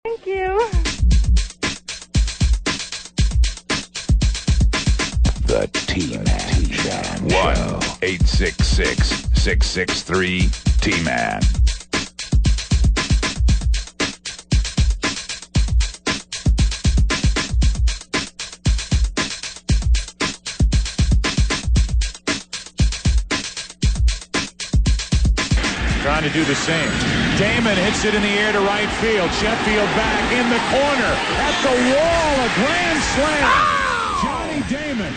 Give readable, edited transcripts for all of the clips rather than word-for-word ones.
Thank you. The T-Man. 1-866-663-T-Man. Trying to do the same. Damon hits it in the air to right field. Sheffield back in the corner. At the wall, a grand slam. Oh! Johnny Damon.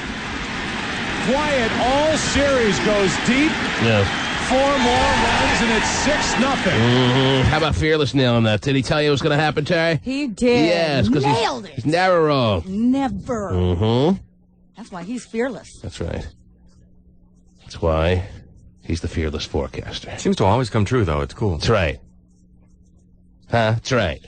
Quiet all series, goes deep. Yeah. 4 more runs, and it's 6-0. How about Fearless nailing that? Did he tell you it was going to happen, Terry? He did. Yes, because Nailed he's it. never wrong. Never. That's why he's fearless. That's right. That's why he's the fearless forecaster. Seems to always come true, though. It's cool. That's right. That's right.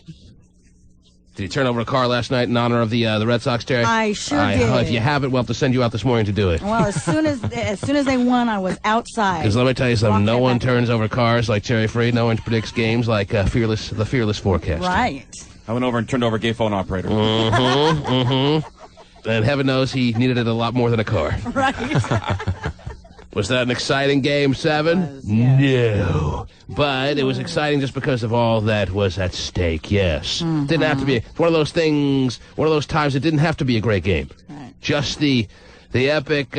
Did you turn over a car last night in honor of the Red Sox, Terry? I sure did. If you haven't, we'll have to send you out this morning to do it. Well, as soon as they won, I was outside. Because let me tell you something, no Walked one back. turns over cars like Terry Freed. No one predicts games like the fearless forecaster. Right. I went over and turned over a gay phone operator. And heaven knows he needed it a lot more than a car. Right. Was that an exciting Game 7? It was, yes. No. But it was exciting just because of all that was at stake, yes. Didn't have to be one of those things, one of those times it didn't have to be a great game. Right. Just the epic,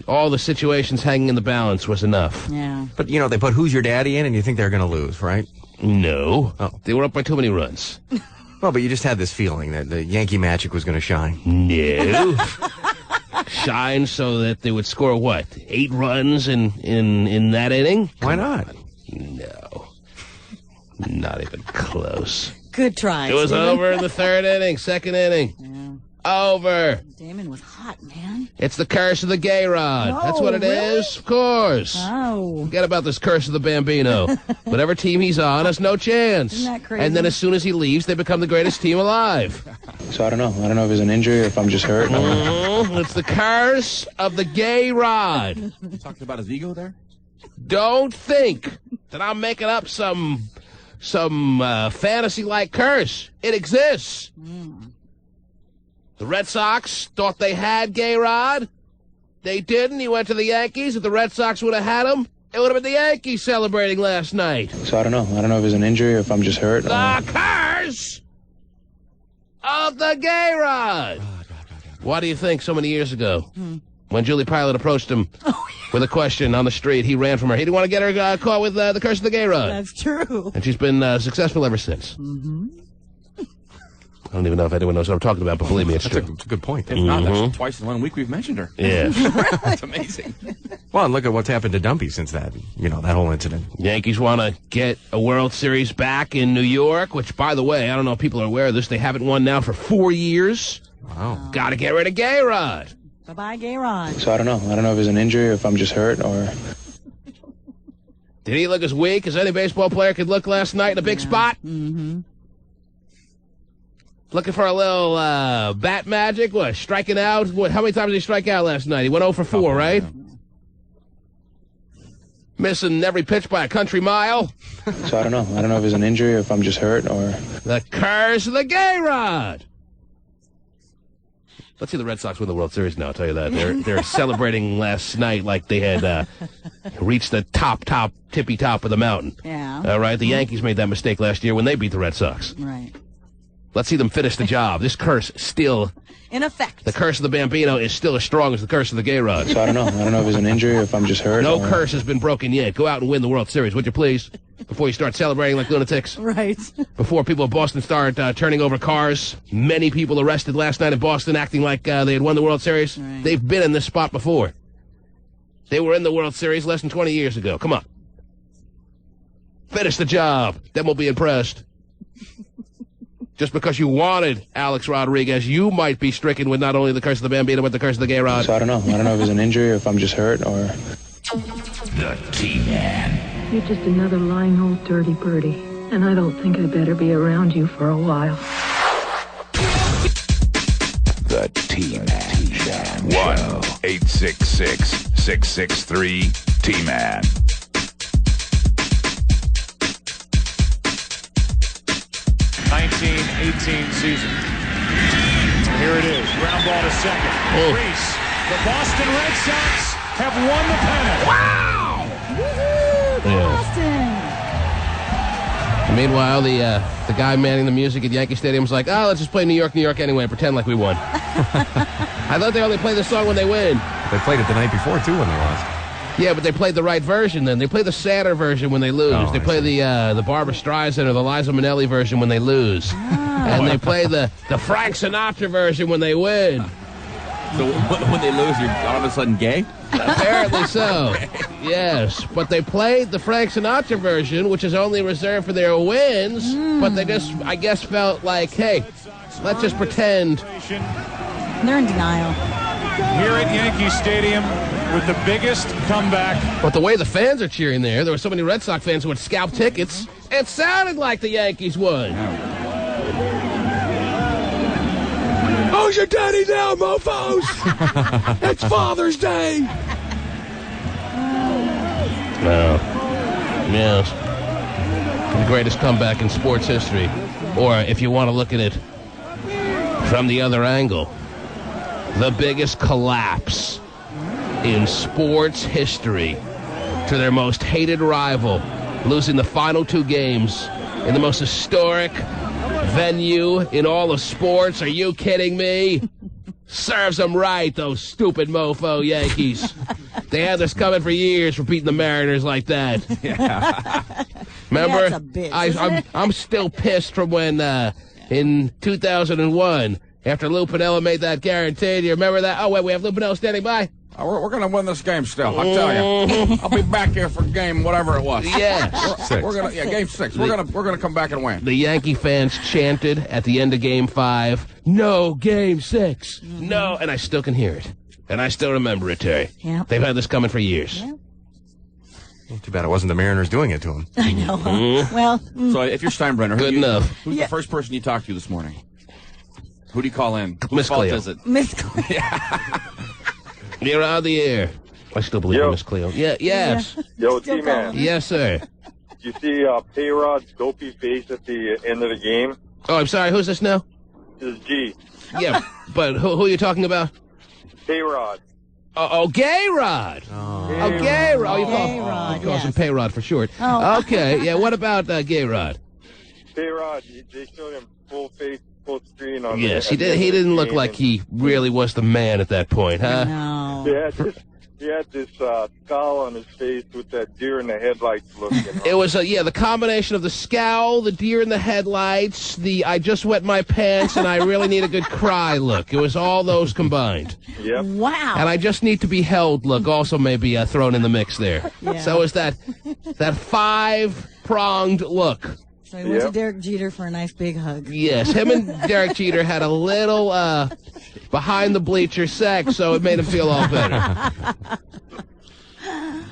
all the situations hanging in the balance was enough. Yeah. But, you know, they put Who's Your Daddy in, and you think they're going to lose, right? No. Oh. They were up by too many runs. Well, but you just had this feeling that the Yankee magic was going to shine. No. Shine so that they would score, what, 8 runs in that inning? Why not? No. Not even close. Good try. It was Steven. over in the 3rd inning, 2nd inning. Over. Damon was hot, man. It's the curse of the gay rod. No, That's what it really? is, of course. Oh. Forget about this curse of the Bambino. Whatever team he's on has no chance. Isn't that crazy? And then as soon as he leaves, they become the greatest team alive. So I don't know. I don't know if it's an injury or if I'm just hurt. It's the curse of the gay rod. Talking about his ego there? Don't think that I'm making up some fantasy-like curse. It exists. The Red Sox thought they had Gay Rod. They didn't. He went to the Yankees. If the Red Sox would have had him, it would have been the Yankees celebrating last night. So I don't know. I don't know if it's an injury or if I'm just hurt. The curse of the Gay Rod. Why do you think so many years ago, when Julie Pilot approached him with a question on the street, he ran from her? He didn't want to get her caught with the curse of the Gay Rod. That's true. And she's been successful ever since. I don't even know if anyone knows what I'm talking about, but believe me, it's That's true. it's a good point. If not, that's twice in 1 week we've mentioned her. Yeah. That's amazing. Well, and look at what's happened to Dumpy since that, that whole incident. Yankees want to get a World Series back in New York, which, by the way, I don't know if people are aware of this. They haven't won now for 4 years. Wow. Got to get rid of Gay Rod. Bye-bye, Gay Rod. So I don't know. I don't know if it's an injury or if I'm just hurt or... Did he look as weak as any baseball player could look last night in a big spot? Looking for a little bat magic? What, striking out? What? How many times did he strike out last night? He went 0 for 4, right? Missing every pitch by a country mile. So I don't know. I don't know if it's an injury or if I'm just hurt or... The curse of the Gay Rod. Let's see the Red Sox win the World Series now, I'll tell you that. They're celebrating last night like they had reached the tippy top of the mountain. Yeah. All right, the Yankees made that mistake last year when they beat the Red Sox. Right. Let's see them finish the job. This curse still, In effect. the curse of the Bambino is still as strong as the curse of the Gay Rod. So I don't know. I don't know if it's an injury or if I'm just hurt No or... curse has been broken yet. Go out and win the World Series, would you please? Before you start celebrating like lunatics. Right. Before people in Boston start turning over cars. Many people arrested last night in Boston acting like they had won the World Series. Right. They've been in this spot before. They were in the World Series less than 20 years ago. Come on. Finish the job. Then we'll be impressed. Just because you wanted Alex Rodriguez, you might be stricken with not only the curse of the Bambino, but the curse of the Gay Rod. So I don't know. I don't know if it's an injury or if I'm just hurt or... The T-Man. You're just another lying old dirty birdie, and I don't think I better be around you for a while. The T-Man. 1-866-663-T-Man. 1918 season. Here it is. Ground ball to second. Reese. The Boston Red Sox have won the pennant. Wow! Boston. Meanwhile, the guy manning the music at Yankee Stadium was like, let's just play New York, New York anyway and pretend like we won. I thought they only play this song when they win. They played it the night before, too, when they lost. Yeah, but they played the right version then. They play the sadder version when they lose. Oh, they play the Barbara Streisand or the Liza Minnelli version when they lose. And they play the Frank Sinatra version when they win. So when they lose, you're all of a sudden gay? Apparently so. Yes. But they played the Frank Sinatra version, which is only reserved for their wins. But they just, I guess, felt like, hey, let's just pretend. They're in denial. Here at Yankee Stadium with the biggest comeback. But the way the fans are cheering there were so many Red Sox fans who would scalp tickets. It sounded like the Yankees won. Who's your daddy now, mofos? It's Father's Day. Well, yes. The greatest comeback in sports history. Or if you want to look at it from the other angle, the biggest collapse in sports history to their most hated rival, losing the final 2 games in the most historic venue in all of sports. Are you kidding me? Serves them right, those stupid mofo Yankees. They had this coming for years for beating the Mariners like that. Remember? That's a bitch, I'm still pissed from when in 2001, after Lou Piniella made that guarantee. Do you remember that? Oh, wait, we have Lou Piniella standing by? We're going to win this game still. I'll tell you. I'll be back here for game whatever it was. Yes. Game 6. We're gonna come back and win. The Yankee fans chanted at the end of Game 5, "No, Game 6. No," and I still can hear it. And I still remember it, Terry. Yep. They've had this coming for years. Yep. Too bad it wasn't the Mariners doing it to him. I know. Well, So if you're Steinbrenner, Good enough. Who's the first person you talked to this morning? Who do you call in? Miss Whose fault Cleo. is it? Miss Cleo. You're on the air. I still believe in Miss Cleo. Yeah, yes. Yo, Still T-Man, calling. Yes, sir. you see Payrod's dopey face at the end of the game? Oh, I'm sorry. Who's this now? This is G. Yeah, but who are you talking about? Payrod. Oh, Gayrod. Oh, Gayrod. Oh, you Gayrod, calls him yes. Payrod for short. Oh. Okay, yeah, what about Gayrod? Payrod, they showed him full face, full screen on Yes, the, he did. He didn't look like he really was the man at that point, huh? No. He had this scowl on his face with that deer in the headlights look. You know? It was, the combination of the scowl, the deer in the headlights, the I just wet my pants and I really need a good cry look. It was all those combined. Yep. Wow. And I just need to be held look also maybe thrown in the mix there. Yeah. So it's that 5-pronged look. So he went to Yep. Derek Jeter for a nice big hug. Yes, him and Derek Jeter had a little behind the bleacher sex, so it made him feel all better.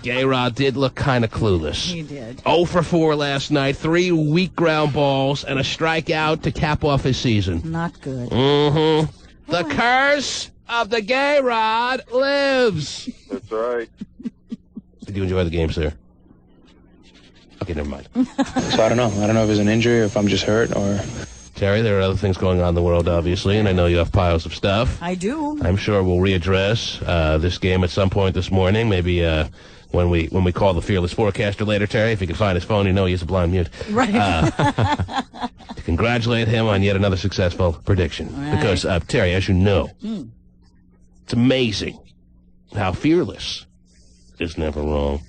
Gayrod did look kind of clueless. He did. 0 for 4 last night, 3 weak ground balls, and a strikeout to cap off his season. Not good. Mm-hmm. The curse of the Gayrod lives. That's right. Did you enjoy the game, sir? Okay, never mind. So I don't know. I don't know if it's an injury or if I'm just hurt or... Terry, there are other things going on in the world, obviously, and I know you have piles of stuff. I do. I'm sure we'll readdress this game at some point this morning. Maybe when we call the fearless forecaster later, Terry, if he can find his phone, you know he's a blind mute. Right. To congratulate him on yet another successful prediction. Right. Because, Terry, as you know, it's amazing how fearless is never wrong.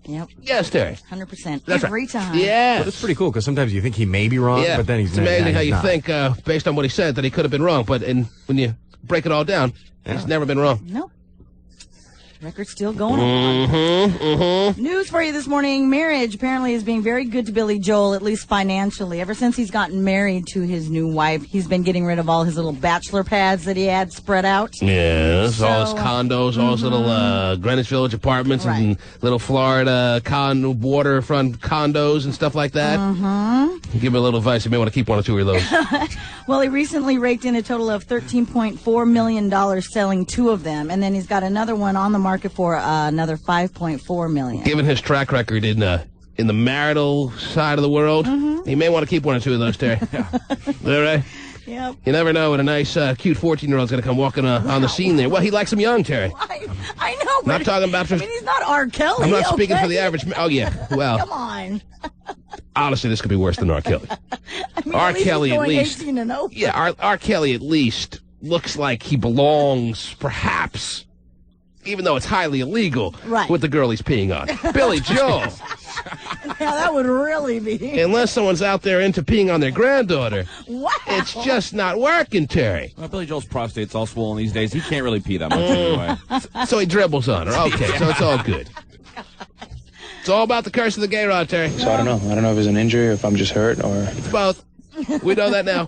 Yep. Yes, Terry. 100%. That's Every time. Yes. But it's pretty cool because sometimes you think he may be wrong, Yeah, but then he's it's amazing how he's you not. think, based on what he said, that he could have been wrong. But when you break it all down, he's never been wrong. No. Record's still going on. News for you this morning. Marriage apparently is being very good to Billy Joel, at least financially. Ever since he's gotten married to his new wife, he's been getting rid of all his little bachelor pads that he had spread out. Yes, all his So, condos, all his little Greenwich Village apartments and little Florida waterfront condos and stuff like that. Give me a little advice. You may want to keep 1 or 2 of those. Well, he recently raked in a total of $13.4 million selling 2 of them, and then he's got another one on the market for another $5.4 million. Given his track record in in the marital side of the world. You may want to keep one or two of those, Terry. All right? Yep. You never know when a nice, cute 14-year-old's going to come walking on the scene there. Well, he likes them young, Terry. I know, but Not talking about... I mean, he's not R. Kelly. I'm not speaking okay? for the average... Oh, yeah. Well, Come on. honestly, this could be worse than R. Kelly. I mean, R. Kelly, at least... 18 and over. Yeah, R. Kelly, at least, looks like he belongs, perhaps, even though it's highly illegal, Right. with the girl he's peeing on. Billy Joel. Yeah, that would really be. Unless someone's out there into peeing on their granddaughter, Wow. it's just not working, Terry. Well, Billy Joel's prostate's all swollen these days. He can't really pee that much anyway. So he dribbles on her. Okay, so it's all good. It's all about the curse of the gay rod, Terry. So I don't know. I don't know if it's an injury or if I'm just hurt or... It's both. We know that now.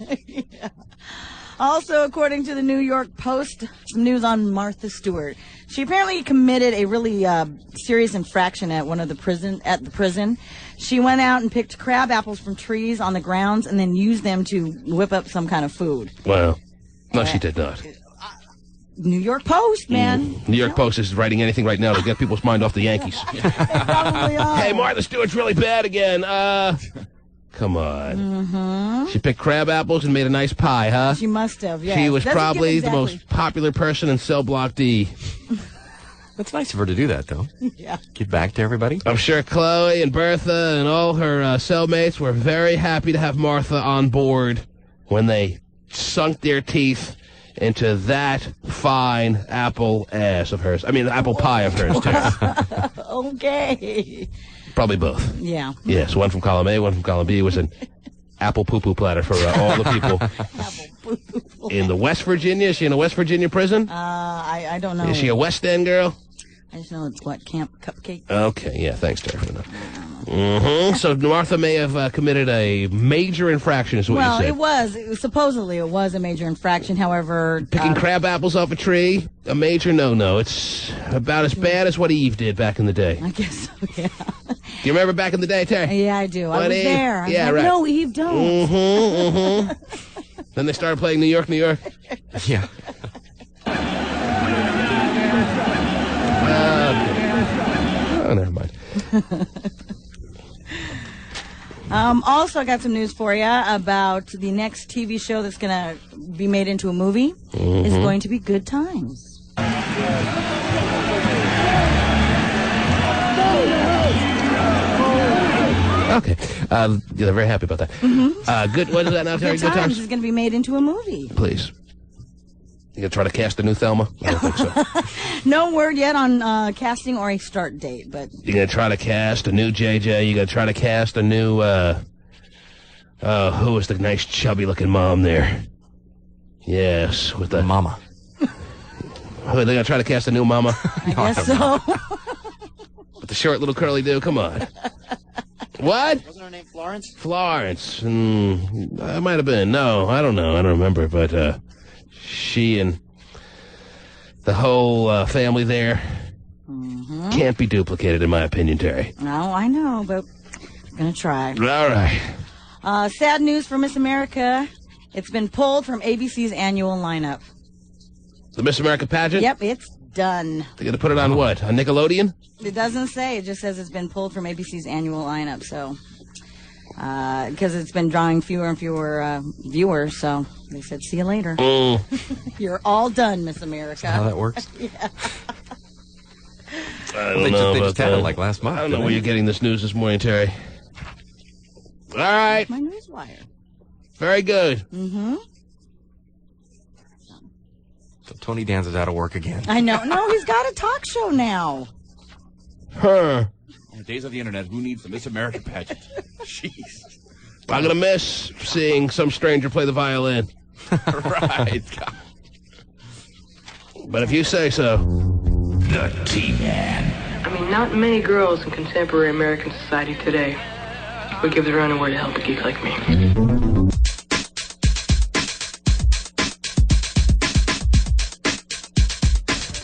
Also, according to the New York Post, some news on Martha Stewart. She apparently committed a really serious infraction at the prison. She went out and picked crab apples from trees on the grounds and then used them to whip up some kind of food. Wow. No, she did not. New York Post, man. New York Post is writing anything right now to get people's mind off the Yankees. They probably are. Hey, Martha Stewart's really bad again. Come on. She picked crab apples and made a nice pie, huh? She must have, yeah. She was probably the most popular person in Cell Block D. That's nice of her to do that, though. Yeah. Get back to everybody. I'm sure Chloe and Bertha and all her cellmates were very happy to have Martha on board when they sunk their teeth into that fine apple ass of hers. I mean, apple pie of hers, too. Okay. Probably both. Yeah. Yes, one from column A, one from column B was an apple poo-poo platter for all the people in the West Virginia. Is she in a West Virginia prison? I don't know. Is she a West End girl? I just know it's what, Camp Cupcake? Okay, yeah, thanks, Terry, for that. So Martha may have committed a major infraction, is what you said. It was supposedly it was a major infraction. However, Picking crab apples off a tree, a major no-no. It's about as bad as what Eve did back in the day. I guess so, yeah. Do you remember back in the day, Terry? Yeah, I do. I What, was Eve? there. I was Yeah, like, right. No, Eve, don't. Then they started playing New York, New York. Yeah. Oh, never mind. Also, I got some news for you about the next TV show that's going to be made into a movie. It's going to be Good Times. Okay. They're very happy about that. Good. What is that now, Terry? Good Times is going to be made into a movie. Please. You gonna try to cast a new Thelma? I don't think so. No word yet on casting or a start date, but You gonna try to cast a new JJ? You gonna try to cast a new, who was the nice chubby-looking mom there? Yes, with the... Mama. Who, they gonna try to cast a new mama? I guess so. With the short little curly dude? Come on. What? Wasn't her name Florence? Florence. It might have been. No, I don't know. I don't remember, but, she and the whole family there can't be duplicated, in my opinion, Terry. No, I know, but I'm going to try. All right. Sad news for Miss America. It's been pulled from ABC's annual lineup. The Miss America pageant? Yep, it's done. They're going to put it on what? On Nickelodeon? It doesn't say. It just says it's been pulled from ABC's annual lineup, so... because it's been drawing fewer and fewer viewers, so they said, see you later. You're all done, Miss America. How that works? Yeah. I don't know They about just had that. it like last month. I don't know didn't where they? you're getting this news this morning, Terry. All right. My newswire. Very good. So Tony Danza's out of work again. I know. No, he's got a talk show now. Huh. In the days of the internet, who needs the Miss America pageant? Jeez. I'm going to miss seeing some stranger play the violin. Right. But if you say so. The T-Man. I mean, not many girls in contemporary American society today would give their underwear to help a geek like me.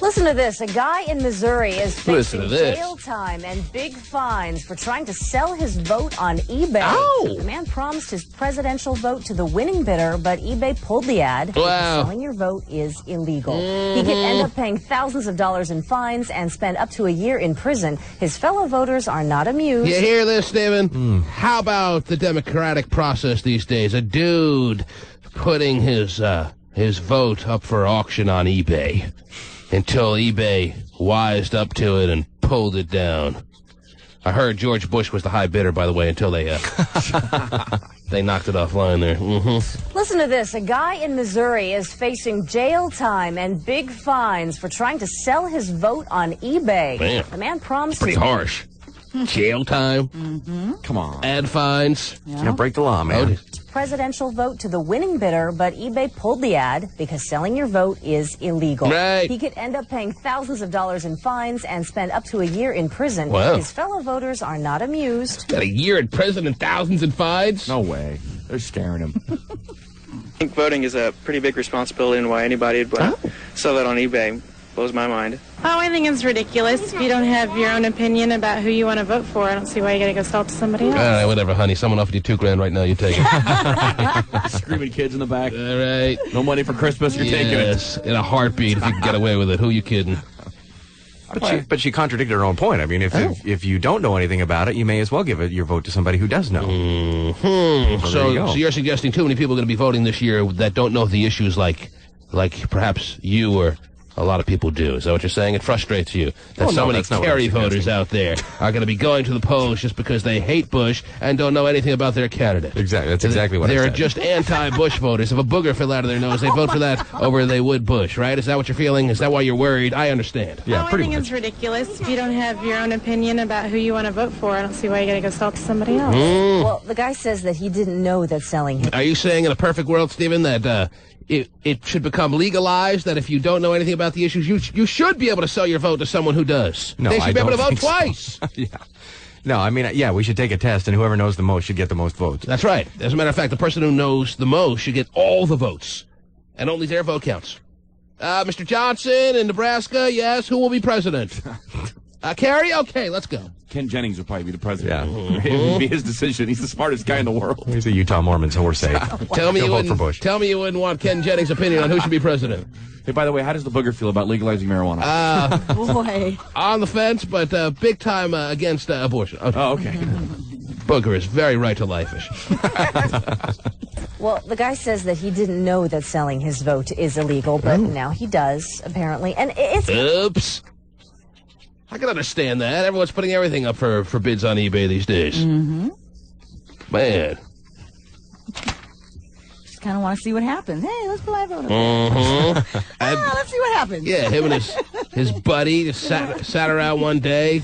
Listen to this. A guy in Missouri is Listen facing to this. jail time and big fines for trying to sell his vote on eBay. Ow! The man promised his presidential vote to the winning bidder, but eBay pulled the ad. Wow. Selling your vote is illegal. He could end up paying thousands of dollars in fines and spend up to a year in prison. His fellow voters are not amused. You hear this, Stephen? How about the democratic process these days? A dude putting his vote up for auction on eBay until eBay wised up to it and pulled it down. I heard George Bush was the high bidder, by the way, until they they knocked it offline there. Listen to this. A guy in Missouri is facing jail time and big fines for trying to sell his vote on eBay. Man. The man promised... Pretty harsh. Jail time. Come on. Ad fines. Yeah, break the law, man. presidential vote to the winning bidder, but eBay pulled the ad because selling your vote is illegal. Right. He could end up paying thousands of dollars in fines and spend up to a year in prison. Wow. His fellow voters are not amused. Got a year in prison and thousands in fines? No way. They're scaring him. I think voting is a pretty big responsibility, and why anybody would sell that on eBay blows my mind. Oh, I think it's ridiculous. If you don't have your own opinion about who you want to vote for, I don't see why you got to go sell it to somebody else. All right, whatever, honey. Someone offered you $2,000 right now. You take it. Screaming kids in the back. All right. No money for Christmas. You're taking it. Yes, in a heartbeat if you can get away with it. Who you kidding? But she contradicted her own point. I mean, if you don't know anything about it, you may as well give your vote to somebody who does know. Mm-hmm. So So you're suggesting too many people are going to be voting this year that don't know the issues like perhaps you or a lot of people do. Is that what you're saying? It frustrates you that so many Kerry voters out there are going to be going to the polls just because they hate Bush and don't know anything about their candidate. Exactly. That's exactly what I They're said. just anti-Bush voters. If a booger fell out of their nose, they vote for that over they would Bush, right? Is that what you're feeling? Is that why you're worried? I understand. Oh, I think it's ridiculous. If you don't have your own opinion about who you want to vote for, I don't see why you got to go sell it to somebody else. Well, the guy says that he didn't know that selling his... Are you saying in a perfect world, Stephen, that it should become legalized, that if you don't know anything about the issues, you should be able to sell your vote to someone who does? No, they should I be able to don't vote think so. twice. Yeah. No, I mean, yeah, we should take a test, and whoever knows the most should get the most votes. That's right. As a matter of fact, the person who knows the most should get all the votes, and only their vote counts. Mr. Johnson in Nebraska, yes, who will be president? Kerry? Okay, let's go. Ken Jennings would probably be the president. Yeah. It would be his decision. He's the smartest guy in the world. He's a Utah Mormon, so we're safe. Tell me He'll you vote for wouldn't. Bush. Tell me you wouldn't want Ken Jennings' opinion on who should be president. Hey, by the way, how does the booger feel about legalizing marijuana? Boy. On the fence, but big time against abortion. Okay. Oh, okay. Booger is very right to life-ish. Well, the guy says that he didn't know that selling his vote is illegal, but now he does, apparently. And it's... Oops. I can understand that. Everyone's putting everything up for bids on eBay these days. Mm-hmm. Man. Just kind of want to see what happens. Hey, let's put my vote up. Mm-hmm. Let's see what happens. Yeah, him and his buddy just sat around one day,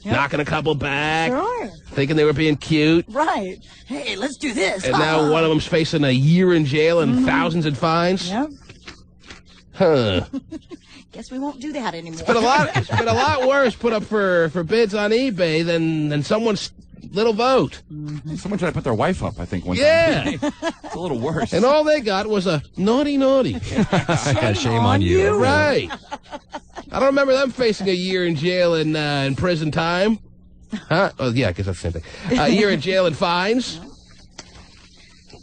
knocking a couple back, Sure. thinking they were being cute. Right. Hey, let's do this. And now one of them's facing a year in jail and thousands in fines. Yep. Huh. Guess we won't do that anymore. It's been a lot worse put up for bids on eBay than someone's little vote. Someone tried to put their wife up, I think, one Yeah. time. It's a little worse. And all they got was a naughty. Shame on you. Right. I don't remember them facing a year in jail and in prison time. Huh? Oh, yeah, I guess that's the same thing. A year in jail and fines.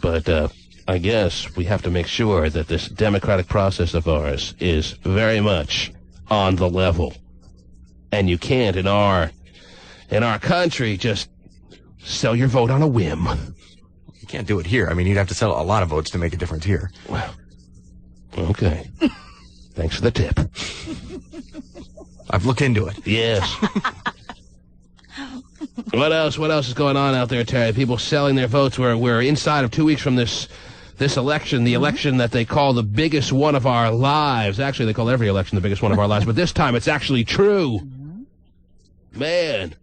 But I guess we have to make sure that this democratic process of ours is very much on the level. And you can't, in our country, just sell your vote on a whim. You can't do it here. I mean, you'd have to sell a lot of votes to make a difference here. Well, okay. Thanks for the tip. I've looked into it. Yes. What else is going on out there, Terry? People selling their votes. We're inside of 2 weeks from this election, the election that they call the biggest one of our lives. Actually, they call every election the biggest one of our lives, but this time it's actually true. Man,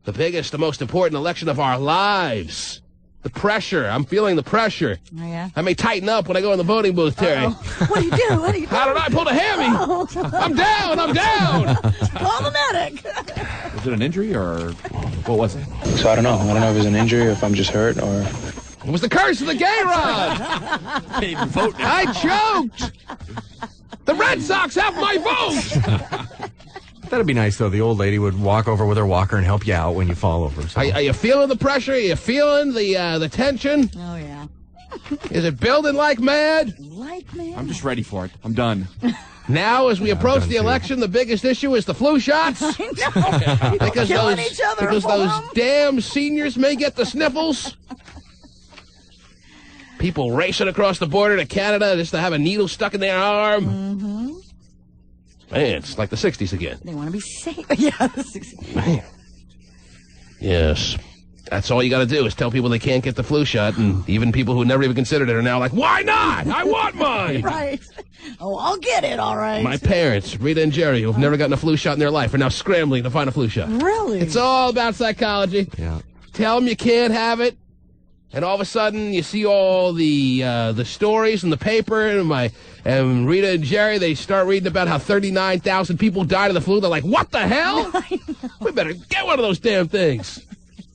the biggest, the most important election of our lives. The pressure. I'm feeling the pressure. Oh, yeah? I may tighten up when I go in the voting booth, Terry. What do you do? What do you do? How did I pull the hammy? I'm down. Call the medic. Was it an injury or what was it? So I don't know. I don't know if it's an injury or if I'm just hurt or... It was the curse of the gay rod. Can't even vote now. I choked. The Red Sox have my vote! That'd be nice, though. The old lady would walk over with her walker and help you out when you fall over. So. Are you feeling the pressure? Are you feeling the tension? Oh, yeah. Is it building like mad? Like mad? I'm just ready for it. I'm done. Now, as we approach the election, the biggest issue is the flu shots. I know. Because Killing each other. because those damn seniors may get the sniffles. People racing across the border to Canada just to have a needle stuck in their arm. Mm-hmm. Man, it's like the 60s again. They want to be safe. Yeah, the 60s. Man. Yes. That's all you got to do is tell people they can't get the flu shot, and even people who never even considered it are now like, why not? I want mine! Right. Oh, I'll get it, all right. My parents, Rita and Jerry, who've never gotten a flu shot in their life, are now scrambling to find a flu shot. Really? It's all about psychology. Yeah. Tell them you can't have it, and all of a sudden you see all the stories in the paper, and Rita and Jerry, they start reading about how 39,000 people died of the flu. They're like, what the hell? We better get one of those damn things.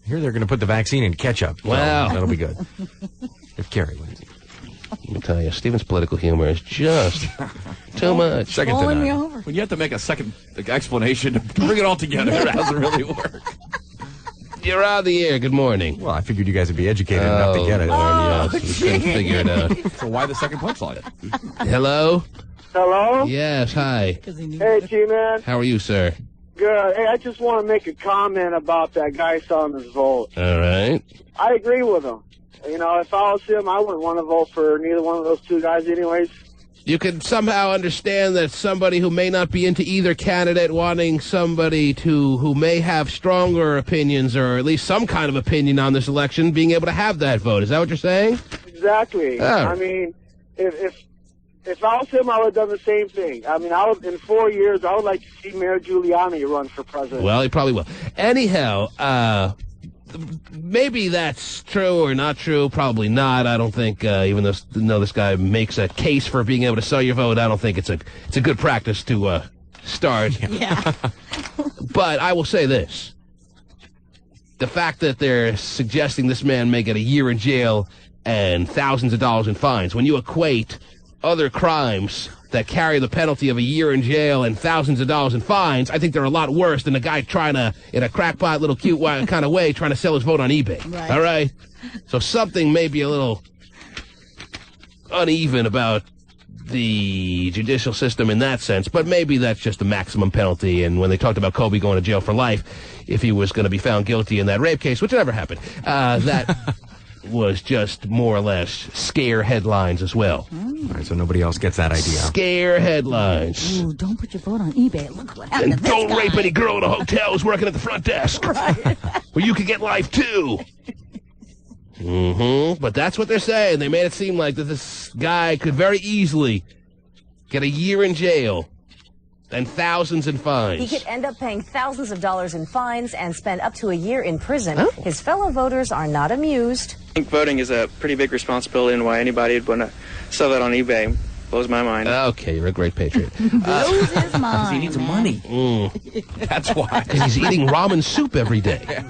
Here they're going to put the vaccine in ketchup. Wow. So that'll be good. If Carrie wins. Let me tell you, Steven's political humor is just too much. Second to Pulling me none. over. When you have to make a second explanation to bring it all together, it doesn't really work. You're on the air. Good morning. Well, I figured you guys would be educated enough to get it. Yes, we couldn't figure it out. So why the second punchline? Hello? Hello? Yes, hi. Hey, G-Man. How are you, sir? Good. Hey, I just want to make a comment about that guy selling his vote. All right. I agree with him. You know, if I was him, I wouldn't want to vote for neither one of those two guys anyways. You can somehow understand that somebody who may not be into either candidate wanting somebody who may have stronger opinions or at least some kind of opinion on this election being able to have that vote. Is that what you're saying? Exactly. Oh. I mean, if I was him, I would have done the same thing. I mean, in 4 years, I would like to see Mayor Giuliani run for president. Well, he probably will. Anyhow, maybe that's true or not true. Probably not. I don't think, even though this guy makes a case for being able to sell your vote, I don't think it's a good practice to start. Yeah. But I will say this. The fact that they're suggesting this man may get a year in jail and thousands of dollars in fines, when you equate other crimes that carry the penalty of a year in jail and thousands of dollars in fines, I think they're a lot worse than a guy trying to, in a crackpot, little cute kind of way, trying to sell his vote on eBay. Right. All right? So something may be a little uneven about the judicial system in that sense, but maybe that's just the maximum penalty. And when they talked about Kobe going to jail for life, if he was going to be found guilty in that rape case, which never happened, that was just more or less scare headlines as well. All right, so nobody else gets that idea. Scare headlines. Ooh, don't put your vote on eBay. Look what happened And to this don't guy. rape any girl in a hotel who's working at the front desk. Right. Where you could get life, too. But that's what they're saying. They made it seem like that this guy could very easily get a year in jail and thousands in fines. He could end up paying thousands of dollars in fines and spend up to a year in prison. His fellow voters are not amused. I think voting is a pretty big responsibility, and why anybody would want to sell that on eBay blows my mind. Okay, you're a great patriot. Blows his mind. He needs money. That's why. Because he's eating ramen soup every day.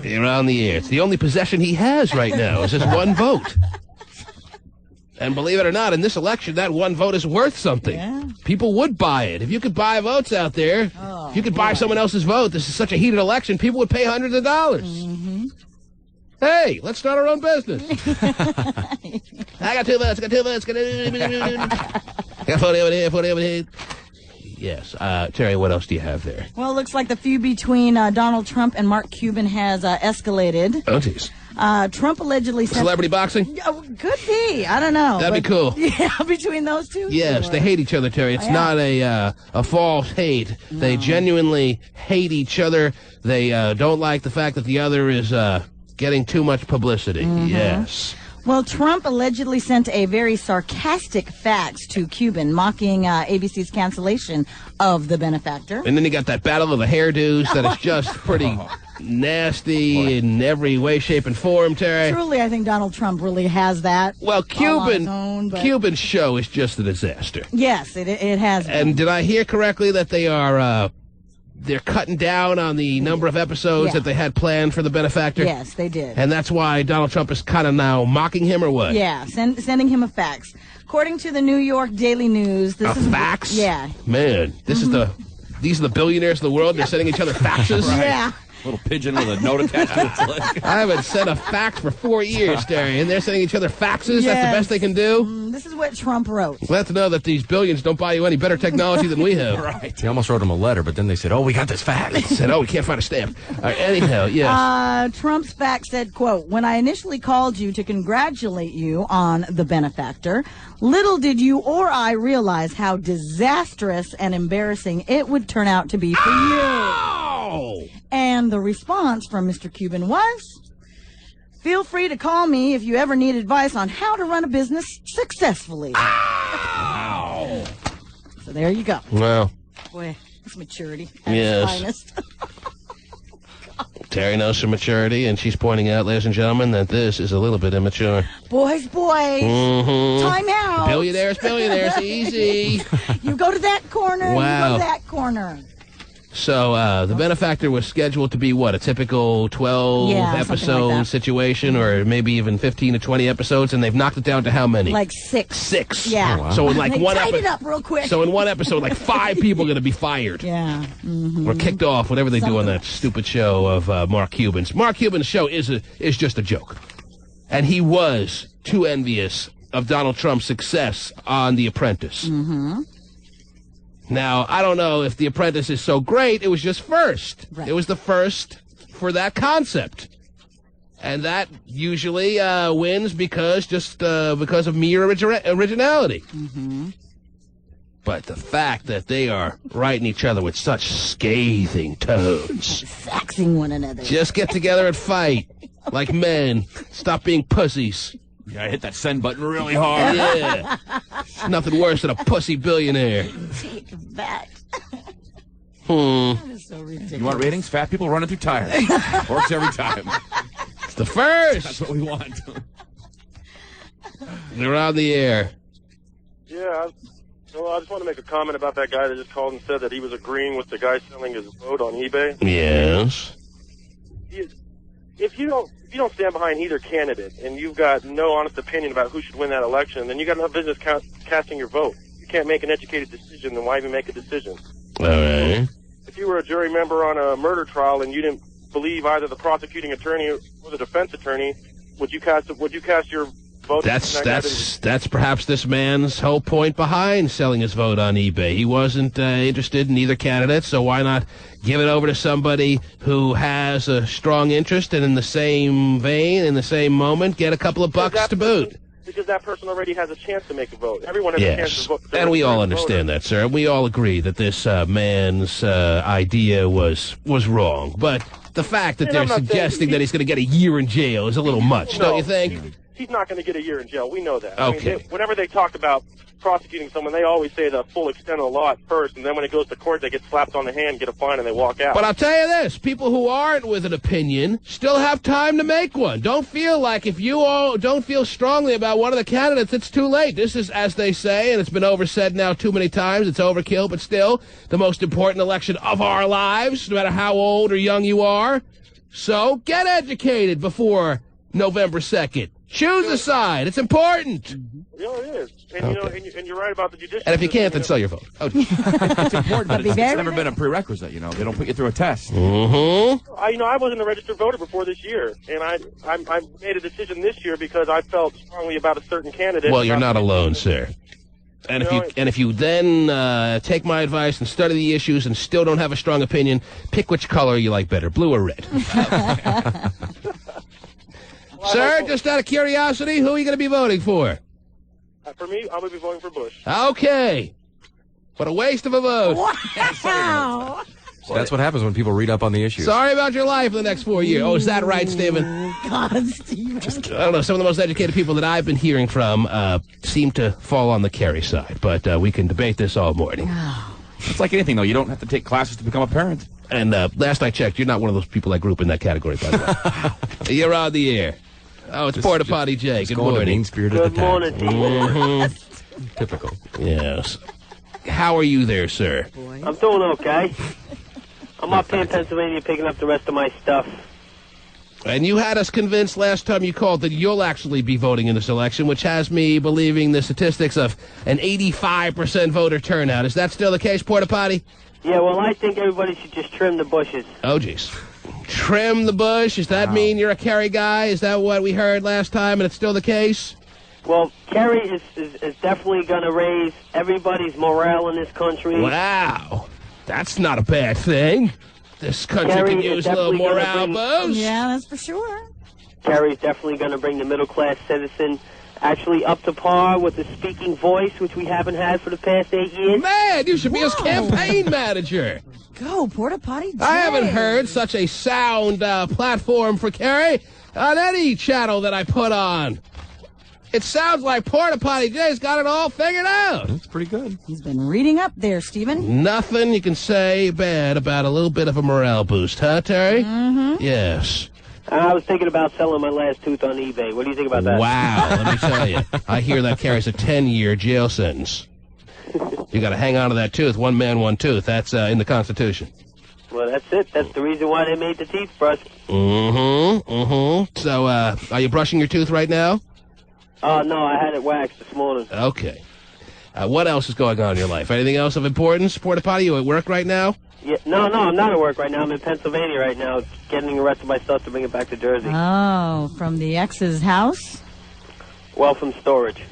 You're on the air. It's the only possession he has right now is his one vote. And believe it or not, in this election, that one vote is worth something. Yeah. People would buy it. If you could buy votes out there, if you could buy someone else's vote, this is such a heated election, people would pay hundreds of dollars. Hey, let's start our own business. I got 2 votes, I got 2 votes. I got 40 over here, 40 over here. Yes. Terry, what else do you have there? Well, it looks like the feud between Donald Trump and Mark Cuban has escalated. Oh, jeez. Trump allegedly sent... Celebrity boxing? Could be. I don't know. That'd be cool. Yeah, between those two? Yes, they hate each other, Terry. It's not a false hate. No. They genuinely hate each other. They don't like the fact that the other is getting too much publicity. Yes. Well, Trump allegedly sent a very sarcastic fax to Cuban, mocking ABC's cancellation of The Benefactor. And then you got that battle of the hairdos that is just pretty nasty in every way, shape, and form, Terry. Truly, I think Donald Trump really has that. Well, Cuban's show is just a disaster. Yes, it has been. And did I hear correctly that they are they're cutting down on the number of episodes that they had planned for the benefactor? Yes, they did. And that's why Donald Trump is kind of now mocking him, or what? Yeah, sending him a fax. According to the New York Daily News, this is fax? Yeah. Man, these are the billionaires of the world. They're sending each other faxes. Right. Yeah. Little pigeon with a note attached to its leg. I haven't sent a fax for 4 years, Terry, and they're sending each other faxes. Yes. That's the best they can do. This is what Trump wrote. Well, that's to know that these billions don't buy you any better technology than we have. Right. He almost wrote him a letter, but then they said, "Oh, we got this fax." They said, "Oh, we can't find a stamp." Anyhow, yes. Trump's fax said, quote, "When I initially called you to congratulate you on the benefactor, little did you or I realize how disastrous and embarrassing it would turn out to be for you." And the response from Mr. Cuban was, "Feel free to call me if you ever need advice on how to run a business successfully." Ow! So there you go. Well, Boy, it's maturity at Yes. its finest. Terry knows her maturity, and she's pointing out, ladies and gentlemen, that this is a little bit immature. Boys, time out. Billionaires, easy. You go to that corner, you Wow. go to that corner. So the benefactor was scheduled to be, what, a typical 12-episode like that. situation, or maybe even 15 to 20 episodes, and they've knocked it down to how many? Like 6. 6. Yeah. Oh, wow. So in like They one tied episode. it up real quick. So in one episode, like 5 people are going to be fired. Yeah. Or kicked off, whatever they do on Something. that stupid show of Mark Cuban's. Mark Cuban's show is just a joke. And he was too envious of Donald Trump's success on The Apprentice. Mm-hmm. Now, I don't know if The Apprentice is so great. It was just first. Right. It was the first for that concept. And that usually wins because of mere originality. Mm-hmm. But the fact that they are writing each other with such scathing tones. Faxing one another. Just get together and fight. Like men. Stop being pussies. Yeah, I hit that send button really hard. Yeah. Nothing worse than a pussy billionaire. Take it back. Hmm. That is so ridiculous. You want ratings? Fat people running through tires. Works every time. It's the first. That's what we want. They're on the air. Yeah, so I just want to make a comment about that guy that just called and said that he was agreeing with the guy selling his vote on eBay. Yes. If you don't stand behind either candidate and you've got no honest opinion about who should win that election, then you got no business casting your vote. You can't make an educated decision, then why even make a decision? All right. If you were a jury member on a murder trial and you didn't believe either the prosecuting attorney or the defense attorney, would you cast your vote? That's perhaps this man's whole point behind selling his vote on eBay. He wasn't interested in either candidate, so why not give it over to somebody who has a strong interest, and in the same vein, in the same moment, get a couple of bucks to boot? Because that person already has a chance to make a vote. Everyone has a chance to vote. And we all understand that, sir. We all agree that this man's idea was wrong. But the fact that they're suggesting that he's going to get a year in jail is a little much, don't you think? He's not going to get a year in jail. We know that. Okay. I mean, whenever they talk about prosecuting someone, they always say the full extent of the law at first, and then when it goes to court, they get slapped on the hand, get a fine, and they walk out. But I'll tell you this, people who aren't with an opinion still have time to make one. Don't feel like if you all don't feel strongly about one of the candidates, it's too late. This is, as they say, and it's been oversaid now too many times, it's overkill, but still the most important election of our lives, no matter how old or young you are. So get educated before November 2nd. Choose a side. It's important. Yeah, it is. And, you know, and you're right about the judicial And if you system, can't, then sell your vote. It's important, but it's never been a prerequisite, you know. They don't put you through a test. Mm-hmm. I wasn't a registered voter before this year, and I made a decision this year because I felt strongly about a certain candidate. Well, you're not alone, sir. And if you then take my advice and study the issues and still don't have a strong opinion, pick which color you like better, blue or red. Sir, just out of curiosity, who are you going to be voting for? For me, I'm going to be voting for Bush. Okay. What a waste of a vote. Wow. So that's what happens when people read up on the issues. Sorry about your life for the next 4 years. Oh, is that right, Stephen? God, Stephen. I don't know. Some of the most educated people that I've been hearing from seem to fall on the Kerry side, but we can debate this all morning. It's like anything, though. You don't have to take classes to become a parent. And last I checked, you're not one of those people I group in that category, by the way. You're on the air. Oh, it's Porta Potty Jay. Good morning. Mean-spirited attack. Mm-hmm. Typical. Yes. How are you there, sir? I'm doing okay. I'm up here in Pennsylvania picking up the rest of my stuff. And you had us convinced last time you called that you'll actually be voting in this election, which has me believing the statistics of an 85% voter turnout. Is that still the case, Porta Potty? Yeah, well, I think everybody should just trim the bushes. Oh, jeez. Trim the bush? Does that mean you're a Kerry guy? Is that what we heard last time, and it's still the case? Well, Kerry is definitely going to raise everybody's morale in this country. Wow. That's not a bad thing. This country can use a little morale boost. Yeah, that's for sure. Kerry's definitely going to bring the middle-class citizen actually up to par with the speaking voice, which we haven't had for the past 8 years. Man, you should be his campaign manager. Go, Porta Potty Jay. I haven't heard such a sound platform for Kerry on any channel that I put on. It sounds like Porta Potty Jay's got it all figured out. That's pretty good. He's been reading up there, Stephen. Nothing you can say bad about a little bit of a morale boost, huh, Terry? Mm-hmm. Yes. I was thinking about selling my last tooth on eBay. What do you think about that? Wow, let me tell you. I hear that carries a 10-year jail sentence. You got to hang on to that tooth. One man, one tooth. That's in the Constitution. Well, that's it. That's the reason why they made the teeth brush. Mm-hmm, mm-hmm. So, are you brushing your tooth right now? Oh, no, I had it waxed this morning. Okay. What else is going on in your life? Anything else of importance? Porta Potty, you at work right now? Yeah, no, I'm not at work right now. I'm in Pennsylvania right now, getting the rest of my stuff to bring it back to Jersey. Oh, from the ex's house? Well, from storage.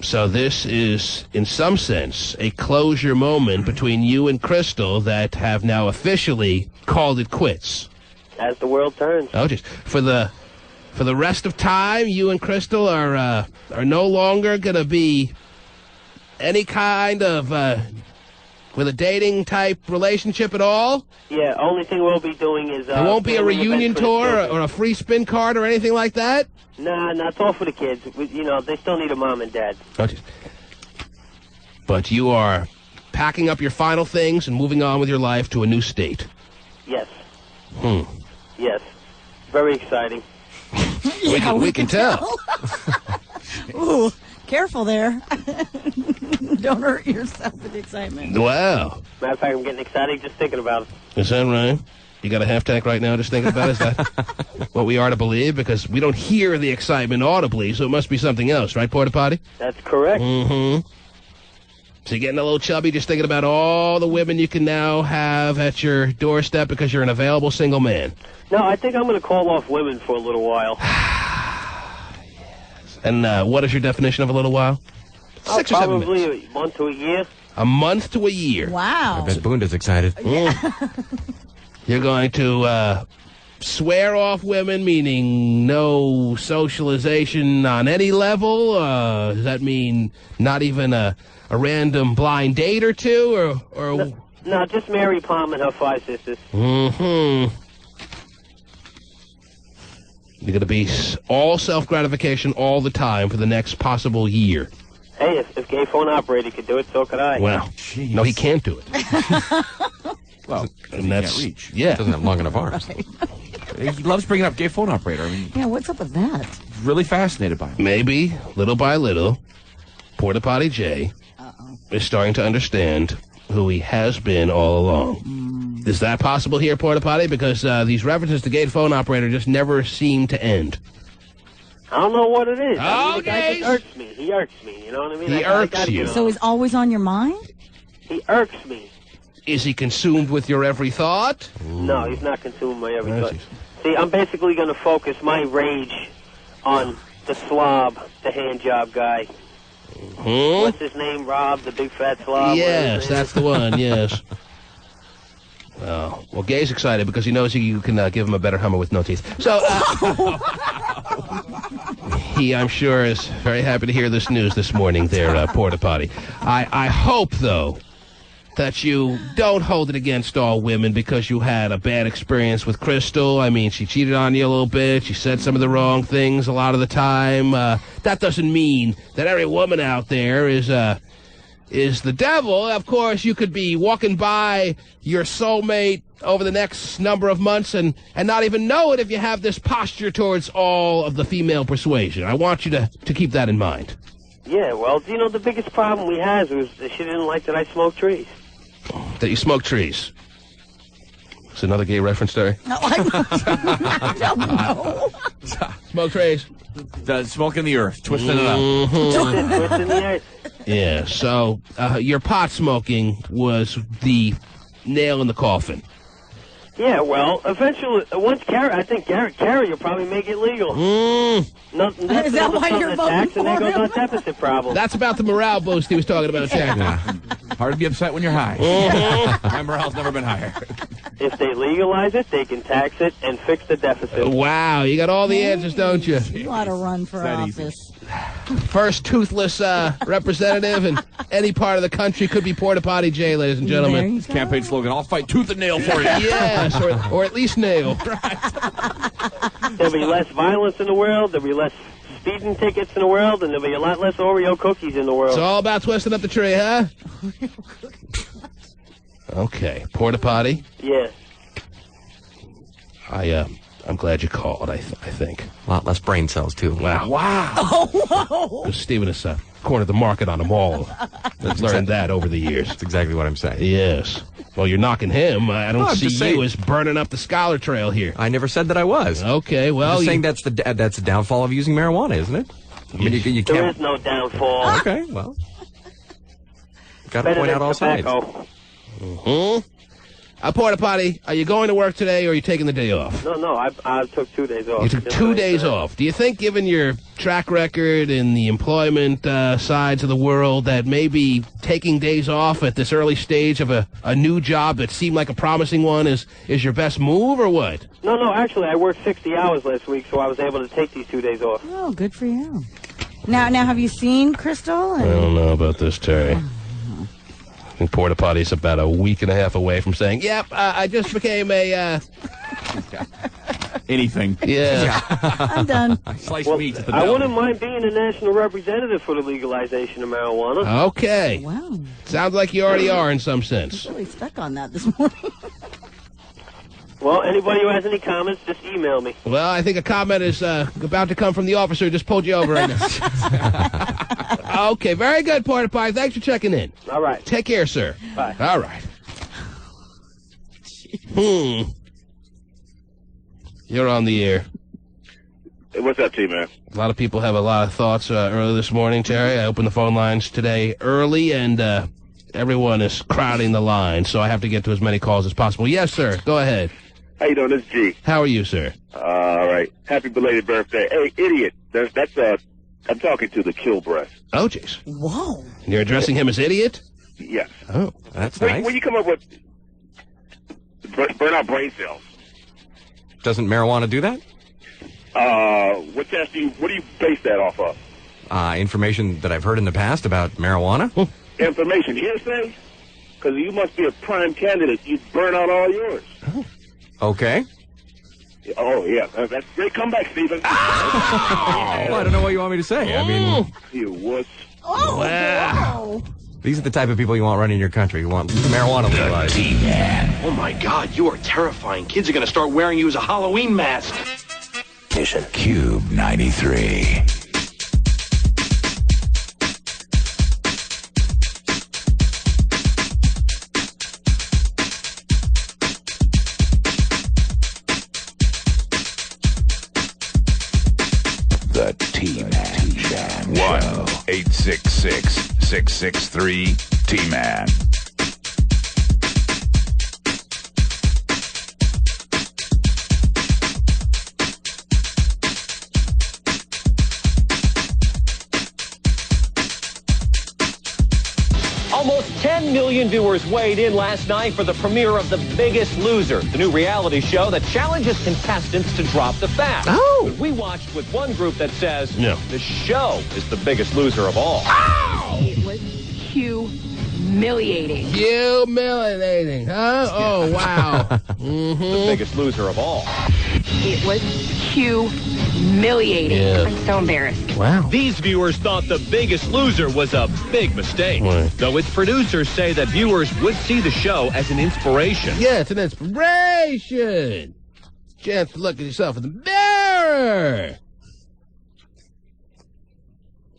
So this is, in some sense, a closure moment between you and Crystal that have now officially called it quits. As the world turns. Oh, jeez. For the rest of time, you and Crystal are no longer going to be any kind of with a dating type relationship at all? Yeah, only thing we'll be doing is... There won't be a reunion tour or a free spin card or anything like that? Nah, it's all for the kids. They still need a mom and dad. Oh, jeez. But you are packing up your final things and moving on with your life to a new state. Yes. Yes. Very exciting. We can tell. Ooh, careful there. Don't hurt yourself with the excitement. Wow. Matter of fact, I'm getting excited just thinking about it. Is that right? You got a half tank right now just thinking about it? Is that what we are to believe? Because we don't hear the excitement audibly, so it must be something else, right, Porta Potty? That's correct. Mm-hmm. So you're getting a little chubby just thinking about all the women you can now have at your doorstep because you're an available single man. No, I think I'm going to call off women for a little while. And what is your definition of a little while? 6 or 7 minutes. Probably a month to a year. A month to a year. Wow. I bet Boonda's excited. You're going to swear off women, meaning no socialization on any level? Does that mean not even a random blind date or two? Or No, just Mary Palm and her 5 sisters. Mm-hmm. You're going to be all self-gratification all the time for the next possible year. Hey, if Gay Phone Operator could do it, so could I. Well, no, he can't do it. Well, and he that's can't reach. Yeah, doesn't have long enough arms. He loves bringing up Gay Phone Operator. I mean, Yeah, what's up with that? really fascinated by him. Maybe little by little, Porta Potty Jay is starting to understand who he has been all along. Is that possible here, Porta Potty? Because these references to Gay Phone Operator just never seem to end. I don't know what it is. Oh, the guy just irks me. He irks me, you know what I mean? He irks you. So he's always on your mind? He irks me. Is he consumed with your every thought? No, he's not consuming my every Oh, thought. See, I'm basically going to focus my rage on the slob, the hand job guy. What's his name? Rob, the big fat slob? Yes, that's the one, yes. Well, Gay's excited because he knows you can give him a better Hummer with no teeth. So, he, I'm sure, is very happy to hear this news this morning there, Porta Potty. I hope, though, that you don't hold it against all women because you had a bad experience with Crystal. I mean, she cheated on you a little bit. She said some of the wrong things a lot of the time. That doesn't mean that every woman out there is the devil. Of course, you could be walking by your soulmate over the next number of months and not even know it if you have this posture towards all of the female persuasion. I want you to keep that in mind. Yeah, well, the biggest problem we had was that she didn't like that I smoked trees. That you smoke trees. It's another gay reference, Terry. No, I don't know. Smoke trays. Smoking the earth, twisting it up. Twisting the earth. Yeah, so your pot smoking was the nail in the coffin. Yeah, well, eventually, once I think Kerry will probably make it legal. Nothing, Is that why you're voting for and there goes him? our deficit problem. That's about the morale boost he was talking about, Jack. Hard to be upset when you're high. My morale's never been higher. If they legalize it, they can tax it and fix the deficit. Wow, you got all the answers, don't you? You ought to run for office. First toothless representative in any part of the country could be Porta Potty Jay, ladies and gentlemen. Campaign slogan, I'll fight tooth and nail for you. Yes, or at least nail. There'll be less violence in the world, there'll be less speeding tickets in the world, and there'll be a lot less Oreo cookies in the world. It's all about twisting up the tree, huh? Okay, Porta Potty. Yeah. I'm glad you called, I think. A lot less brain cells, too. Wow. Oh, whoa. Stephen has cornered the market on them all. I've learned that over the years. That's exactly what I'm saying. Yes. Well, you're knocking him. I don't I'm see just you saying. as burning up the scholar trail here. I never said that I was. Okay, well... I'm just saying that's the downfall of using marijuana, isn't it? I mean, you There can't... is no downfall. Okay, well... Got to Better point than out all sides. tobacco. Porta Potty, are you going to work today or are you taking the day off? No, I took 2 days off. You took 2 days off. Do you think, given your track record in the employment sides of the world, that maybe taking days off at this early stage of a new job that seemed like a promising one is your best move, or what? No, actually, I worked 60 hours last week, so I was able to take these 2 days off. Oh, good for you. Now, have you seen Crystal? I don't know about this, Terry. I think Porta Potty's about a week and a half away from saying, yep, I just became a... Anything. Yeah. I'm done. Sliced meat at the I belly. wouldn't mind being a national representative for the legalization of marijuana. Okay. Wow. Sounds like you already are in some sense. Really stuck on that this morning. Well, anybody who has any comments, just email me. Well, I think a comment is about to come from the officer who just pulled you over right now. Okay, very good, Porta Potty. Thanks for checking in. All right. Take care, sir. Bye. All right. You're on the air. Hey, what's up, T-Man? A lot of people have a lot of thoughts early this morning, Terry. I opened the phone lines today early, and everyone is crowding the line, so I have to get to as many calls as possible. Yes, sir. Go ahead. How you doing? This is G. How are you, sir? All right. Happy belated birthday. Hey, idiot. I'm talking to the Kilbreast. Oh, jeez. Whoa. And you're addressing him as idiot? Yes. Oh, that's Where nice. you come up with burn out brain cells? Doesn't marijuana do that? What do you base that off of? Information that I've heard in the past about marijuana. Information, hearsay? Because you must be a prime candidate. You burn out all yours. Okay. Oh, yeah. That's a great comeback, Stephen. Well, I don't know what you want me to say. I mean, You wuss. Oh, wow. these are the type of people you want running your country. You want marijuana legalized. Oh my God, you are terrifying. Kids are going to start wearing you as a Halloween mask. Cube 93. The T-Man. 1-866-663-T-Man. Almost 10 million viewers weighed in last night for the premiere of The Biggest Loser, the new reality show that challenges contestants to drop the fat. Oh! We watched with one group that says No. the show is the biggest loser of all. It was humiliating. Humiliating, huh? Oh, wow. The biggest loser of all. It was humiliating. Yeah. I'm so embarrassed. Wow. These viewers thought The Biggest Loser was a big mistake. Right. Though its producers say that viewers would see the show as an inspiration. Yeah, it's an inspiration. Chance to look at yourself in the mirror.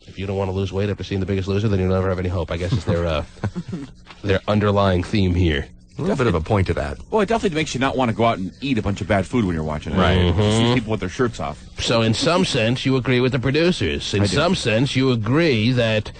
If you don't want to lose weight after seeing The Biggest Loser, then you'll never have any hope. I guess it's their underlying theme here. A little bit of a point to that. Well, it definitely makes you not want to go out and eat a bunch of bad food when you're watching it. Right. See people with their shirts off. So in some sense, you agree with the producers. In some sense, you agree that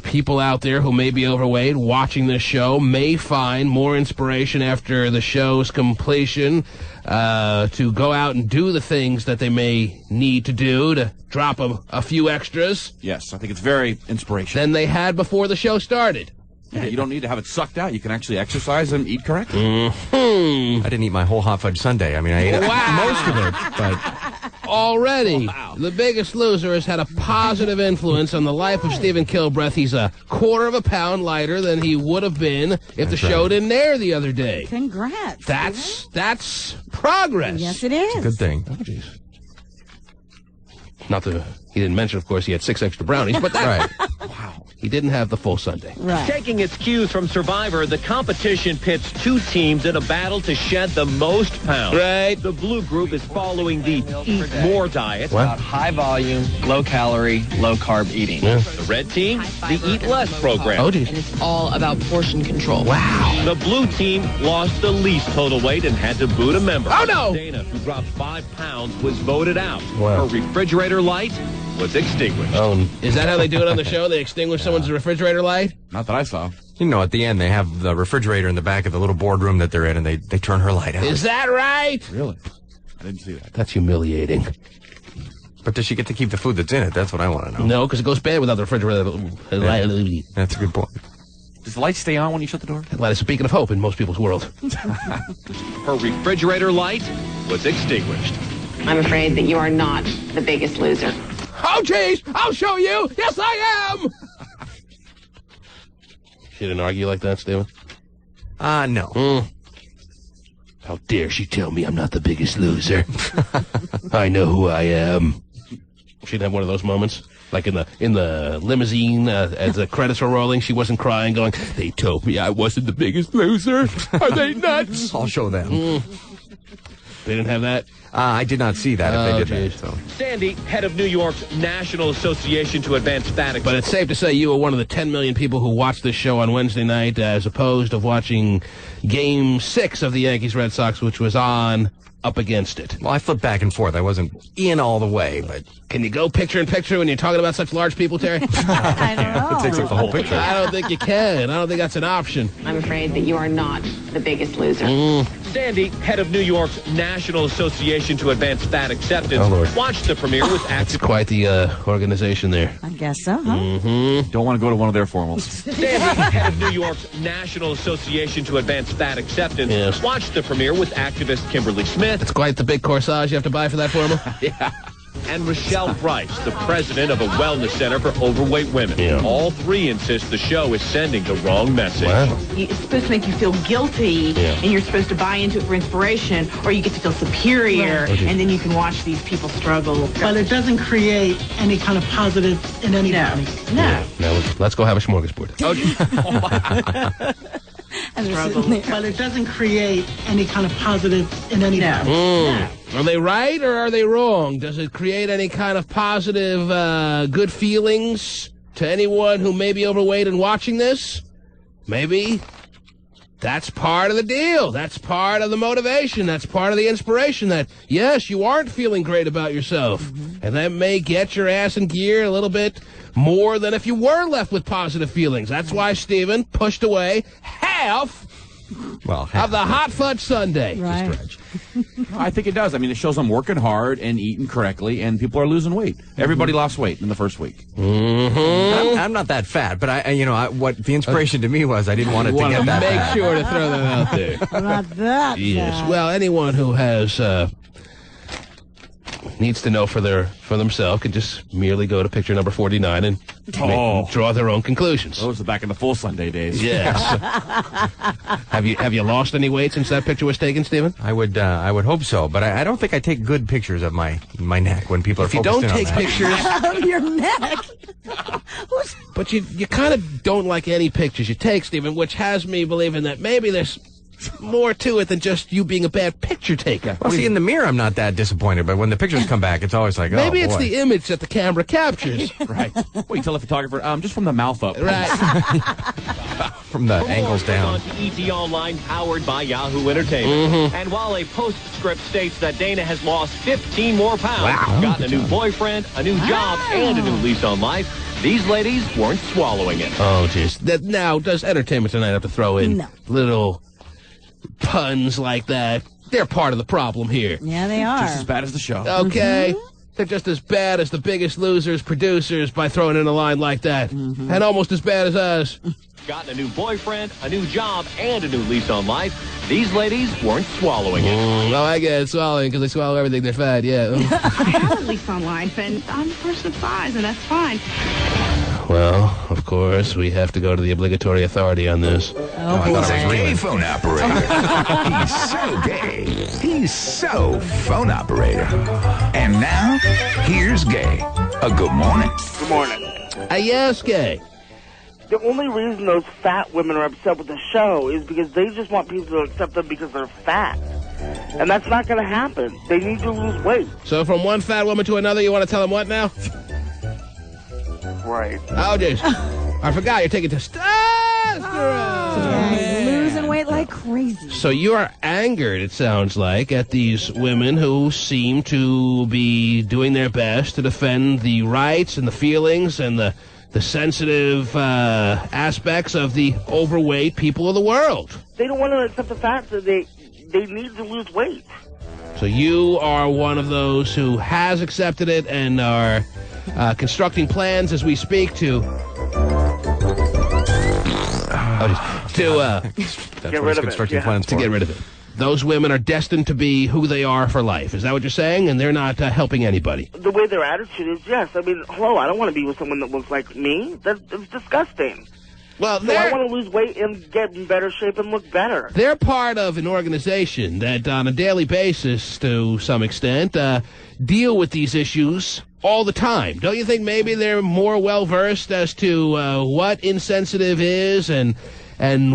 people out there who may be overweight watching this show may find more inspiration after the show's completion to go out and do the things that they may need to do to drop a few extras. Yes, I think it's very inspirational. Than they had before the show started. Yeah, you don't need to have it sucked out. You can actually exercise and eat correctly. I didn't eat my whole hot fudge sundae. I mean, I ate most of it, but already the Biggest Loser has had a positive influence on the life of Stephen Kilbreth. He's a quarter of a pound lighter than he would have been if the show didn't air the other day. Congrats. That's progress. Yes, it is. it's a good thing. Oh, jeez. Not the. He didn't mention, of course, he had 6 extra brownies, but that. Wow. He didn't have the full sundae. Right. Taking its cues from Survivor, the competition pits 2 teams in a battle to shed the most pounds. Right. The blue group is following the Eat More diet. About high volume, low calorie, low carb eating. Yeah. The red team, the Eat Less program. Oh, geez. And it's all about portion control. Wow. The blue team lost the least total weight and had to boot a member. Oh, no. Dana, who dropped 5 pounds, was voted out. Wow. Her refrigerator light was extinguished. Oh, is that how they do it on the show? They extinguish someone's refrigerator light? Not that I saw. You know, at the end, they have the refrigerator in the back of the little boardroom that they're in, and they turn her light out. Is that right? Really? I didn't see that. That's humiliating. But does she get to keep the food that's in it? That's what I want to know. No, because it goes bad without the refrigerator. That's a good point. Does the light stay on when you shut the door? That is a beacon of hope in most people's world. Her refrigerator light was extinguished. I'm afraid that you are not the Biggest Loser. Oh, jeez! I'll show you! Yes, I am! She didn't argue like that, Stephen? No. How dare she tell me I'm not the Biggest Loser? I know who I am. She didn't have one of those moments? Like in the limousine, as the credits were rolling, she wasn't crying, going, "They told me I wasn't the Biggest Loser. Are they nuts?" I'll show them. They didn't have that? I did not see that if they did that. So. Sandy, head of New York's National Association to Advance Fat. But it's safe to say you were one of the 10 million people who watched this show on Wednesday night, as opposed to watching Game 6 of the Yankees-Red Sox, which was on up against it. Well, I flipped back and forth. I wasn't in all the way, but... Can you go picture-in-picture when you're talking about such large people, Terry? I don't know. It takes up the whole picture. I don't think you can. I don't think that's an option. I'm afraid that you are not the Biggest Loser. Sandy, head of New York's National Association to Advance Fat Acceptance, Oh, Lord. watched the premiere with That's active... quite the organization there. I guess so, huh? Don't want to go to one of their formals. Sandy, head of New York's National Association to Advance Fat Acceptance, Yes. watched the premiere with activist Kimberly Smith. It's quite the big corsage you have to buy for that formal. Yeah. And Rochelle Price, the president of a wellness center for overweight women. Yeah. All 3 insist the show is sending the wrong message. Wow. It's supposed to make you feel guilty, Yeah. and you're supposed to buy into it for inspiration, or you get to feel superior, Right. and then you can watch these people struggle. But it doesn't create any kind of positive in anybody. No. Now, let's go have a smorgasbord. But it doesn't create any kind of positive in anybody. Are they right or are they wrong? Does it create any kind of positive, good feelings to anyone who may be overweight and watching this? Maybe. That's part of the deal. That's part of the motivation. That's part of the inspiration that, yes, you aren't feeling great about yourself. And that may get your ass in gear a little bit more than if you were left with positive feelings. That's why Stephen pushed away half of the hot fudge sundae. Right. I think it does. I mean, it shows them working hard and eating correctly, and people are losing weight. Everybody lost weight in the first week. I'm not that fat, but what the inspiration to me was, I didn't want it to get that Make bad. sure to throw that out there. Not that Yes. bad. Well, anyone who has needs to know for themselves can just merely go to picture number 49 and draw their own conclusions. Those are back in the full Sunday days. Yes. Have you lost any weight since that picture was taken, Stephen? I would hope so, but I don't think I take good pictures of my neck when people are If you focused don't in take on that. pictures, Of your neck. but you kind of don't like any pictures you take, Stephen, which has me believing that maybe there's more to it than just you being a bad picture taker. Well, see, in the mirror, I'm not that disappointed, but when the pictures come back, it's always like, Maybe oh, it's boy. the image that the camera captures. Right. Well, you tell the photographer, just from the mouth up. Right. from the angles down. On to ET Online, powered by Yahoo Entertainment. And while a postscript states that Dana has lost 15 more pounds, gotten a new boyfriend, a new job, and a new lease on life, these ladies weren't swallowing it. Oh, jeez. Now, does Entertainment Tonight have to throw in little puns like that? They're part of the problem here. Yeah, they are. Just as bad as the show. Okay. They're just as bad as the Biggest Losers producers by throwing in a line like that. And almost as bad as us. Gotten a new boyfriend, a new job, and a new lease on life. These ladies weren't swallowing it. Oh, I get it. Swallowing, because they swallow everything they're fed, yeah. I have a lease on life, and I'm a person of size, and that's fine. Well, of course, we have to go to the obligatory authority on this. Oh, he's a gay phone operator. He's so gay. He's so phone operator. And now, here's Gay. A good morning. Good morning. Yes, Gay. The only reason those fat women are upset with the show is because they just want people to accept them because they're fat. And that's not going to happen. They need to lose weight. So from one fat woman to another, you want to tell them what now? Right. Oh, jeez. I forgot you're taking testosterone. Losing weight like crazy. So you are angered, it sounds like, at these women who seem to be doing their best to defend the rights and the feelings and the sensitive aspects of the overweight people of the world. They don't want to accept the fact that they need to lose weight. So you are one of those who has accepted it and are constructing plans as we speak to Get rid of constructing plans to get rid of it. Those women are destined to be who they are for life. Is that what you're saying? And they're not helping anybody. The way their attitude is, yes. I mean, hello, I don't want to be with someone that looks like me. That's disgusting. Well, so I want to lose weight and get in better shape and look better. They're part of an organization that on a daily basis, to some extent, deal with these issues all the time. Don't you think maybe they're more well-versed as to what insensitive is and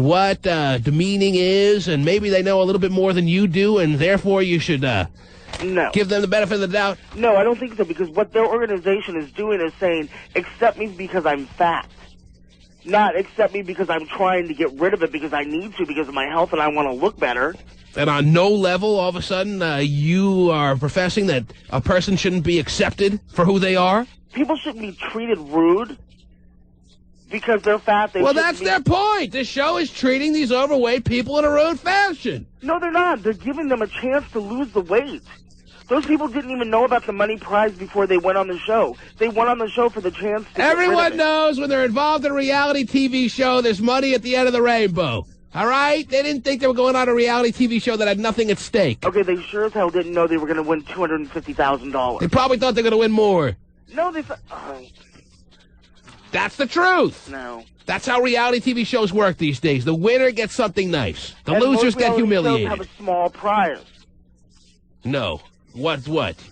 what demeaning is, and maybe they know a little bit more than you do, and therefore you should give them the benefit of the doubt? No, I don't think so, because what their organization is doing is saying, accept me because I'm fat. Not accept me because I'm trying to get rid of it because I need to, because of my health and I want to look better. And on no level, all of a sudden, you are professing that a person shouldn't be accepted for who they are? People shouldn't be treated rude because they're fat. Well, that's their point. This show is treating these overweight people in a rude fashion. No, they're not. They're giving them a chance to lose the weight. Those people didn't even know about the money prize before they went on the show. They went on the show for the chance to Everyone knows when they're involved in a reality TV show, there's money at the end of the rainbow. All right? They didn't think they were going on a reality TV show that had nothing at stake. Okay, they sure as hell didn't know they were going to win $250,000. They probably thought they were going to win more. No, they thought... That's the truth. No. That's how reality TV shows work these days. The winner gets something nice. The losers get humiliated. Have a small prize. No. What?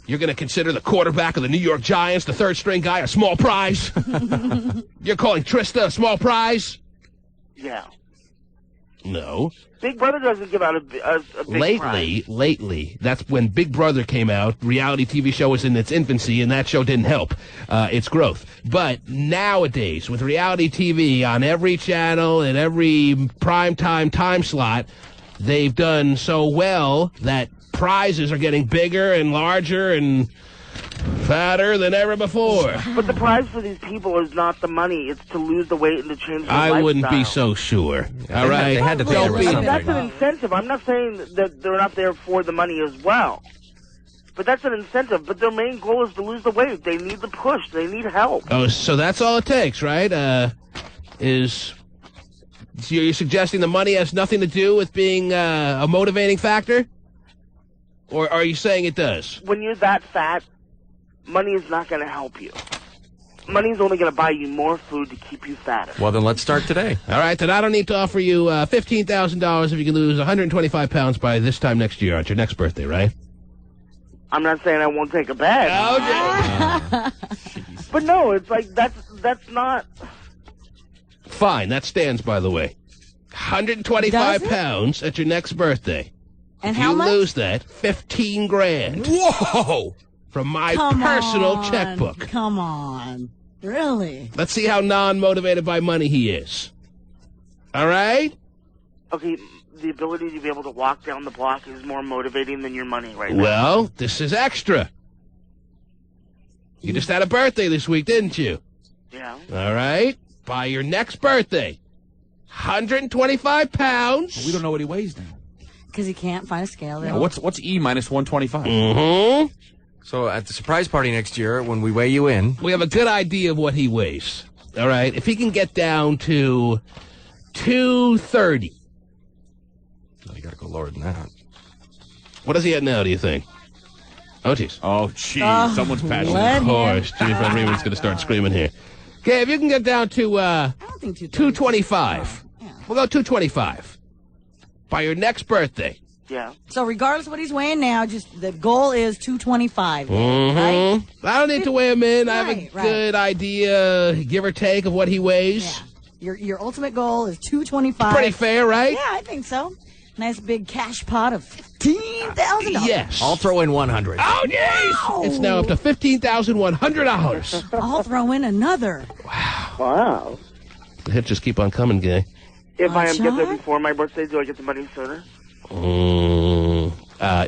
You're going to consider the quarterback of the New York Giants, the third-string guy, a small prize? You're calling Trista a small prize? Yeah. No. Big Brother doesn't give out a big prize. Lately, that's when Big Brother came out. Reality TV show was in its infancy, and that show didn't help its growth. But nowadays, with reality TV on every channel and every primetime time slot, they've done so well that prizes are getting bigger and larger and fatter than ever before. But the prize for these people is not the money. It's to lose the weight and to change their lifestyle. I wouldn't be so sure. All right? They had to think there was something. That's an incentive. I'm not saying that they're not there for the money as well. But that's an incentive. But their main goal is to lose the weight. They need the push. They need help. Oh, so that's all it takes, right? So you're suggesting the money has nothing to do with being a motivating factor? Or are you saying it does? When you're that fat, money is not going to help you. Money's only going to buy you more food to keep you fatter. Well, then let's start today. All right, then I don't need to offer you $15,000 if you can lose 125 pounds by this time next year, on your next birthday, right? I'm not saying I won't take a bet. Okay. But no, it's like, that's not... Fine, that stands, by the way. 125 pounds at your next birthday. And if how you much? lose that, 15 grand. Whoa! From my personal checkbook. Come on. Really? Let's see how non-motivated by money he is. All right? Okay, the ability to be able to walk down the block is more motivating than your money right now. Well, this is extra. You just had a birthday this week, didn't you? Yeah. All right? By your next birthday, 125 pounds. We don't know what he weighs now. Because he can't find a scale. Yeah, what's E minus 125? Mm-hmm. So at the surprise party next year, when we weigh you in, We have a good idea of what he weighs. All right? If he can get down to 230. well, you got to go lower than that. What is he at now, do you think? Oh, jeez. Oh, jeez. Someone's passionate. Of course. Jeez, everyone's going to start screaming here. Okay, if you can get down to I don't think 225. We'll go 225. By your next birthday. Yeah. So regardless of what he's weighing now, just the goal is 225. Mm-hmm. Right? I don't need to weigh him in. I have a Right. good idea, give or take, of what he weighs. Yeah. Your ultimate goal is 225. Pretty fair, right? Yeah, I think so. Nice big cash pot of $15,000. Yes. I'll throw in 100. Oh, jeez! It's now up to $15,100. I'll throw in another. Wow. The hits just keep on coming, Gay. If I get there Shot? before my birthday, do I get the money sooner?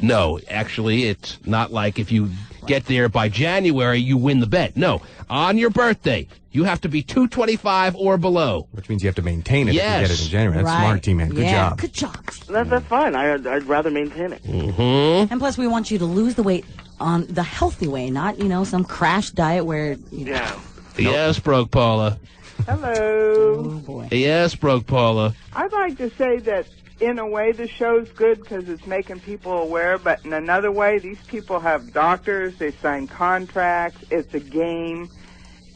No, actually, it's not like if you get there by January, you win the bet. No, on your birthday, you have to be 225 or below. Which means you have to maintain it if you get it in January. That's Right. smart, T-Man. Good Yeah, job. Good job. That's fine. I'd rather maintain it. Mm-hmm. And plus, we want you to lose the weight on the healthy way, not, some crash diet where, Yeah. Yes, Broke Paula. Hello. Oh, boy. Yes, Broke Paula. I'd like to say that in a way the show's good because it's making people aware, but in another way, these people have doctors, they sign contracts, it's a game,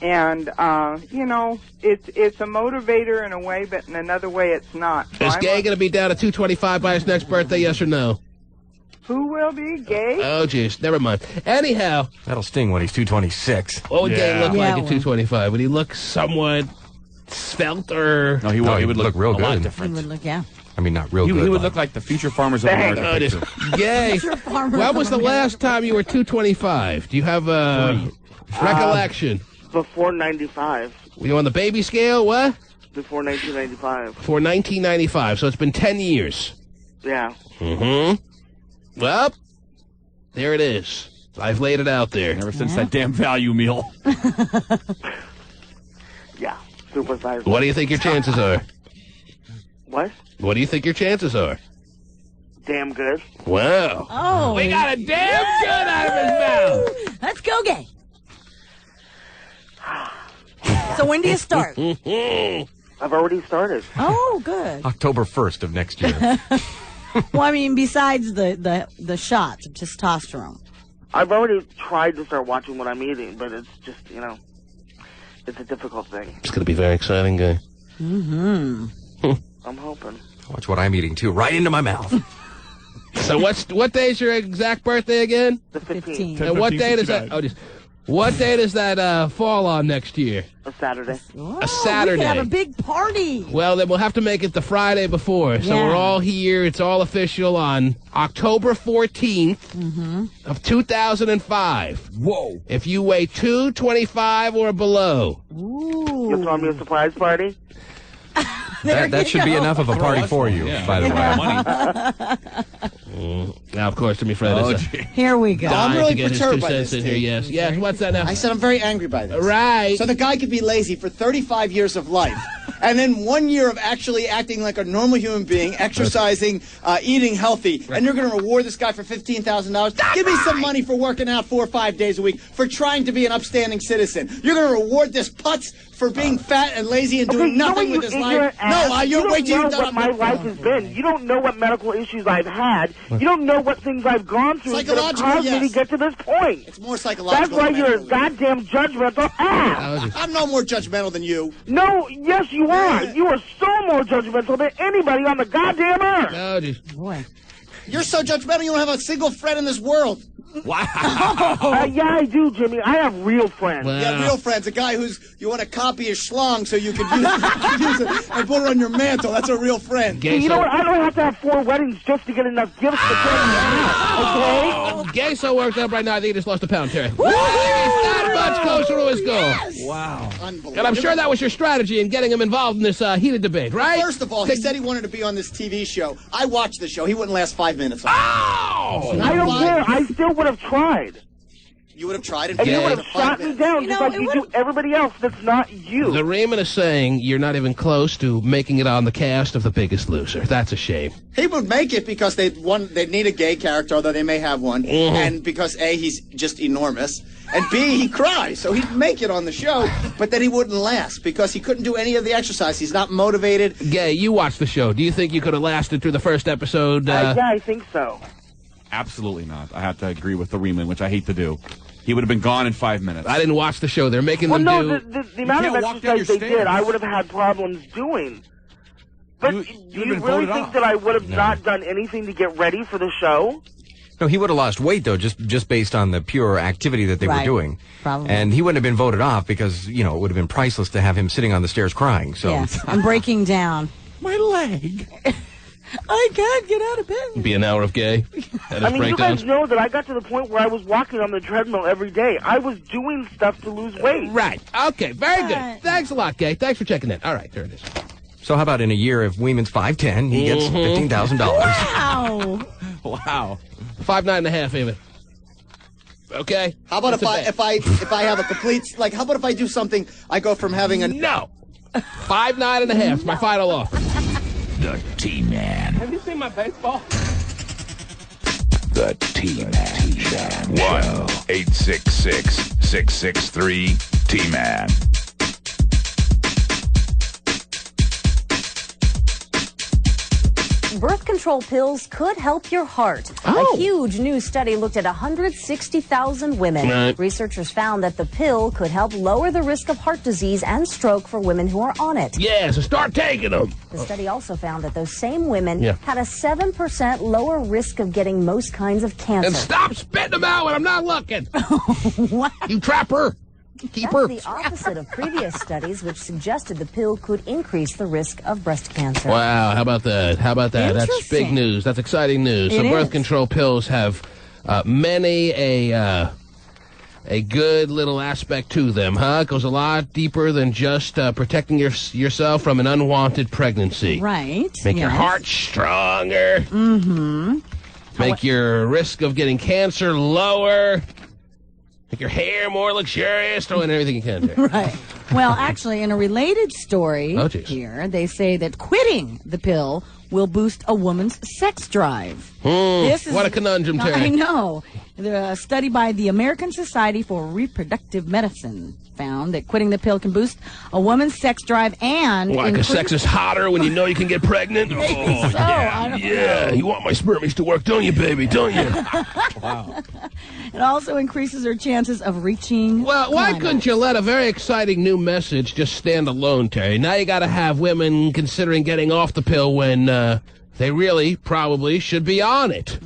and, it's a motivator in a way, but in another way it's not. So Is I'm Gay going to be down at 225 by his next birthday, yes or no? Who will be gay? Oh, jeez, never mind. Anyhow. That'll sting when he's 226. What would Gay look like Yeah, at well. 225? Would he look somewhat svelte or... No, he would look real a lot good. He different. would look, yeah. I mean, not real He good. would but- look like the future Farmers of America Oh, picture. Gay. Future farmer When was the of last time you were 225? Do you have a recollection? Before 95. Were you on the baby scale? What? Before 1995. For 1995, so it's been 10 years. Yeah. Mm-hmm. Well, there it is. I've laid it out there. Ever since that damn value meal. Yeah. Supervisor. What do you think your chances are? What? What do you think your chances are? Damn good. Wow. Oh. We got a damn good out of his mouth. Let's go, Gay. So when do you start? I've already started. Oh, good. October 1st of next year. Well, I mean, besides the shots of testosterone. I've already tried to start watching what I'm eating, but it's just, it's a difficult thing. It's going to be very exciting, Guy. Mm-hmm. I'm hoping. Watch what I'm eating, too. Right into my mouth. So what day is your exact birthday again? The 15th. And what day does that... Oh, just, what day does that fall on next year? A Saturday. Oh, A Saturday. We can have a big party. Well, then we'll have to make it the Friday before. So Yeah. we're all here. It's all official on October 14th of 2005. Whoa. If you weigh 225 or below. Ooh. You'll throw me a surprise party? That should be enough of a party for you, by the way. Now, of course, to be Fred is Here we go. dying I'm really to get his perturbed 2 by cents this, in here. Steve. Yes. Yes. What's that now? I said I'm very angry by this. Right. So the guy could be lazy for 35 years of life, and then 1 year of actually acting like a normal human being, exercising, eating healthy, and you're going to reward this guy for $15,000? Give me some money for working out 4 or 5 days a week, for trying to be an upstanding citizen. You're going to reward this putz for being fat and lazy and doing nothing with his life? No, you're wait till you you're don't know done. what my life has been. You don't know what medical issues I've had. You don't know what things I've gone through that have Psychological, caused me yes. to get to this point. It's more psychological. That's why than you're a mental. goddamn judgmental ass. I'm no more judgmental than you. No, yes, you are. You are so more judgmental than anybody on the goddamn earth. Oh, just, Boy. You're so judgmental you don't have a single friend in this world. Wow. Yeah, I do, Jimmy. I have real friends. Yeah, real friends. A guy who's, you want to copy his schlong so you can use it and put it on your mantle. That's a real friend. Gay, You know what? I don't have to have 4 weddings just to get enough gifts to get me out, okay? Gay so worked up right now, I think he just lost a pound, Terry. It's not much goes through his goal. Wow. Unbelievable. And I'm sure that was your strategy in getting him involved in this heated debate, right? First of all, he said he wanted to be on this TV show. I watched the show. He wouldn't last 5 minutes. Oh! I don't care. I still would have tried. You would have tried it. And you would have shot me down just like you do everybody else that's not you. The Raymond is saying you're not even close to making it on the cast of The Biggest Loser. That's a shame. He would make it because they'd need a gay character, although they may have one, and because A, he's just enormous, and B, he cries, so he'd make it on the show, but then he wouldn't last because he couldn't do any of the exercise. He's not motivated. Gay, you watched the show. Do you think you could have lasted through the first episode? Yeah, I think so. Absolutely not. I have to agree with the Riemann, which I hate to do. He would have been gone in 5 minutes. I didn't watch the show. They're making them do... the amount of exercise they did, I would have had problems doing. But do you really think that I would have not done anything to get ready for the show? No, he would have lost weight, though, just based on the pure activity that they were doing. Probably. And he wouldn't have been voted off because, it would have been priceless to have him sitting on the stairs crying. So. Yes, I'm breaking down. My leg. I can't get out of bed. Be an hour of Gay. I mean, you guys know that I got to the point where I was walking on the treadmill every day. I was doing stuff to lose weight. Right. Okay, very good. Thanks a lot, Gay. Thanks for checking in. All right, there it is. So how about in a year, if Weeman's 5'10", he gets $15,000. Wow. Wow. 5'9.5", even. Okay. How about if I have a complete how about if I do something? I go from having a 5'9.5", my final offer. The T-Man. Have you seen my baseball? The T-Man. 1-866-663-T-Man. Birth control pills could help your heart. A huge new study looked at 160,000 women. Right. Researchers found that the pill could help lower the risk of heart disease and stroke for women who are on it. Yeah, so start taking them. The study also found that those same women Yeah. had a 7% lower risk of getting most kinds of cancer. And stop spitting them out when I'm not looking. You trapper. Keeper. That's the opposite of previous studies, which suggested the pill could increase the risk of breast cancer. Wow, how about that? How about that? That's big Interesting. news. That's exciting news. It So birth is. control pills have many a good little aspect to them, huh? It goes a lot deeper than just protecting yourself from an unwanted pregnancy. Right. Make your yes. heart stronger. Mm-hmm. Make your risk of getting cancer lower. Make your hair more luxurious. Throw in everything you can there. Right. Well, actually, in a related story Oh, geez. here, they say that quitting the pill will boost a woman's sex drive. What a conundrum, Terry. I know. The study by the American Society for Reproductive Medicine found that quitting the pill can boost a woman's sex drive and Why, because sex is hotter when you know you can get pregnant? Maybe so. I don't Yeah, know. you want my spermies to work, don't you, baby? Don't you? Wow. It also increases her chances of reaching. Well, why climax. couldn't you let a very exciting new message just stand alone, Terry? Now you got to have women considering getting off the pill when they really probably should be on it.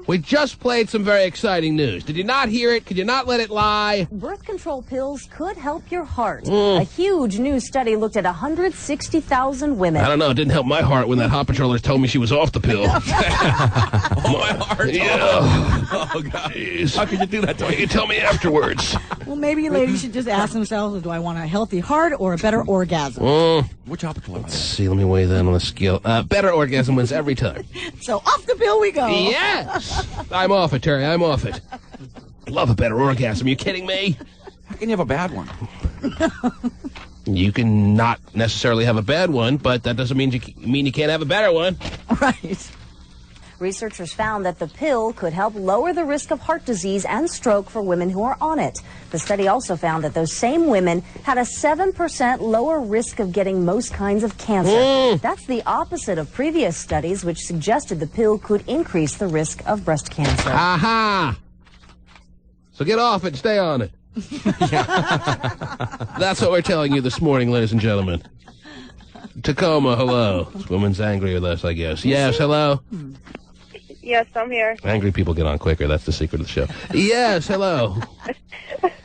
We just played some very exciting news. Did you not hear it? Could you not let it lie? Birth control pills could help your heart. Mm. A huge new study looked at 160,000 women. I don't know. It didn't help my heart when that hot patroller told me she was off the pill. My heart. Yeah. Oh, God. Jeez. How could you do that to You me? can tell me afterwards. Well, maybe ladies should just ask themselves, do I want a healthy heart or a better orgasm? Which optical? Let's see. Let me weigh that on the scale. Better orgasm wins every time. So off the pill we go. Yes. I'm off it, Terry. I'm off it. Love a better orgasm. You kidding me? How can you have a bad one? You can not necessarily have a bad one, but that doesn't mean you can't have a better one. Right. Researchers found that the pill could help lower the risk of heart disease and stroke for women who are on it. The study also found that those same women had a 7% lower risk of getting most kinds of cancer. That's the opposite of previous studies, which suggested the pill could increase the risk of breast cancer. Aha! So get off it and stay on it. That's what we're telling you this morning, ladies and gentlemen. Tacoma, hello. This woman's angry with us, I guess. Yes, hello? Yes, I'm here. Angry people get on quicker. That's the secret of the show. Yes, hello.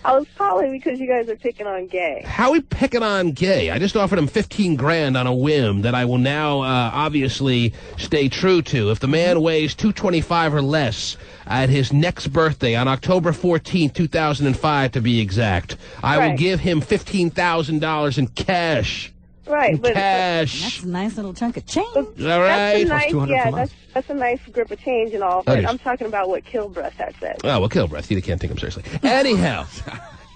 I was calling because you guys are picking on Gay. How are we picking on Gay? I just offered him $15,000 on a whim that I will now obviously stay true to. If the man weighs 225 or less at his next birthday on October 14th, 2005 to be exact, I will give him $15,000 in cash. Right, but cash. That's a nice little chunk of change. All right. That's a nice grip of change and all, but I'm talking about what Kilbreath had said. Oh, well, Kilbreath. You can't take him seriously. Anyhow,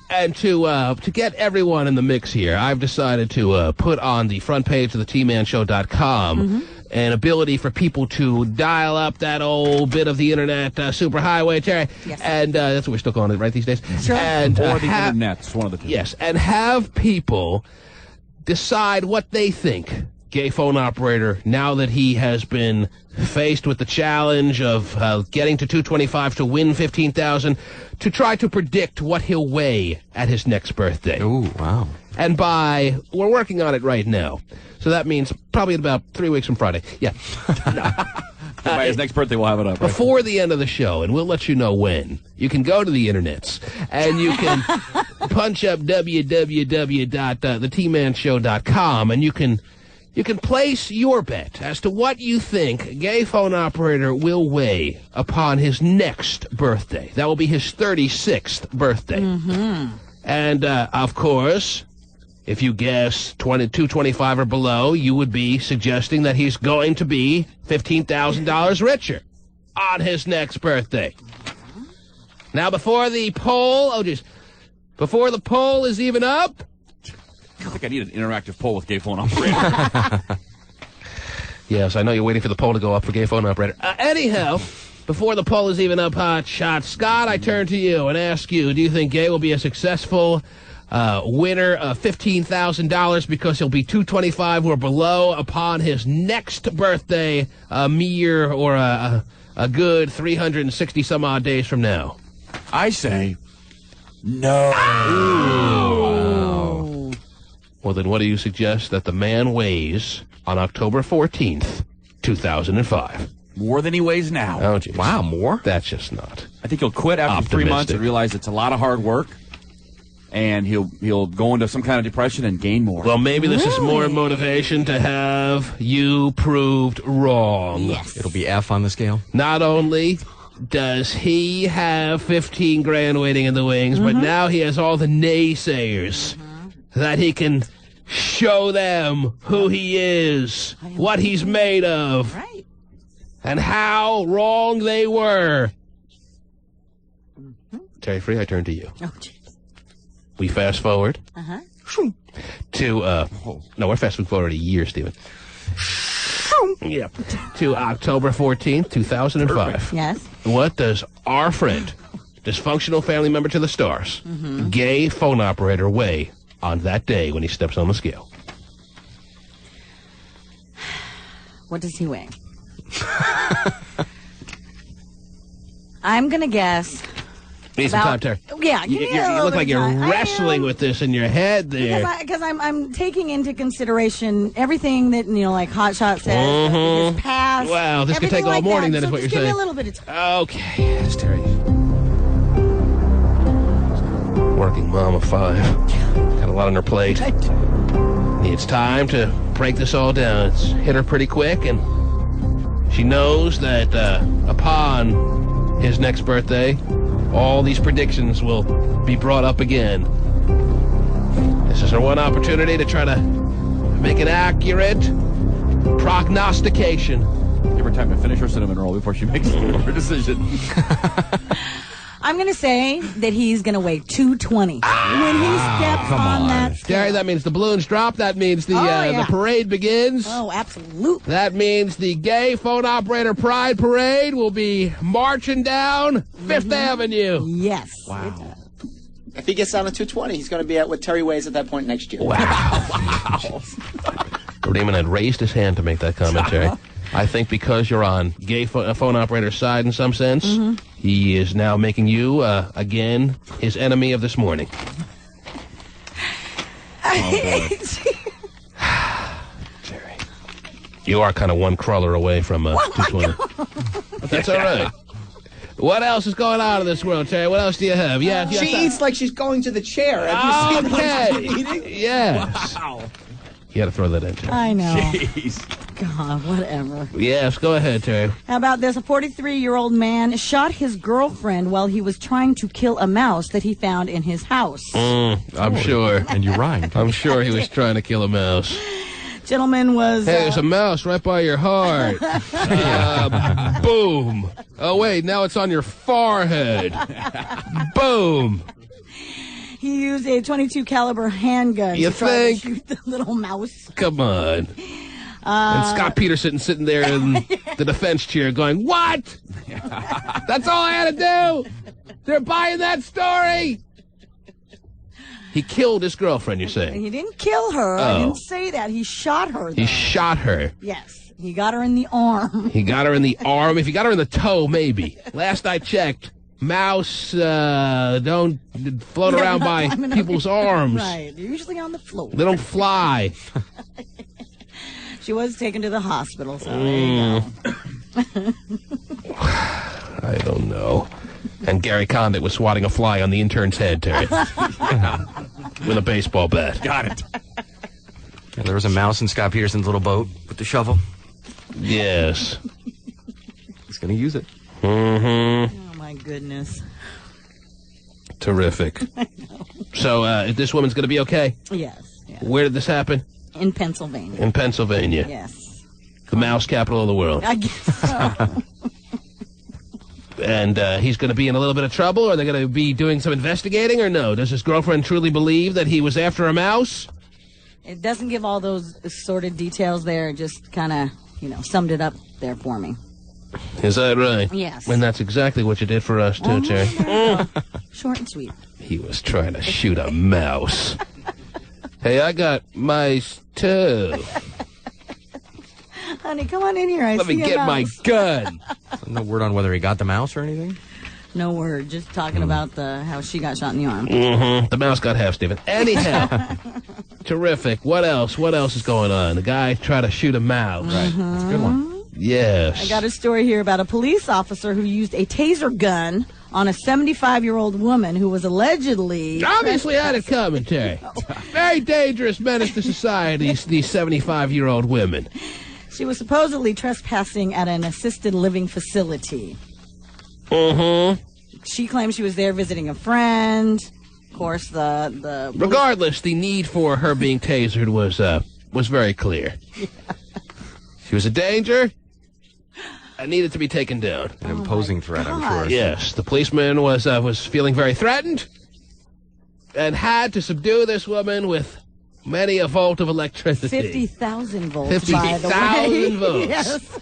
and to get everyone in the mix here, I've decided to put on the front page of the TManShow.com an ability for people to dial up that old bit of the internet superhighway, Terry. Yes. And that's what we're still calling it, right, these days? Sure. And, or the internet's one of the two. Yes, and have people decide what they think. Gay phone operator, now that he has been faced with the challenge of getting to 225 to win $15,000, to try to predict what he'll weigh at his next birthday. Ooh, wow. And we're working on it right now. So that means probably in about 3 weeks from Friday. Yeah. By his next birthday, we'll have it up. Right? Before the end of the show, and we'll let you know when. You can go to the internets, and you can punch up www.thetmanshow.com, and you can place your bet as to what you think Gay phone operator will weigh upon his next birthday. That will be his 36th birthday. And, of course, if you guess 225 or below, you would be suggesting that he's going to be $15,000 richer on his next birthday. Now, before the poll is even up, I think I need an interactive poll with Gay phone operator. Yes, I know you're waiting for the poll to go up for Gay phone operator. Anyhow, before the poll is even up, hot shot, Scott, I turn to you and ask you, do you think Gay will be a successful winner of $15,000 because he'll be 225 or below upon his next birthday, a mere or a good 360 some odd days from now? I say no. Wow. Well, then what do you suggest that the man weighs on October 14th, 2005? More than he weighs now. Oh, geez. Wow, more? That's just not. I think he'll quit after 3 months and realize it's a lot of hard work. And he'll go into some kind of depression and gain more. Well, maybe this is more motivation to have you proved wrong. Yes. It'll be F on the scale. Not only does he have $15,000 waiting in the wings, but now he has all the naysayers that he can show them who he is, what he's made of, and how wrong they were. Terry Free, I turn to you. Oh, geez. We fast forward to, no, we're fast forward a year, Stephen. Yep. To October 14th, 2005. Yes. What does our friend, dysfunctional family member to the stars, Gay phone operator weigh on that day when he steps on the scale? What does he weigh? I'm going to guess. Need some time, Terry. Yeah, you look like you're wrestling with this in your head there. Because I'm taking into consideration everything that, like Hot Shot says, his past. Wow, this could take all morning, then, is what you're saying. Give me a little bit of time. Okay, yes, Terry. Working mom of 5. Got a lot on her plate. It's time to break this all down. It's hit her pretty quick, and she knows that upon his next birthday, all these predictions will be brought up again. This is her one opportunity to try to make an accurate prognostication. Give her time to finish her cinnamon roll before she makes her decision. I'm going to say that he's going to weigh 220 when he steps on that scale. Gary, that means the balloons drop. That means the parade begins. Oh, absolutely. That means the Gay phone operator pride parade will be marching down 5th Avenue. Yes. Wow. If he gets down to 220, he's going to be at what Terry weighs at that point next year. Wow. Raymond had raised his hand to make that commentary. I think because you're on Gay phone operator's side in some sense, he is now making you, again, his enemy of this morning. Jerry. You are kind of one crawler away from 220. but that's all right. What else is going on in this world, Terry? What else do you have? Yeah, She eats like she's going to the chair. Have you seen her eating? Yes. Wow. You got to throw that in, Terry. I know. Jeez. God, whatever. Yes, go ahead, Terry. How about this? A 43-year-old man shot his girlfriend while he was trying to kill a mouse that he found in his house. I'm sure. And you rhymed. I'm sure he was trying to kill a mouse. Gentleman was... Hey, there's a mouse right by your heart. Boom. Oh, wait, now it's on your forehead. Boom. He used a .22 caliber handgun You to try think? to shoot the little mouse. Come on. And Scott Peterson sitting there in the defense chair going, what? That's all I had to do. They're buying that story. He killed his girlfriend, you're saying? He didn't kill her. I didn't say that. He shot her, though. He shot her. Yes. He got her in the arm. He got her in the arm. If he got her in the toe, maybe. Last I checked, mouse don't float around by people's arms. Right. They're usually on the floor. They don't fly. She was taken to the hospital, so there you go. I don't know. And Gary Condit was swatting a fly on the intern's head, Terry. With a baseball bat. Got it. Yeah, there was a mouse in Scott Peterson's little boat with the shovel. Yes. He's going to use it. Mm-hmm. Oh, my goodness. Terrific. So, this woman's going to be okay? Yes. Where did this happen? In Pennsylvania. In Pennsylvania. Yes. The mouse capital of the world. I guess so. And he's going to be in a little bit of trouble? Or are they going to be doing some investigating, or no? Does his girlfriend truly believe that he was after a mouse? It doesn't give all those sordid details there. It just kind of, summed it up there for me. Is that right? Yes. And that's exactly what you did for us, too, Terry. Short and sweet. He was trying to shoot a mouse. Hey, I got mice, too. Honey, come on in here. Let me get my gun. No word on whether he got the mouse or anything? No word. Just talking about how she got shot in the arm. Mm-hmm. The mouse got half, Stephen. Anyhow. Terrific. What else? What else is going on? The guy tried to shoot a mouse. Right. That's a good one. Yes. I got a story here about a police officer who used a taser gun on a 75-year-old woman who was allegedly... Obviously had it coming, Terry. Very dangerous menace to society, these 75-year-old women. She was supposedly trespassing at an assisted living facility. Mm-hmm. She claimed she was there visiting a friend. Of course, the regardless, the need for her being tasered was very clear. Yeah. She was a danger and needed to be taken down. An imposing threat, I'm sure. Yes, the policeman was feeling very threatened and had to subdue this woman with many a volt of electricity. 50,000 volts, by the way. 50,000 volts. Yes.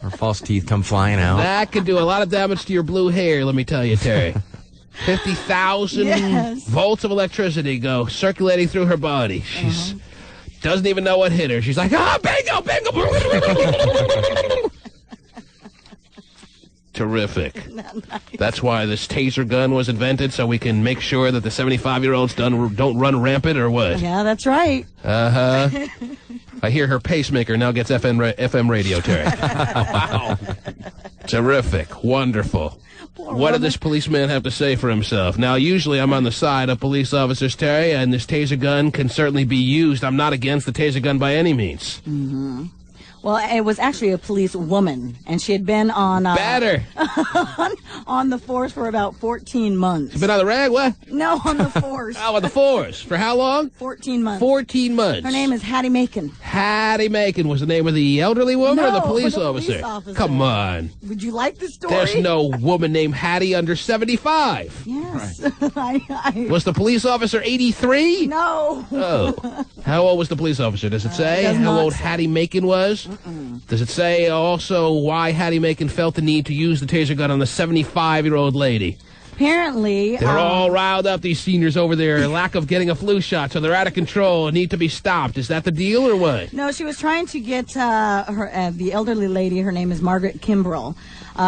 Her false teeth come flying out. That could do a lot of damage to your blue hair, let me tell you, Terry. 50,000 volts of electricity go circulating through her body. She's doesn't even know what hit her. She's like, bingo, bingo. Terrific. Nice. That's why this taser gun was invented, so we can make sure that the 75-year-olds don't run rampant, or what? Yeah, that's right. Uh-huh. I hear her pacemaker now gets FM radio, Terry. Wow. Terrific. Wonderful. What did this policeman have to say for himself? Now, usually I'm on the side of police officers, Terry, and this taser gun can certainly be used. I'm not against the taser gun by any means. Mm-hmm. Well, it was actually a police woman, and she had been on... Better! on the force for about 14 months. She's been on the rag, what? No, on the force. Oh, on the force. For how long? 14 months. 14 months. Her name is Hattie Macon. Hattie Macon was the name of the elderly woman or the police officer? Officer? Come on. Would you like the story? There's no woman named Hattie under 75. Yes. Right. Was the police officer 83? No. Oh. How old was the police officer? Does it say how old Hattie Macon was? Does it say also why Hattie Macon felt the need to use the taser gun on the 75-year-old lady? Apparently... They're all riled up, these seniors over there. Lack of getting a flu shot, so they're out of control and need to be stopped. Is that the deal or what? No, she was trying to get the elderly lady, her name is Margaret Kimbrell,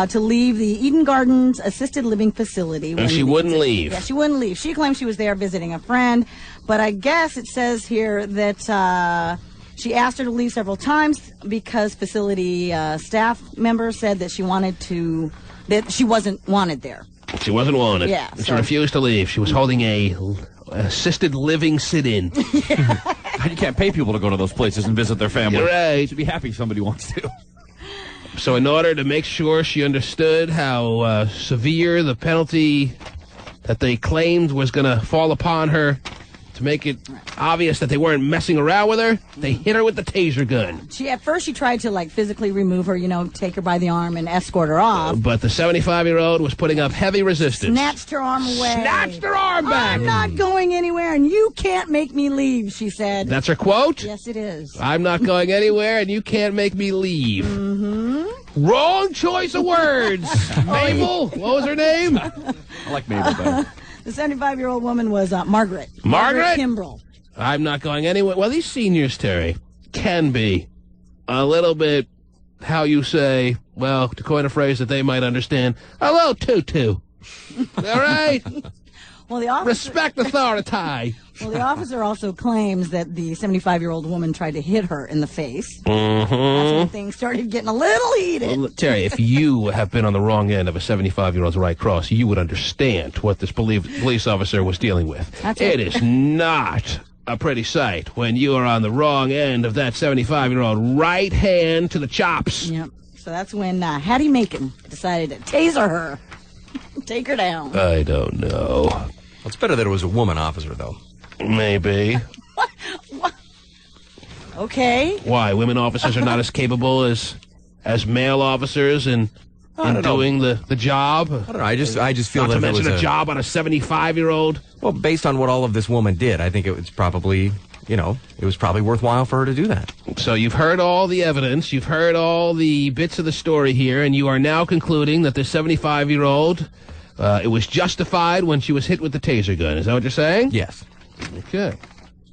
to leave the Eden Gardens Assisted Living Facility. And she wouldn't leave. Yeah, she wouldn't leave. She claimed she was there visiting a friend, but I guess it says here that... She asked her to leave several times because facility staff members said that she wasn't wanted there. She wasn't wanted. Yeah. She refused to leave. She was holding a assisted living sit-in. You can't pay people to go to those places and visit their family. You're right. You should be happy somebody wants to. So in order to make sure she understood how severe the penalty that they claimed was going to fall upon her, to make it obvious that they weren't messing around with her, they hit her with the taser gun. At first she tried to physically remove her, take her by the arm and escort her off. But the 75-year-old was putting up heavy resistance. Snatched her arm away. Snatched her arm back. I'm not going anywhere, and you can't make me leave, she said. That's her quote? Yes, it is. I'm not going anywhere, and you can't make me leave. Mm-hmm. Wrong choice of words. Mabel, what was her name? I like Mabel better. The 75-year-old woman was Margaret. Margaret Kimbrell. I'm not going anywhere. Well, these seniors, Terry, can be a little bit, how you say, well, to coin a phrase that they might understand, a little tutu. All right? Well, the officer... Respect authority. Well, the officer also claims that the 75-year-old woman tried to hit her in the face. Mm-hmm. That's when things started getting a little heated. Well, Terry, if you have been on the wrong end of a 75-year-old's right cross, you would understand what this police officer was dealing with. It is not a pretty sight when you are on the wrong end of that 75-year-old right hand to the chops. Yep. So that's when Hattie Macon decided to taser her. Take her down. I don't know. It's better that it was a woman officer, though. Maybe. What? Okay. Why? Women officers are not as capable as male officers in doing the job? I don't know. I just feel not that to mention it was a job on a 75-year-old. Well, based on what all of this woman did, I think it was probably, it was probably worthwhile for her to do that. So you've heard all the evidence, you've heard all the bits of the story here, and you are now concluding that this 75-year-old, it was justified when she was hit with the taser gun. Is that what you're saying? Yes. Okay.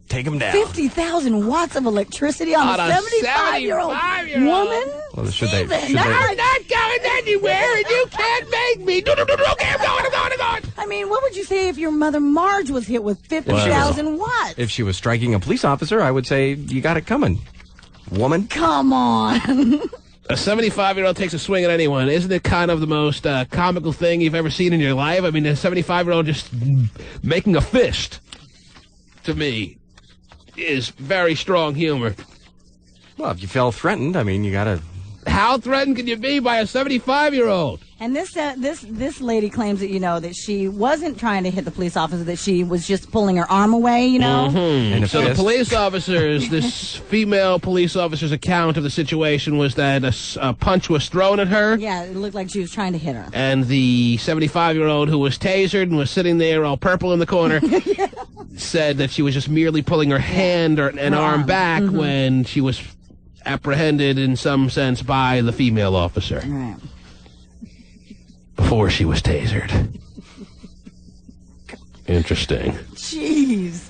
Take him down. 50,000 watts of electricity on a 75-year-old woman? Well, should Steven, they? I'm not going anywhere, and you can't make me. Okay, I'm going. I mean, what would you say if your mother Marge was hit with 50,000 watts? If she was striking a police officer, I would say you got it coming, woman. Come on. A 75-year-old takes a swing at anyone. Isn't it kind of the most comical thing you've ever seen in your life? I mean, a 75-year-old just making a fist, to me, is very strong humor. Well, if you felt threatened, I mean, you gotta... How threatened can you be by a 75-year-old? And this lady claims that, that she wasn't trying to hit the police officer, that she was just pulling her arm away, Mm-hmm. And so the police officers, this female police officer's account of the situation was that a punch was thrown at her. Yeah, it looked like she was trying to hit her. And the 75-year-old who was tasered and was sitting there all purple in the corner said that she was just merely pulling her hand or an arm back when she was apprehended in some sense by the female officer. Right. Before she was tasered. Interesting. Jeez.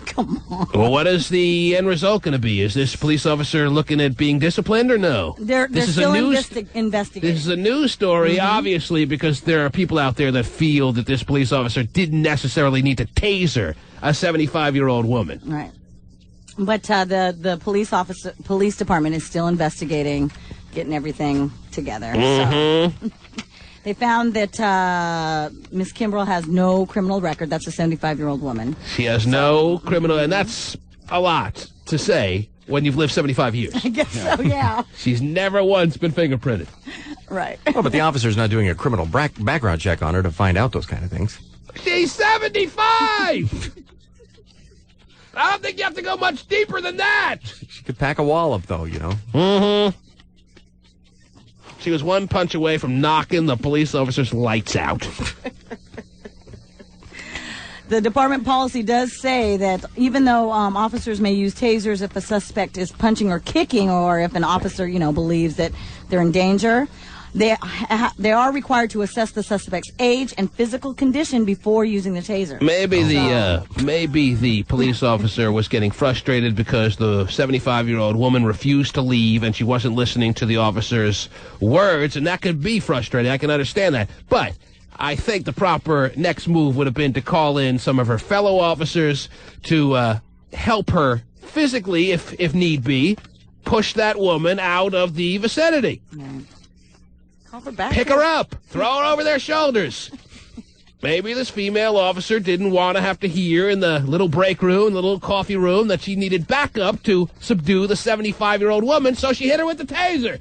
Come on. Well, what is the end result going to be? Is this police officer looking at being disciplined or no? They're still investigating. This is a news story, obviously, because there are people out there that feel that this police officer didn't necessarily need to taser a 75-year-old woman. Right. But the police department is still investigating, getting everything together. So. They found that Miss Kimbrell has no criminal record. That's a 75-year-old woman. She has no criminal, and that's a lot to say when you've lived 75 years. I guess so, yeah. She's never once been fingerprinted. Right. Well, but the officer's not doing a criminal background check on her to find out those kind of things. She's 75! I don't think you have to go much deeper than that. She could pack a wallop, though, Mm-hmm. She was one punch away from knocking the police officer's lights out. The department policy does say that even though officers may use tasers if a suspect is punching or kicking, or if an officer, believes that they're in danger, they are required to assess the suspect's age and physical condition before using the taser. Maybe the police officer was getting frustrated because the 75-year-old woman refused to leave and she wasn't listening to the officer's words, and that could be frustrating. I can understand that. But I think the proper next move would have been to call in some of her fellow officers to help her physically, if need be, push that woman out of the vicinity. Call for backup. Pick her up. Throw her over their shoulders. Maybe this female officer didn't want to have to hear in the little break room, the little coffee room, that she needed backup to subdue the 75-year-old woman, so she hit her with the taser.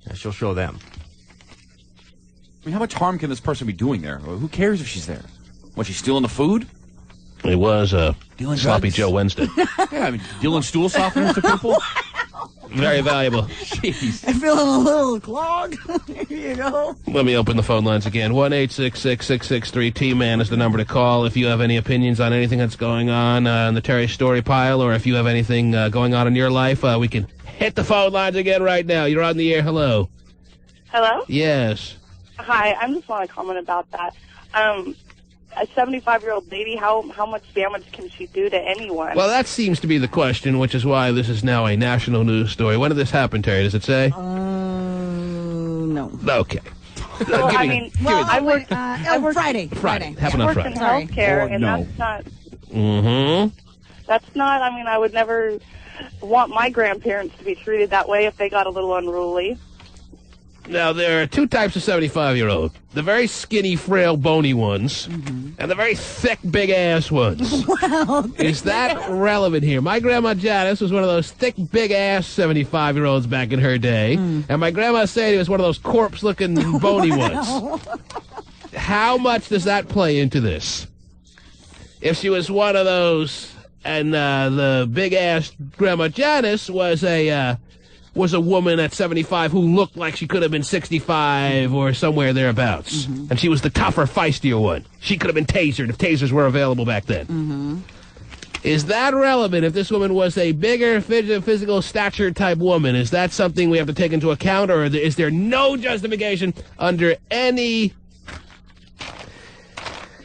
Yeah, she'll show them. I mean, how much harm can this person be doing there? Who cares if she's there? Was she stealing the food? It was Dealing Sloppy drugs? Joe Wednesday. Yeah, I mean, dealing stool softeners to people? Very valuable. Jeez. I'm feeling a little clogged. Here you go. Let me open the phone lines again. 1-866-663-T-MAN is the number to call if you have any opinions on anything that's going on in the Terry story pile, or if you have anything going on in your life. We can hit the phone lines again right now. You're on the air. Hello. Hello? Yes. Hi, I just want to comment about that. A 75-year-old lady, how much damage can she do to anyone? Well, that seems to be the question, which is why this is now a national news story. When did this happen, Terry? Does it say? No. Okay. Well, I work Friday. Happened on Friday. in healthcare, and that's not... Mm-hmm. That's not, I would never want my grandparents to be treated that way if they got a little unruly. Now, there are two types of 75-year-old. The very skinny, frail, bony ones, and the very thick, big-ass ones. Wow. Is that relevant here? My grandma Janice was one of those thick, big-ass 75-year-olds back in her day, and my grandma Sadie was one of those corpse-looking, bony ones. How much does that play into this? If she was one of those, and the big-ass grandma Janice was a woman at 75 who looked like she could have been 65 or somewhere thereabouts. And she was the tougher, feistier one. She could have been tasered if tasers were available back then. Is that relevant if this woman was a bigger physical stature type woman? Is that something we have to take into account, or is there no justification under in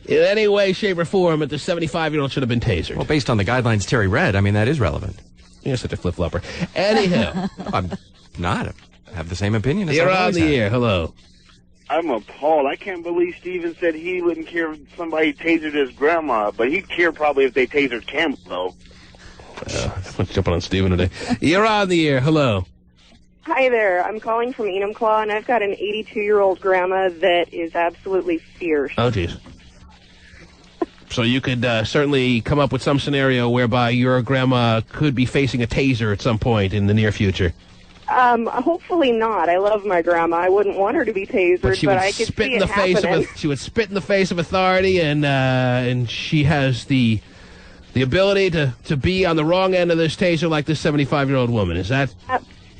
any way, shape, or form that the 75-year-old should have been tasered? Well, based on the guidelines Terry read, I mean, that is relevant. You're such a flip-flopper. Anyhow. I'm not. I have the same opinion as You're I've on always the had. air. Hello. I'm appalled. I can't believe Steven said he wouldn't care if somebody tasered his grandma, but he'd care probably if they tasered Campbell, though. Let's jump on Steven today. You're on the air. Hello. Hi there. I'm calling from Enumclaw, and I've got an 82-year-old grandma that is absolutely fierce. Oh, jeez. So you could certainly come up with some scenario whereby your grandma could be facing a taser at some point in the near future. Hopefully not. I love my grandma. I wouldn't want her to be tasered, but I could see it happening. She would spit in the face of authority, and she has the ability to be on the wrong end of this taser like this 75-year-old woman. Is that?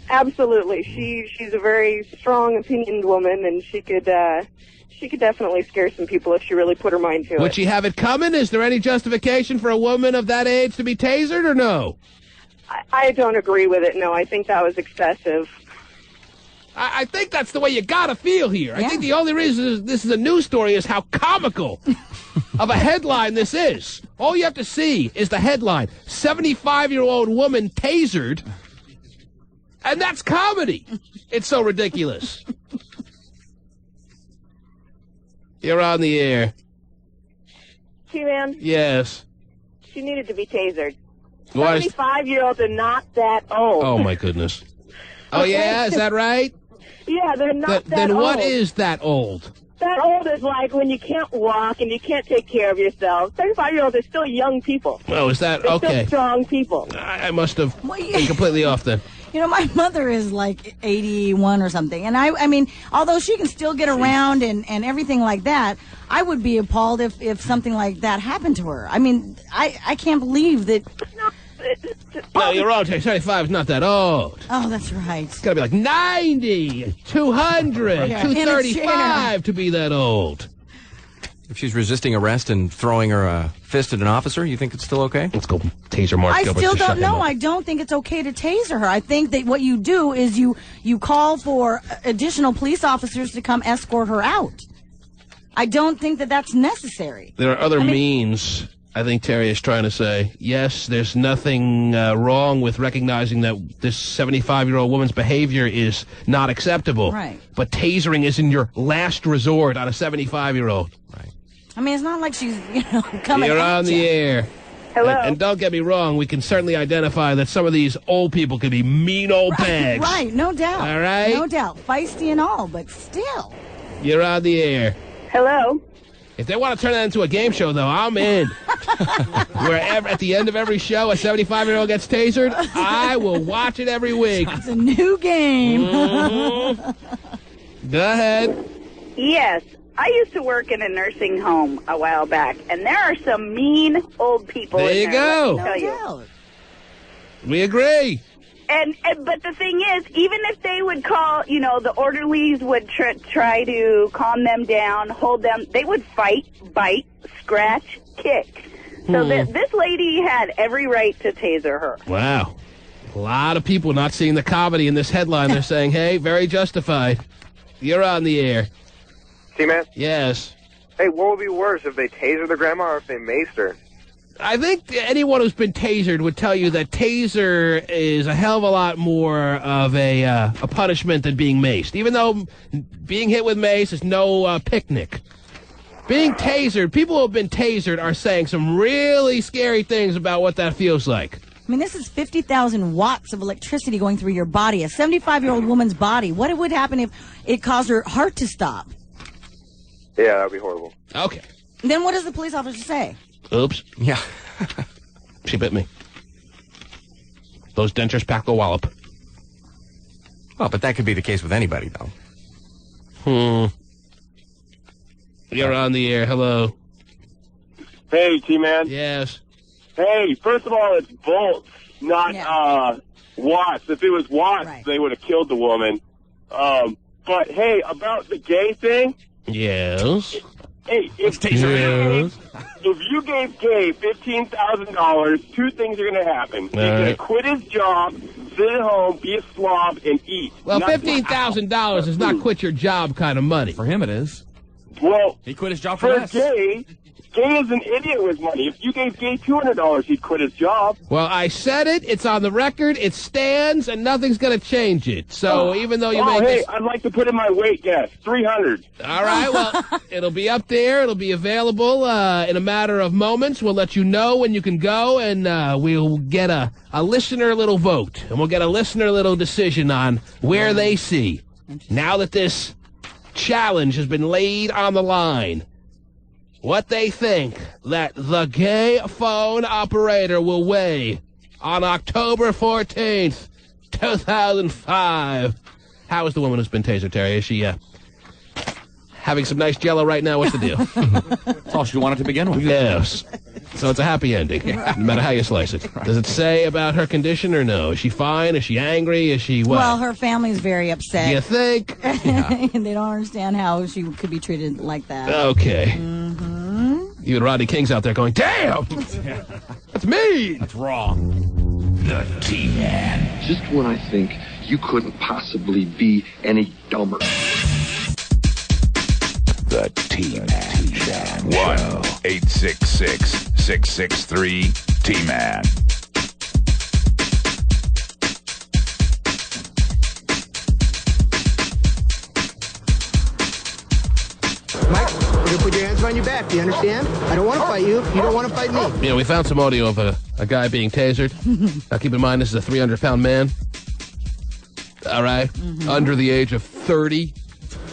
Absolutely. She's a very strong, opinioned woman, and she could definitely scare some people if she really put her mind to it. Would she have it coming? Is there any justification for a woman of that age to be tasered, or no? I don't agree with it, no. I think that was excessive. I think that's the way you gotta feel here. I think the only reason this is a news story is how comical of a headline this is. All you have to see is the headline, 75-year-old woman tasered, and that's comedy. It's so ridiculous. You're on the air. T-Man? Yes. She needed to be tasered. Why? 75-year-olds are not that old. Oh, my goodness. Oh, yeah? Is that right? Yeah, they're not that old. Then what is that old? That old is like when you can't walk and you can't take care of yourself. 75-year-olds are still young people. Oh, is that They're okay? Still strong people. I must have been completely off then. You know, my mother is like 81 or something. And I mean, although she can still get around and everything like that, I would be appalled if something like that happened to her. I mean, I can't believe that. No, you're wrong, Terry. 75 is not that old. Oh, that's right. It's got to be like 90, 200, Yeah. 235 to be that old. If she's resisting arrest and throwing her fist at an officer, you think it's still okay? Let's go taser Mark I Gilbert still to shut don't him know. up. I don't think it's okay to taser her. I think that what you do is you call for additional police officers to come escort her out. I don't think that that's necessary. There are other means, I think Terry is trying to say. Yes, there's nothing wrong with recognizing that this 75-year-old woman's behavior is not acceptable. Right. But tasering is in your last resort on a 75-year-old. I mean, it's not like she's, coming You're at on the you. air. Hello. And don't get me wrong, we can certainly identify that some of these old people can be mean old bags. Right, no doubt. All right? No doubt. Feisty and all, but still. You're on the air. Hello. If they want to turn that into a game show, though, I'm in. Where at the end of every show, a 75-year-old gets tasered, I will watch it every week. It's a new game. Go ahead. Yes. I used to work in a nursing home a while back, and there are some mean old people There in you there. go. Let me tell you. We agree. And but the thing is, even if they would call, the orderlies would try to calm them down, hold them. They would fight, bite, scratch, kick. So this lady had every right to taser her. Wow. A lot of people not seeing the comedy in this headline. They're saying, hey, very justified. You're on the air. T-Man? Yes. Hey, what would be worse, if they taser the grandma or if they maced her? I think anyone who's been tasered would tell you that taser is a hell of a lot more of a punishment than being maced. Even though being hit with mace is no picnic. Being tasered, people who have been tasered are saying some really scary things about what that feels like. I mean, this is 50,000 watts of electricity going through your body, a 75-year-old woman's body. What would happen if it caused her heart to stop? Yeah, that would be horrible. Okay. Then what does the police officer say? Oops. Yeah. She bit me. Those dentures pack a wallop. Well, but that could be the case with anybody, though. You're on the air. Hello. Hey, T-Man. Yes. Hey, first of all, it's volts, not watts. If it was watts, they would have killed the woman. But, hey, about the gay thing. Yes. Hey, if you gave Gay $15,000, two things are going to happen. He's going to quit his job, sit at home, be a slob, and eat. Well, $15,000 is not quit your job kind of money. For him, it is. Well, he quit his job for for less. Gay is an idiot with money. If you gave Gay $200, he'd quit his job. Well, I said it. It's on the record. It stands, and nothing's going to change it. So even though you may... hey, I'd like to put in my weight guess, 300. All right, well, it'll be up there. It'll be available in a matter of moments. We'll let you know when you can go, and we'll get a listener little vote, and we'll get a listener little decision on where they see, now that this challenge has been laid on the line, what they think that the gay phone operator will weigh on October 14th, 2005. How is the woman who's been tasered, Terry? Is she having some nice Jell-O right now? What's the deal? That's all she wanted to begin with. Yes. So it's a happy ending, no matter how you slice it. Does it say about her condition or no? Is she fine? Is she angry? Is she what? Well, her family's very upset. You think? And they don't understand how she could be treated like that. Okay. You and Rodney King's out there going, damn! That's me! That's wrong. The T-Man. Just when I think you couldn't possibly be any dumber. The T-Man. 1-866-663-T-Man. Mike, you're going to put your hands behind your back. Do you understand? I don't want to fight you. You don't want to fight me. You know, we found some audio of a guy being tasered. Now, keep in mind, this is a 300-pound man. All right? Under the age of 30.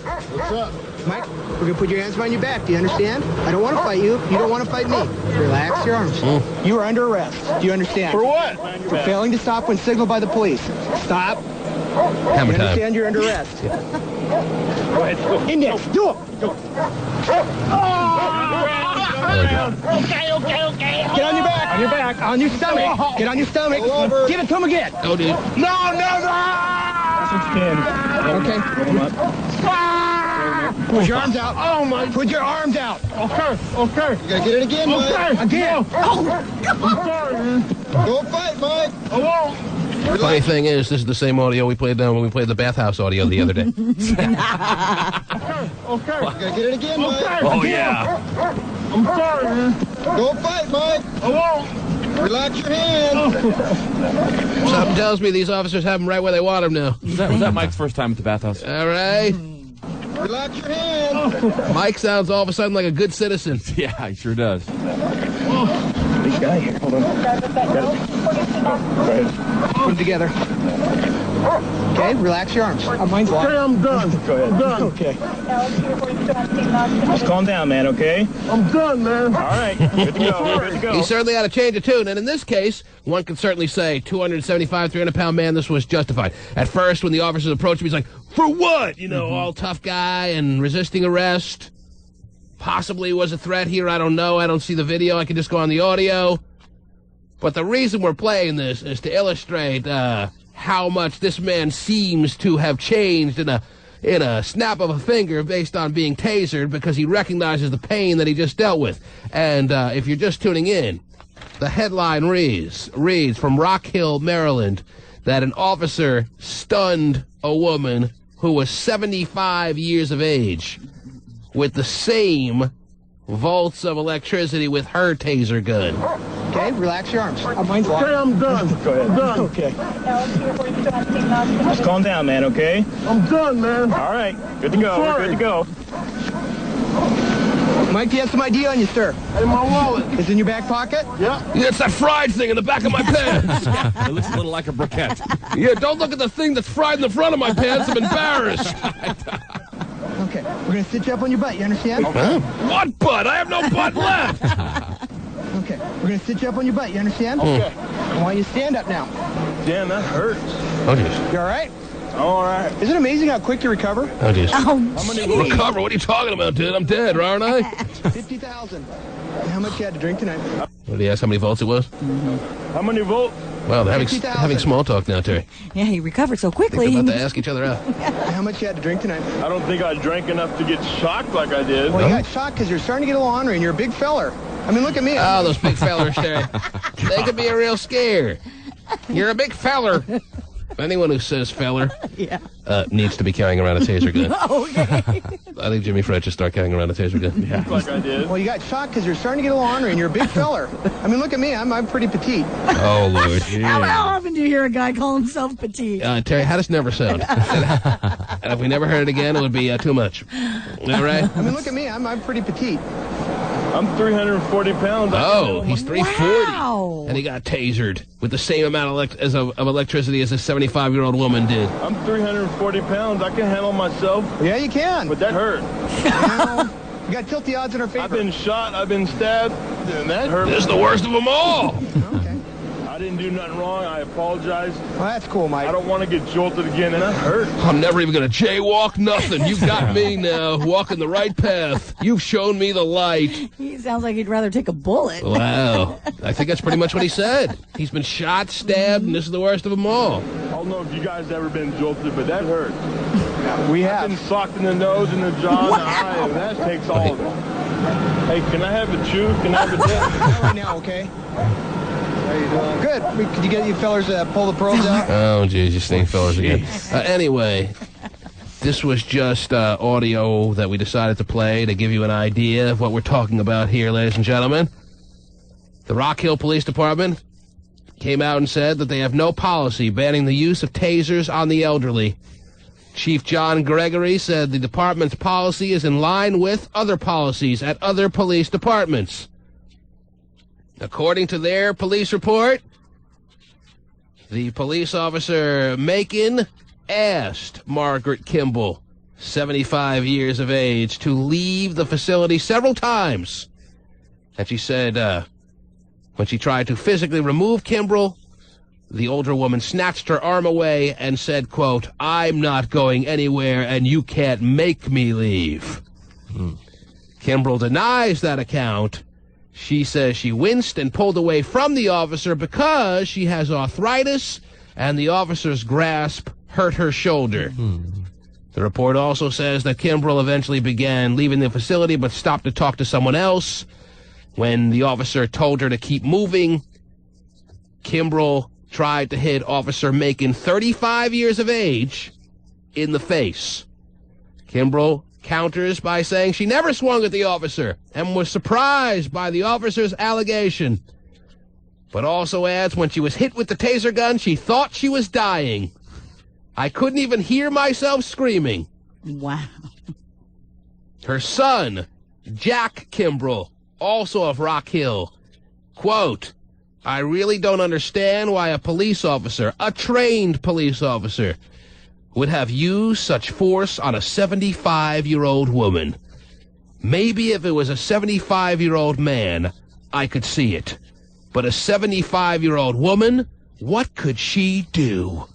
What's up? Mike, we're going to put your hands behind your back. Do you understand? I don't want to fight you. You don't want to fight me. Relax your arms. You are under arrest. Do you understand? For what? For failing to stop when signaled by the police. Stop. Hammer You time. understand you're under arrest. Go ahead. In there. Do it. Go. Okay. Get on your back. On your back. On your stomach. Get on your stomach. Give it to him again. Oh, dude. No. Okay. Put your arms out. Oh, my. Put your arms out. Okay. You gotta get it again, Mike. Again. I'm sorry, man. Don't fight, Mike. I won't. Funny thing is, this is the same audio we played when we played the bathhouse audio the other day. Okay. You gotta get it again, Mike. Oh, yeah. I'm sorry, man. Don't fight, Mike. I won't. Relax your hands. Something tells me these officers have them right where they want them now. Was that Mike's first time at the bathhouse? All right. Relax your hands. Mike sounds all of a sudden like a good citizen. Yeah, he sure does. this guy here. Hold on. Put it together. Okay, relax your arms. Mine's locked. Okay, I'm done. Go ahead. I'm done. Okay. Just calm down, man, okay? I'm done, man. All right. Good to go. Good to go. He certainly had to change a tune, and in this case, one can certainly say 275, 300-pound man, this was justified. At first, when the officers approached him, he's like, for what? You know, all tough guy and resisting arrest. Possibly was a threat here, I don't know. I don't see the video. I can just go on the audio. But the reason we're playing this is to illustrate how much this man seems to have changed in a snap of a finger based on being tasered, because he recognizes the pain that he just dealt with. And if you're just tuning in, the headline reads from Rock Hill, Maryland, that an officer stunned a woman who was 75 years of age with the same volts of electricity with her taser gun. Okay, relax your arms. Mine's locked. Okay, I'm done. Go ahead. I'm done. Okay. Just calm down, man, okay? I'm done, man. All right. Good to go. Sorry. We're good to go. Mike, do you have some ID on you, sir? Hey, my wallet. It's in your back pocket? Yeah. Yeah, it's that fried thing in the back of my pants. It looks a little like a briquette. Yeah, don't look at the thing that's fried in the front of my pants. I'm embarrassed. Okay. We're going to sit you up on your butt. You understand? What butt? I have no butt left. Okay. We're going to sit you up on your butt. You understand? Okay. I want you to stand up now. Damn, that hurts. Oh, jeez. You all right? All right. Isn't it amazing how quick you recover? Oh, jeez. Oh, Recover? What are you talking about, dude? I'm dead, aren't I? 50,000. How much you had to drink tonight? What did he ask how many volts it was? How many volts? Well, they're having 50,000. having small talk now, Terry. yeah, he recovered so I think quickly. they're about to ask each other out. How much you had to drink tonight? I don't think I drank enough to get shocked like I did. Well, you got shocked because you're starting to get a little ornery and you're a big feller. I mean, look at me. Oh, those big fellers, Terry. They could be a real scare. You're a big feller. Anyone who says feller needs to be carrying around a taser gun. Okay. I think Jimmy Fred should start carrying around a taser gun. Yeah. Like I did. Well, you got shocked because you're starting to get a little ornery and you're a big feller. I mean, look at me. I'm pretty petite. Oh, Lord. How often do you hear a guy call himself petite? Terry, how does never sound? And if we never heard it again, it would be too much. All right? I mean, look at me. I'm pretty petite. I'm 340 pounds. Oh, he's 340. Wow. And he got tasered with the same amount of electricity as a 75-year-old woman did. I'm 340 pounds. I can handle myself. Yeah, you can. But that hurt. You got to tilt the odds in our favor. I've been shot. I've been stabbed. And that hurt. This is the worst of them all. Okay. I didn't do nothing wrong. I apologize. Well, that's cool, Mike. I don't want to get jolted again, and that hurt. I'm never even going to jaywalk, nothing. You got me now, walking the right path. You've shown me the light. He sounds like he'd rather take a bullet. Wow. I think that's pretty much what he said. He's been shot, stabbed, and this is the worst of them all. I don't know if you guys ever been jolted, but that hurt. We have. I've been socked in the nose, and the jaw, and the eye, and that takes all of it. Hey, can I have a chew? Can I have a dip? Not right now, okay? How you doing? Good. Could you get you fellers pull the probes out? Oh, jeez, you stink fellas again. Anyway, this was just audio that we decided to play to give you an idea of what we're talking about here, ladies and gentlemen. The Rock Hill Police Department came out and said that they have no policy banning the use of tasers on the elderly. Chief John Gregory said the department's policy is in line with other policies at other police departments. According to their police report, the police officer Macon asked Margaret Kimball, 75 years of age, to leave the facility several times. And she said when she tried to physically remove Kimball, the older woman snatched her arm away and said, quote, "I'm not going anywhere and you can't make me leave." Kimball denies that account. She says she winced and pulled away from the officer because she has arthritis and the officer's grasp hurt her shoulder. The report also says that Kimball eventually began leaving the facility but stopped to talk to someone else. When the officer told her to keep moving, Kimball tried to hit Officer Macon, 35 years of age, in the face. Kimball counters by saying she never swung at the officer and was surprised by the officer's allegation, but also adds when she was hit with the taser gun, she thought she was dying. "I couldn't even hear myself screaming." Wow. Her son, Jack Kimball, also of Rock Hill, quote, I really don't understand why a police officer, a trained police officer, would have used such force on a 75-year-old woman. Maybe if it was a 75-year-old man, I could see it. But a 75-year-old woman, what could she do?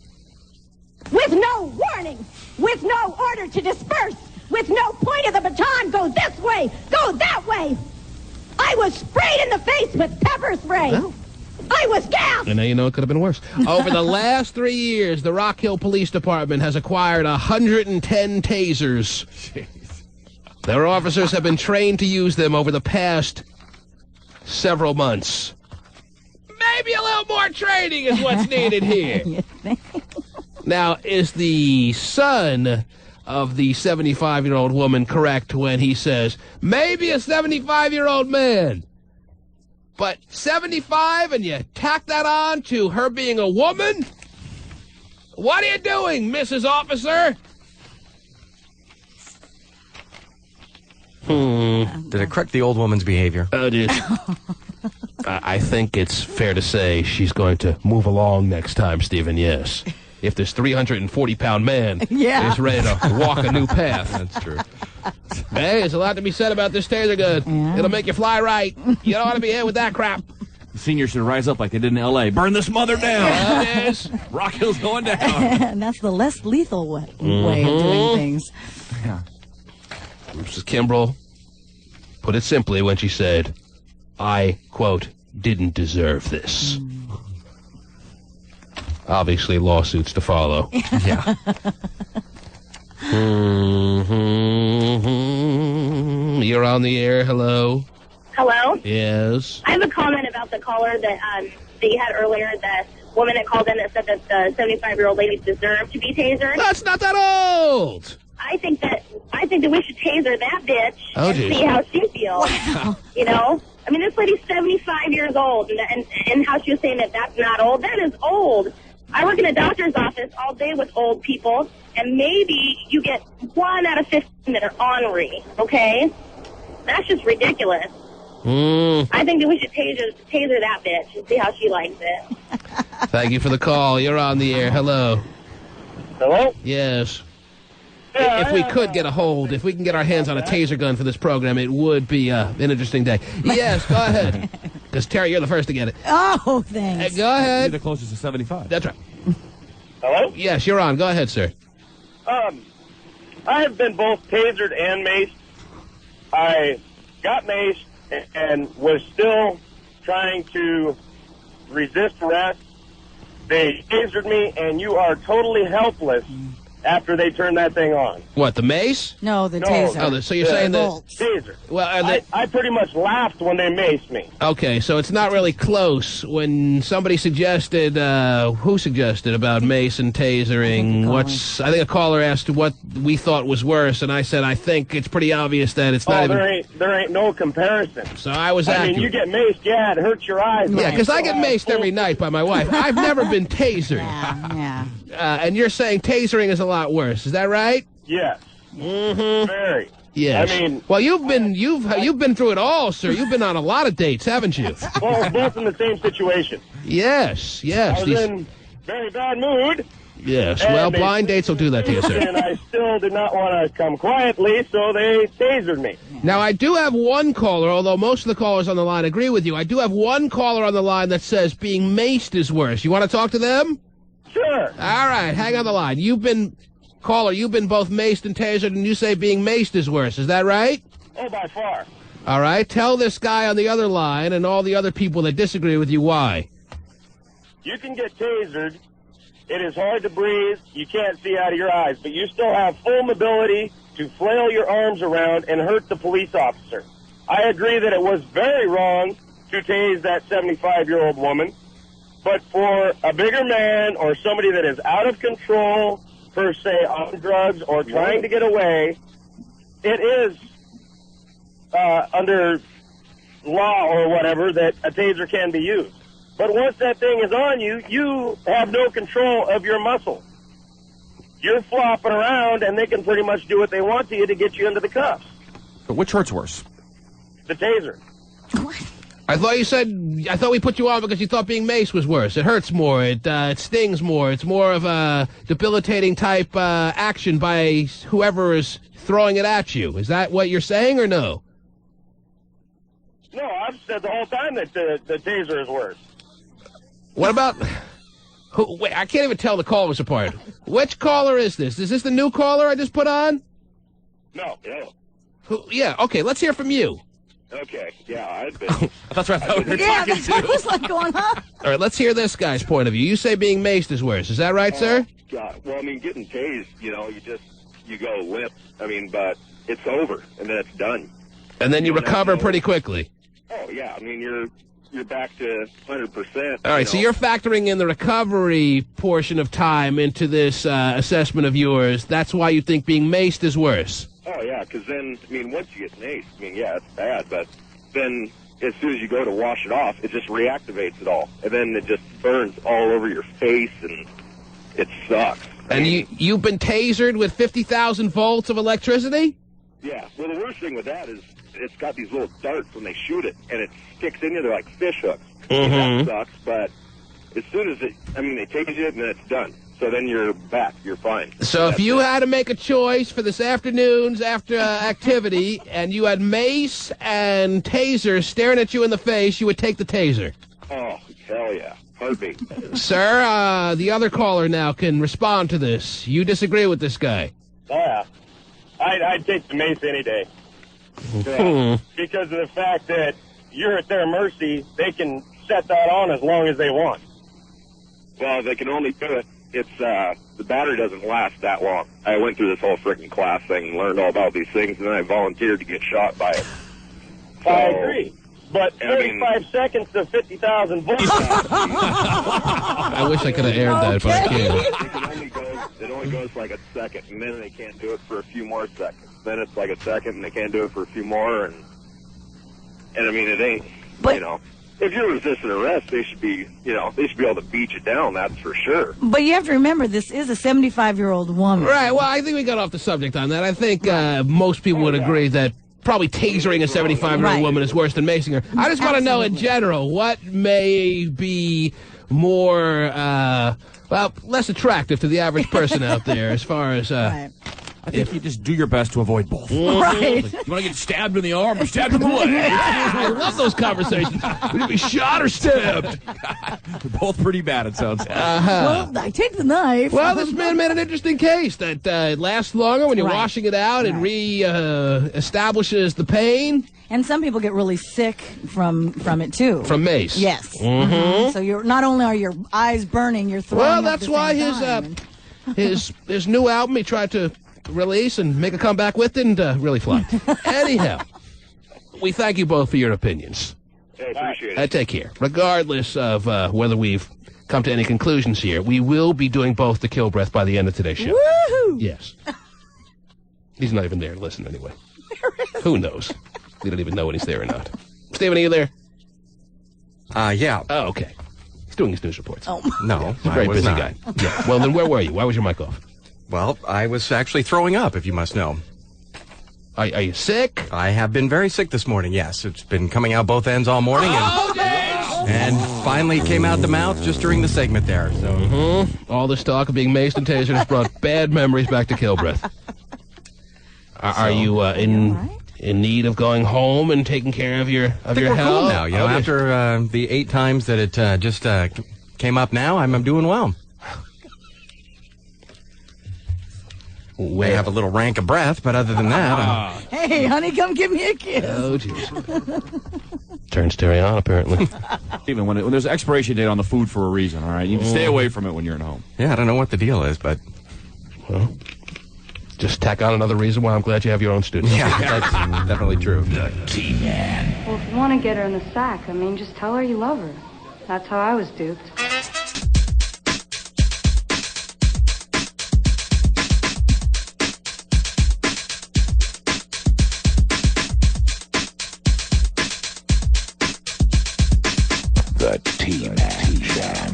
With no warning, with no order to disperse, with no point of the baton, go this way, go that way. I was sprayed in the face with pepper spray. Well. I was gassed. And now you know it could have been worse. Over the last 3 years, the Rock Hill Police Department has acquired 110 tasers. Jeez. Their officers have been trained to use them over the past several months. Maybe a little more training is what's needed here. Now, is the son of the 75-year-old woman correct when he says, maybe a 75-year-old man? But 75 and you tack that on to her being a woman? What are you doing, Mrs. Officer? Did it correct the old woman's behavior? I think it's fair to say she's going to move along next time, Stephen, yes. If this 340-pound man is ready to walk a new path. That's true. Hey, there's a lot to be said about this taser gun. Yeah. It'll make you fly right. You don't want to be hit with that crap. The seniors should rise up like they did in L.A. Burn this mother down. Yes. Rock Hill's going down. And that's the less lethal way of doing things. Yeah. Mrs. Kimbrell put it simply when she said, I, quote, didn't deserve this. Obviously, lawsuits to follow. Yeah. You're on the air. Hello. Hello? Yes. I have a comment about the caller that you had earlier, the woman that called in that said that the 75-year-old lady deserved to be tasered. That's not that old. I think that we should taser that bitch and geez. see how she feels. Wow. You know? I mean, this lady's 75 years old, and how she was saying that that's not old. That is old. I work in a doctor's office all day with old people, and maybe you get 1 out of 15 that are ornery, okay? That's just ridiculous. I think that we should taser that bitch and see how she likes it. Thank you for the call. You're on the air. Hello. Hello? Yes. If we could get a hold, if we can get our hands on a taser gun for this program, it would be an interesting day. Yes, go ahead. Because, Terry, you're the first to get it. Oh, thanks. Go ahead. You're the closest to 75. That's right. Hello? Yes, you're on. Go ahead, sir. I have been both tasered and maced. I got maced and was still trying to resist arrest. They tasered me, and you are totally helpless after they turn that thing on. What, the mace? No, the taser. Oh, so you're saying that... Taser. Well, I pretty much laughed when they maced me. Okay, so it's not really close. When somebody suggested, who suggested about mace and tasering? I think a caller asked what we thought was worse, and I said I think it's pretty obvious that it's not even... there ain't no comparison. So I was accurate. I mean, you get maced, yeah, it hurts your eyes. Yeah, because I get maced every night by my wife. I've never been tasered. Yeah. And you're saying tasering is a lot worse. Is that right? Yes. Mm-hmm. Very. Yes. I mean, well, you've been through it all, sir. You've been on a lot of dates, haven't you? Well, we're both in the same situation. Yes. I was in very bad mood. Yes. Well, blind dates will do that to you, sir. And I still did not want to come quietly, so they tasered me. Now, I do have one caller, although most of the callers on the line agree with you. I do have one caller on the line that says being maced is worse. You want to talk to them? Sure. All right, hang on the line. You've been both maced and tasered, and you say being maced is worse. Is that right? Oh, by far. All right, tell this guy on the other line and all the other people that disagree with you why. You can get tasered. It is hard to breathe. You can't see out of your eyes, but you still have full mobility to flail your arms around and hurt the police officer. I agree that it was very wrong to tase that 75-year-old woman. But for a bigger man or somebody that is out of control, per se, on drugs or trying to get away, it is under law or whatever that a taser can be used. But once that thing is on you, you have no control of your muscles. You're flopping around, and they can pretty much do what they want to you to get you into the cuffs. But which hurts worse? The taser. What? I thought we put you on because you thought being maced was worse. It hurts more. It stings more. It's more of a debilitating type action by whoever is throwing it at you. Is that what you're saying or no? No, I've said the whole time that the taser is worse. What about... Wait, I can't even tell the callers apart. Which caller is this? Is this the new caller I just put on? No. Yeah, okay, let's hear from you. Okay, yeah, I've been... That's what I thought we were Yeah, talking that's to. what it was like going on. All right, let's hear this guy's point of view. You say being maced is worse. Is that right, sir? God. Well, I mean, getting tased, you go limp. I mean, but it's over, and then it's done. And then you recover pretty quickly. Oh, yeah, I mean, you're back to 100%. All right, so you're factoring in the recovery portion of time into this assessment of yours. That's why you think being maced is worse. Oh, yeah, because then, I mean, once you get maced, I mean, yeah, it's bad, but then as soon as you go to wash it off, it just reactivates it all. And then it just burns all over your face, and it sucks. And you've been tasered with 50,000 volts of electricity? Yeah, well, the worst thing with that is it's got these little darts when they shoot it, and it sticks in you. They're like fish hooks. Mm-hmm. That sucks, but as soon as they tase you, and then it's done. So then you're back. You're fine. So if you had to make a choice for this afternoon's activity, and you had mace and taser staring at you in the face, you would take the taser. Oh, hell yeah. Heartbeat. Sir, the other caller now can respond to this. You disagree with this guy. Oh, yeah. I'd take the mace any day. Because of the fact that you're at their mercy, they can set that on as long as they want. Well, they can only do it. It's the battery doesn't last that long. I went through this whole freaking class thing and learned all about these things, and then I volunteered to get shot by it. So, I agree. But 35 seconds to 50,000 volts. I wish I could have aired that, but I can't. It only goes like a second, and then they can't do it for a few more seconds. Then it's like a second, and they can't do it for a few more, and I mean, it ain't, if you're resisting arrest, they should be able to beat you down, that's for sure. But you have to remember, this is a 75-year-old woman. Right, well, I think we got off the subject on that. I think most people would agree that probably tasering a 75-year-old woman is worse than macing her. I just want to know in general, what may be more, less attractive to the average person out there as far as... I think you just do your best to avoid both. Right. Like, you want to get stabbed in the arm or stabbed in the leg? I love those conversations. Would you be shot or stabbed? They're both pretty bad, it sounds like. Well, I take the knife. Well, this man made an interesting case that it lasts longer when you're washing it out. It re-establishes the pain. And some people get really sick from it, too. From mace. Yes. Mm-hmm. So you're not only are your eyes burning, you're throwing Well, up that's at the why same time. his new album he tried to release and make a comeback with and really flopped. Anyhow, we thank you both for your opinions. I appreciate it. Take care. Regardless of whether we've come to any conclusions here, we will be doing both the kill breath by the end of today's show. Woohoo! Yes. He's not even there to listen anyway. Who knows? We don't even know when he's there or not. Steven, are you there? Yeah. Oh, okay. He's doing his news reports. Oh. No, He's a very I was busy not. guy. Yeah. Well, then where were you? Why was your mic off? Well, I was actually throwing up, if you must know. Are you sick? I have been very sick this morning, yes. It's been coming out both ends all morning. And finally came out the mouth just during the segment there. So All this talk of being maced and tasered has brought bad memories back to Kilbreath. Are you in need of going home and taking care of your I think your we're health? cool now. You know, after the 8 times that it just came up now, I'm doing well. I have a little rank of breath, but other than that... Hey, honey, come give me a kiss. Oh, jeez. Turns Terry on, apparently. Even when there's an expiration date on the food for a reason, all right? You stay away from it when you're at home. Yeah, I don't know what the deal is, but... Well, just tack on another reason why I'm glad you have your own studio. Yeah, that's definitely true. The T-Man. Well, if you want to get her in the sack, just tell her you love her. That's how I was duped. The T-Man.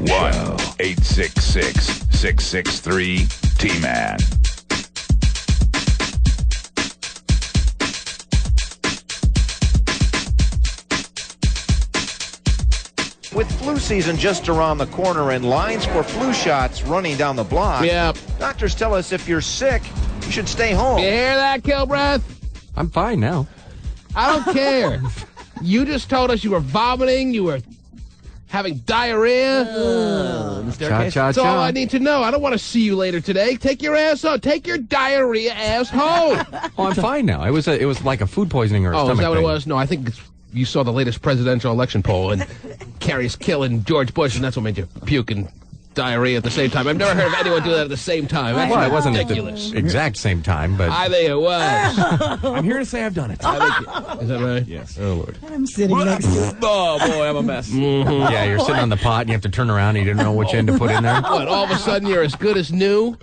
1-866-663-T-Man. With flu season just around the corner and lines for flu shots running down the block, doctors tell us if you're sick, you should stay home. You hear that, Kilbreath? I'm fine now. I don't care. You just told us you were vomiting, you were having diarrhea. That's all I need to know. I don't want to see you later today. Take your ass home. Take your diarrhea ass home. Oh, I'm fine now. It was like a food poisoning or a stomach is that what thing. it was? No, I think you saw the latest presidential election poll, and Kerry's killing George Bush, and that's what made you puke and diarrhea at the same time. I've never heard of anyone do that at the same time. That's Well, it wasn't ridiculous. at the exact same time, but I think it was. I'm here to say I've done it. Is that right? Yes. Oh, Lord. I'm sitting next to it. Oh, boy, I'm a mess. yeah, you're sitting on the pot and you have to turn around and you didn't know which end to put in there. What, all of a sudden you're as good as new?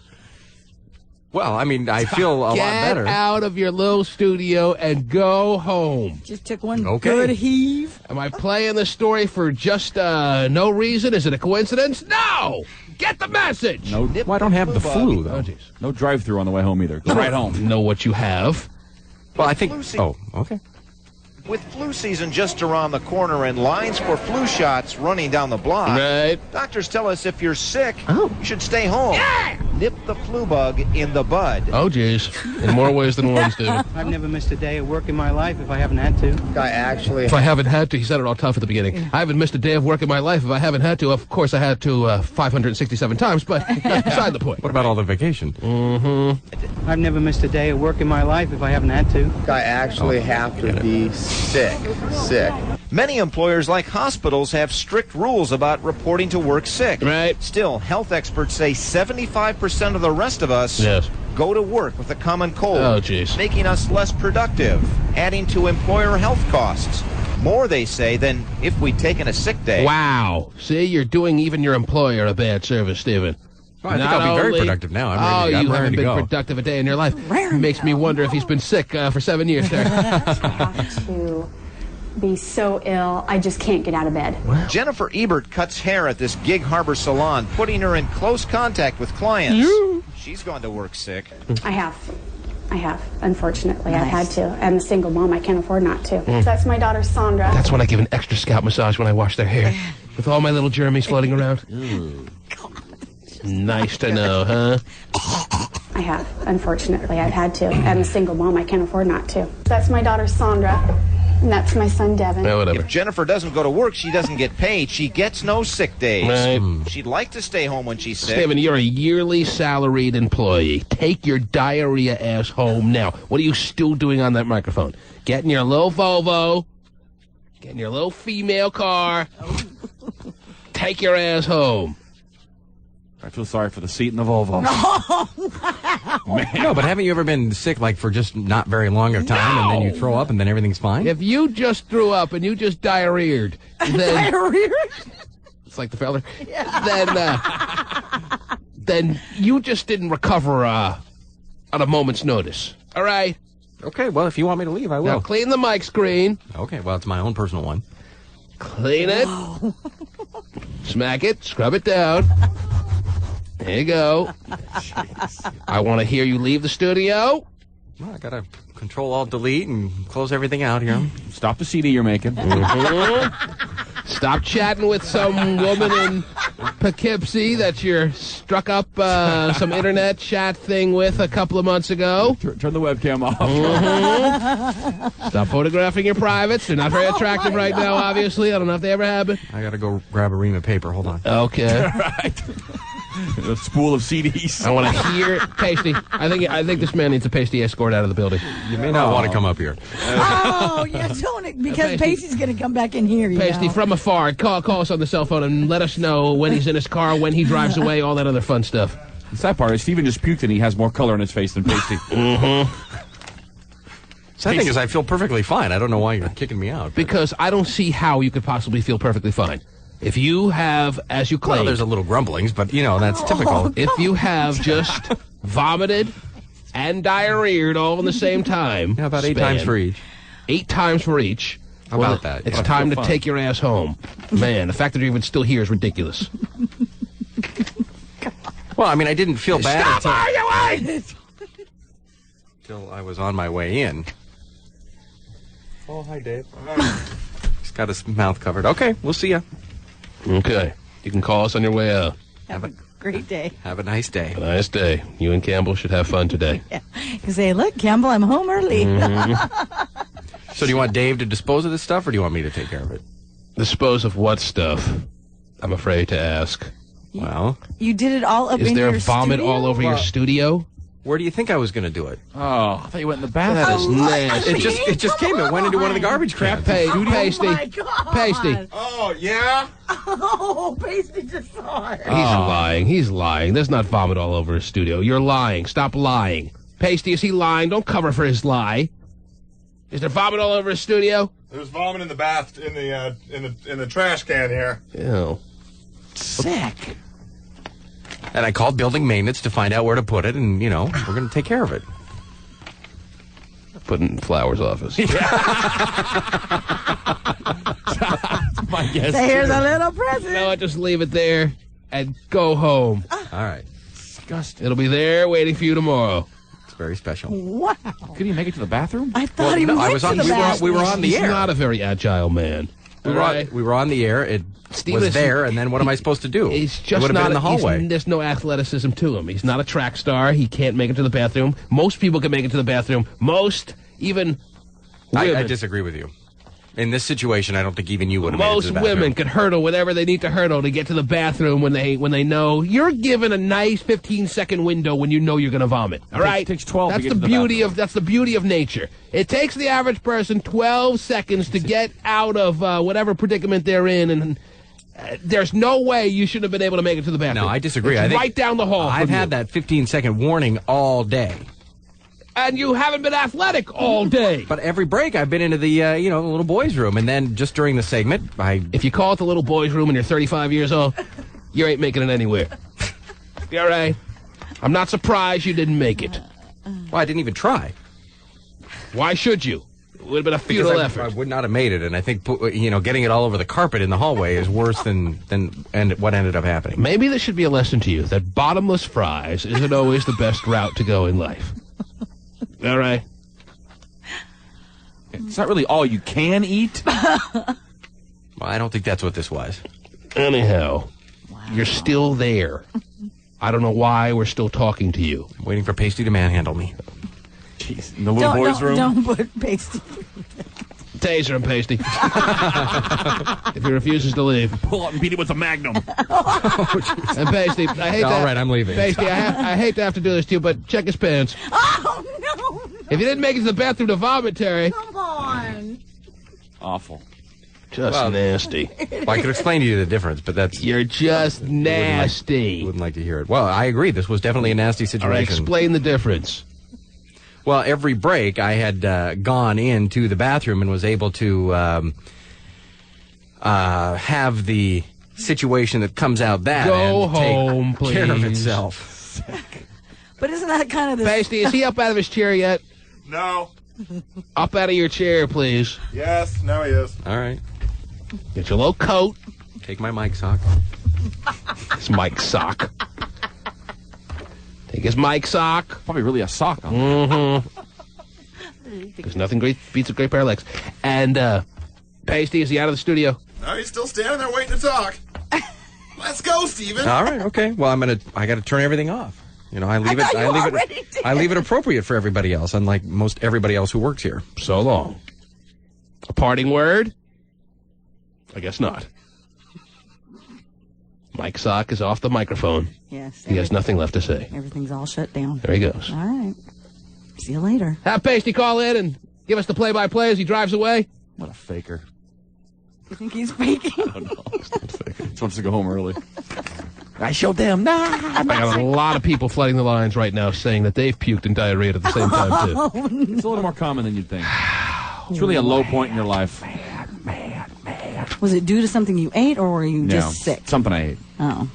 Well, I mean, I feel a lot better. Get out of your little studio and go home. Just took one good heave. Am I playing the story for just no reason? Is it a coincidence? No! Get the message! No, well, I don't have the flu, though. No drive-through on the way home either. Go right home. Know what you have. Well, I think... Oh, okay. With flu season just around the corner and lines for flu shots running down the block, doctors tell us if you're sick, you should stay home. Nip the flu bug in the bud. Oh, geez. In more ways than one, Stephen. I've never missed a day of work in my life if I haven't had to. If I haven't had to, he said it all tough at the beginning. I haven't missed a day of work in my life if I haven't had to. Of course, I had to 567 times, but that's beside the point. What about all the vacation? Mm-hmm. I've never missed a day of work in my life if I haven't had to. I actually have to be sick. Many employers, like hospitals, have strict rules about reporting to work sick. Still, health experts say 75% of the rest of us go to work with a common cold, making us less productive, adding to employer health costs. More, they say, than if we'd taken a sick day. Wow. See, you're doing even your employer a bad service, Stephen. Well, I think I'll be very productive now. I'm ready to, you I'm haven't ready to been go. productive a day in your life. Makes me wonder if he's been sick for 7 years there. To be so ill, I just can't get out of bed. Jennifer Ebert cuts hair at this Gig Harbor salon, putting her in close contact with clients. She's gone to work sick. I have, unfortunately. I've had to. I'm a single mom. I can't afford not to. That's my daughter, Sandra. That's when I give an extra scalp massage when I wash their hair. With all my little germies floating around. Nice to know, huh? I have, unfortunately. I've had to. I'm a single mom. I can't afford not to. That's my daughter, Sandra. And that's my son, Devin. If Jennifer doesn't go to work, she doesn't get paid. She gets no sick days. She'd like to stay home when she's sick. Stephen, you're a yearly salaried employee. Take your diarrhea ass home now. What are you still doing on that microphone? Getting your little Volvo, getting your little female car. Take your ass home. I feel sorry for the seat in the Volvo. No, but haven't you ever been sick, like, for just not very long of time, and then you throw up, and then everything's fine? If you just threw up and you just diarrheaed, then... It's like the feller. Then you just didn't recover on a moment's notice. All right? Okay, well, if you want me to leave, I will. Now, clean the mic screen. Okay, well, it's my own personal one. Clean it. Smack it. Scrub it down. There you go. I want to hear you leave the studio. Well, I got to Control-Alt-Delete and close everything out here. Stop the CD you're making. Stop chatting with some woman in Poughkeepsie that you're struck up some internet chat thing with a couple of months ago. Turn the webcam off. Stop photographing your privates. They're not very attractive right now, obviously. I don't know if they ever have been. I got to go grab a ream of paper. Hold on. Okay. Right. A spool of CDs. I want to hear Pasty. I think this man needs a Pasty escort out of the building. You may not want to come up here. Oh, yeah, don't, because Pasty's going to come back in here. Pasty, from afar, call us on the cell phone and let us know when he's in his car, when he drives away, all that other fun stuff. The sad part is Steven just puked and he has more color on his face than Pasty. Sad thing is, I feel perfectly fine. I don't know why you're kicking me out. Because I don't see how you could possibly feel perfectly fine. If you have, as you claim... Well, there's a little grumblings, but, you know, that's typical. If you have just vomited and diarrheaed all in the same time... Yeah, about 8 times for each. 8 times for each. How about that? It's time to take your ass home. Man, the fact that you're even still here is ridiculous. Well, I mean, I didn't feel bad Stop arguing! until I was on my way in. Oh, hi, Dave. He's got his mouth covered. Okay, we'll see ya. Okay. You can call us on your way out. Have a great day. Have a nice day. Have a nice day. You and Campbell should have fun today. Yeah. You say, look, Campbell, I'm home early. So do you want Dave to dispose of this stuff, or do you want me to take care of it? Dispose of what stuff? I'm afraid to ask. Well, You did it all up in is there your vomit studio? all over your studio? where do you think I was going to do it? Oh, I thought you went in the bathroom. That is nasty. It just came. It went into one of the garbage cans. Pasty. Oh, my God. Pasty. Oh, yeah? Oh, Pasty just saw it. He's lying. He's lying. There's not vomit all over his studio. You're lying. Stop lying. Pasty, is he lying? Don't cover for his lie. Is there vomit all over his studio? There's vomit in the bath in the trash can here. Ew. Sick. And I called building maintenance to find out where to put it, and, we're going to take care of it. Put it in Flowers' office. My guess. So here's a little present. No, just leave it there and go home. All right. Disgusting. It'll be there waiting for you tomorrow. It's very special. Wow. Could he make it to the bathroom? I thought he went to the bathroom. We were on the He's air. not a very agile man. We were on the air. It Steve, was listen, there, and then what am I supposed to do? He's it just would have not been in the hallway. There's no athleticism to him. He's not a track star. He can't make it to the bathroom. Most people can make it to the bathroom. Most, even women. I disagree with you. In this situation, I don't think even you would have made it to Most the bathroom. women could hurdle whatever they need to hurdle to get to the bathroom when they know you're given a nice 15-second window when you know you're going to vomit. All right, It takes 12 to That's get the to the beauty bathroom. of that's the beauty of nature. It takes the average person 12 seconds to get out of whatever predicament they're in, and there's no way you should have been able to make it to the bathroom. No, I disagree. It's I think right down the hall. I've from had you. that 15-second warning all day. And you haven't been athletic all day. But every break, I've been into the the little boys' room, and then just during the segment, If you call it the little boys' room and you're 35 years old, you ain't making it anywhere. You all right? I'm not surprised you didn't make it. Well, I didn't even try. Why should you? It would have been a futile Because I effort. would not have made it, and I think getting it all over the carpet in the hallway is worse than what ended up happening. Maybe this should be a lesson to you that bottomless fries isn't always the best route to go in life. All right? It's not really all you can eat. Well, I don't think that's what this was. Anyhow, you're still there. I don't know why we're still talking to you. I'm waiting for Pasty to manhandle me. Jeez, in the little boys' room. Don't put Pasty. Taser him, Pasty. If he refuses to leave. Pull up and beat him with a Magnum. And Pasty, I hate All that. right, I'm leaving. Pasty, I hate to have to do this to you, but check his pants. Oh, no. If you didn't make it to the bathroom to vomit, Terry. Come on. Awful. Just nasty. Well, I could explain to you the difference, but that's... You're just nasty. Wouldn't like to hear it. Well, I agree. This was definitely a nasty situation. All right, explain the difference. Well, every break, I had gone into the bathroom and was able to have the situation that comes out that Go and home, take care of please. itself. But isn't that kind of the... Pasty, is he up out of his chair yet? No. Up out of your chair, please. Yes, now he is. All right. Get your little coat. Take my mic sock. It's Mike's sock. Take his mic sock. Probably really a sock. Huh? Mm-hmm. Because nothing beats a great pair of legs. And, Pasty, is he out of the studio? No, he's still standing there waiting to talk. Let's go, Steven. All right. Okay. Well, I got to turn everything off. I leave I leave it appropriate for everybody else, unlike most everybody else who works here. So long. A parting word? I guess not. Mike Sock is off the microphone. Yes. He has nothing left to say. Everything's all shut down. There he goes. All right. See you later. Have Pasty call in and give us the play-by-play as he drives away. What a faker. You think he's faking? I don't know. He just wants to go home early. I showed them. I got a lot of people flooding the lines right now saying that they've puked and diarrhea at the same time, too. Oh, no. It's a little more common than you'd think. It's really a low point in your life. Was it due to something you ate, or were you No, just sick? something I ate. Oh.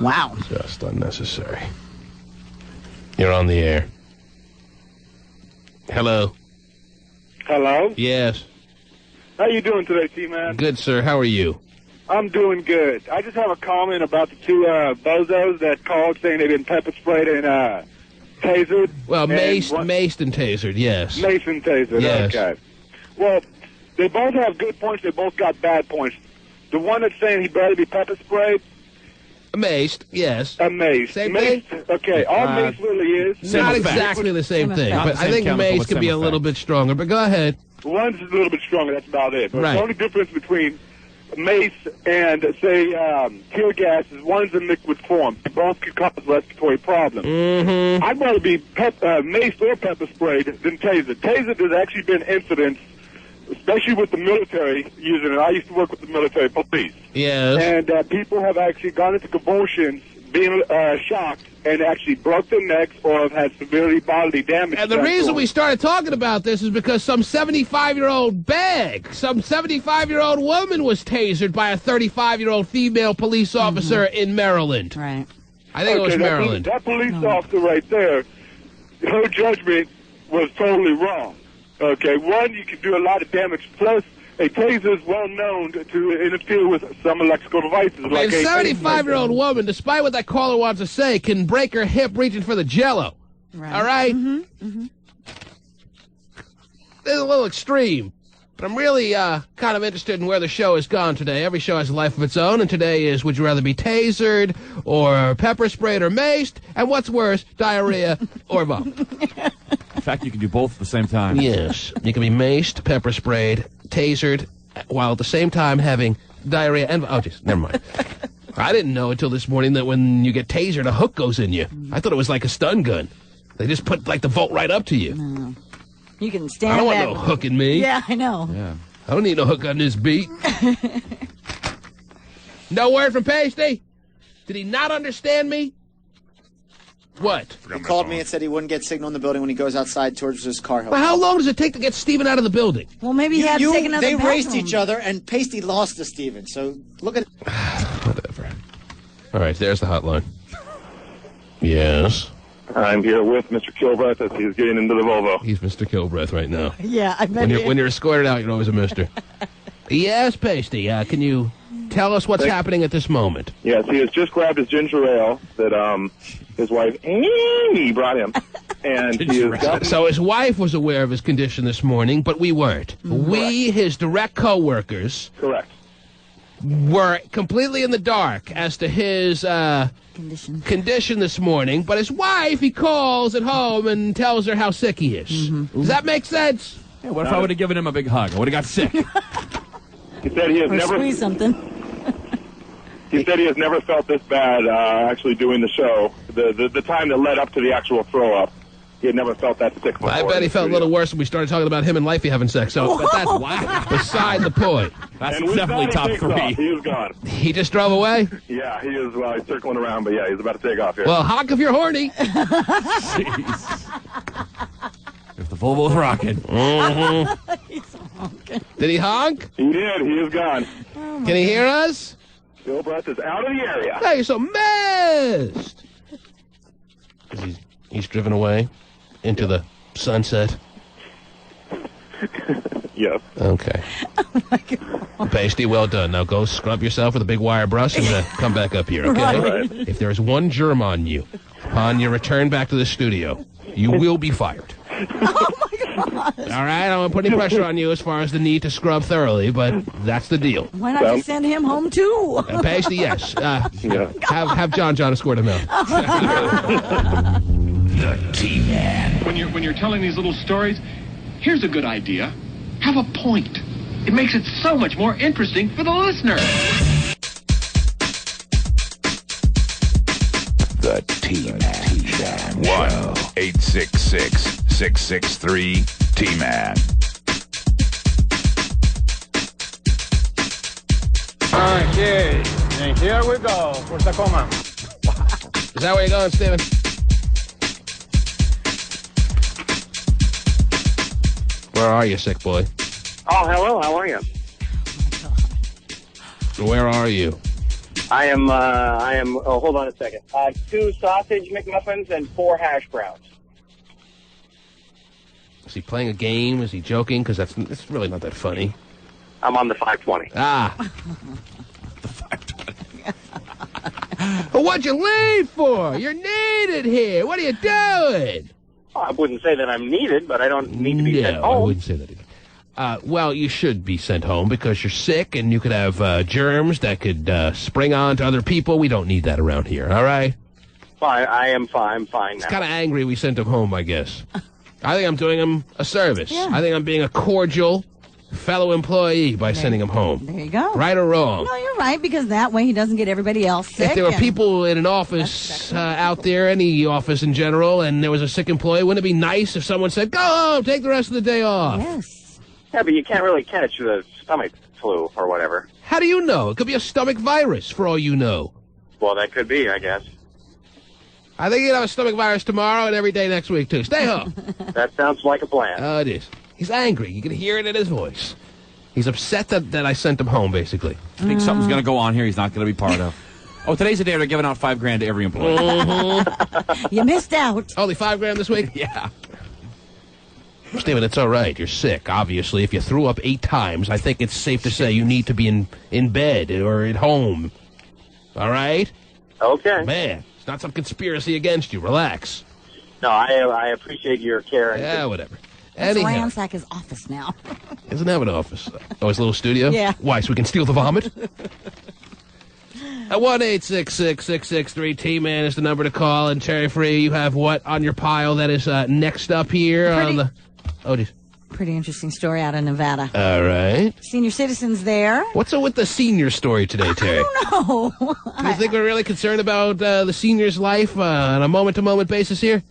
Wow. Just unnecessary. You're on the air. Hello. Hello? Yes. How you doing today, T-Man? Good, sir. How are you? I'm doing good. I just have a comment about the two bozos that called saying they'd been pepper sprayed and tasered. Well, and maced and tasered, yes. Mason tasered, Yes. okay. Well, they both have good points. They both got bad points. The one that's saying he better be pepper sprayed? Maced, yes. Maced. Same Mace, thing? okay, all mace really is. Not exactly the same thing, but I think mace can be a little bit stronger. But go ahead. One's a little bit stronger, that's about it. But Right. the only difference between mace and, say, tear gas is one's in liquid form. Both can cause respiratory problems. Mm-hmm. I'd rather be maced or pepper sprayed than tasered. Tasered, there's actually been incidents, especially with the military using it. I used to work with the military police. Yes. And people have actually gone into convulsions, being shocked, and actually broke their necks or have had severely bodily damage. And the reason we started talking about this is because some 75-year-old bag, some 75-year-old woman was tasered by a 35-year-old female police officer in Maryland. Right. I think it was Maryland. That police officer right there, her judgment was totally wrong. Okay, one, you can do a lot of damage. Plus, a taser is well known to interfere with some electrical devices. Like a 75-year-old woman, despite what that caller wants to say, can break her hip reaching for the Jell-O. Right. All right? Mm-hmm. It's a little extreme, but I'm really kind of interested in where the show has gone today. Every show has a life of its own, and today is would you rather be tasered or pepper sprayed or maced? And what's worse, diarrhea or vomit? In fact, you can do both at the same time. Yes. You can be maced, pepper sprayed, tasered, while at the same time having diarrhea and... Oh, jeez, never mind. I didn't know until this morning that when you get tasered, a hook goes in you. I thought it was like a stun gun. They just put, like, the volt right up to you. No. You can stand I don't want back. no hook in me. Yeah, I know. Yeah. I don't need no hook on this beat. No word from Pasty? Did he not understand me? What? He called me and said he wouldn't get signal in the building when he goes outside towards his car. Well, how long does it take to get Steven out of the building? Well, maybe he had to take another They raced bathroom. each other, and Pasty lost to Steven. So look at Whatever. All right, there's the hotline. Yes. I'm here with Mr. Kilbreath as he's getting into the Volvo. He's Mr. Kilbreath right now. Yeah, I bet When you're escorted out, you're always a mister. Yes, Pasty, can you tell us what's happening at this moment? Yes, he has just grabbed his ginger ale that his wife Amy brought him. And he is So his wife was aware of his condition this morning, but we weren't. We, his direct co-workers, correct, were completely in the dark as to his condition this morning, but his wife, he calls at home and tells her how sick he is. Does that make sense? Yeah, what if I would have given him a big hug? I would have got sick. He said he has or never squeeze something. He said he has never felt this bad actually doing the show. The time that led up to the actual throw up, he had never felt that sick before. I bet he felt a little worse when we started talking about him and Lifey having sex. So but that's beside the point. That's and definitely top takes 3. off, he is gone. He just drove away? Yeah, he is. Well, he's circling around, but yeah, he's about to take off here. Well, honk if you're horny. If the Volvo's rocking. Did he honk? He did. He is gone. Can he hear us? Kilbreath is out of the area. Hey, you're so missed. He's driven away into the sunset. Yes. Okay. Pasty, well done. Now go scrub yourself with a big wire brush and come back up here, okay? Right. If there is one germ on you upon your return back to the studio, you will be fired. Oh, my God. All right? I don't want to put any pressure on you as far as the need to scrub thoroughly, but that's the deal. Why not just send him home, too? Pasty, yes. Have John escort him out. The T-Man. When you're telling these little stories, here's a good idea. Have a point. It makes it so much more interesting for the listener. The T-Man. 1-866-663-T-Man. Okay, and here we go for Tacoma. Is that where you're going, Steven? Where are you, sick boy? Oh, hello. How are you? Where are you? I am. Oh, hold on a second. 2 sausage McMuffins and 4 hash browns. Is he playing a game? Is he joking? Because it's really not that funny. I'm on the 520. Ah. The 520. Well, what'd you leave for? You're needed here. What are you doing? Well, I wouldn't say that I'm needed, but I don't need to be sent I home. wouldn't say that either. Well, you should be sent home because you're sick and you could have germs that could spring on to other people. We don't need that around here, all right? Fine, I am fine. I'm fine He's now. kind of angry we sent him home, I guess. I think I'm doing him a service. Yeah. I think I'm being a cordial fellow employee by sending him home. There you go. Right or wrong? No, you're right, because that way he doesn't get everybody else sick. If there were and- people in an office out there, any office in general, and there was a sick employee, wouldn't it be nice if someone said, go home, take the rest of the day off? Yes. Yeah, but you can't really catch the stomach flu or whatever. How do you know? It could be a stomach virus, for all you know. Well, that could be, I guess. I think you'd have a stomach virus tomorrow and every day next week, too. Stay home. That sounds like a plan. Oh, it is. He's angry. You can hear it in his voice. He's upset that I sent him home, basically. I think something's going to go on here he's not going to be part of. Oh, today's the day they're giving out $5,000 to every employee. You missed out. Only $5,000 this week? Yeah. Steven, it's all right. You're sick, obviously. If you threw up 8 times, I think it's safe to say you need to be in bed or at home. All right? Okay. Man, it's not some conspiracy against you. Relax. No, I appreciate your care. Yeah, whatever. Let's Anyhow, ransack his office now. he doesn't have an office. Oh, his little studio? Yeah. Why, so we can steal the vomit? At 1-866-663-T-Man is the number to call. And Terry Free, you have what on your pile that is next up here on the... Oh, geez. Pretty interesting story out of Nevada. All right. Senior citizens there. What's up with the senior story today, Terry? No. Do you think we're really concerned about the senior's life on a moment-to-moment basis here?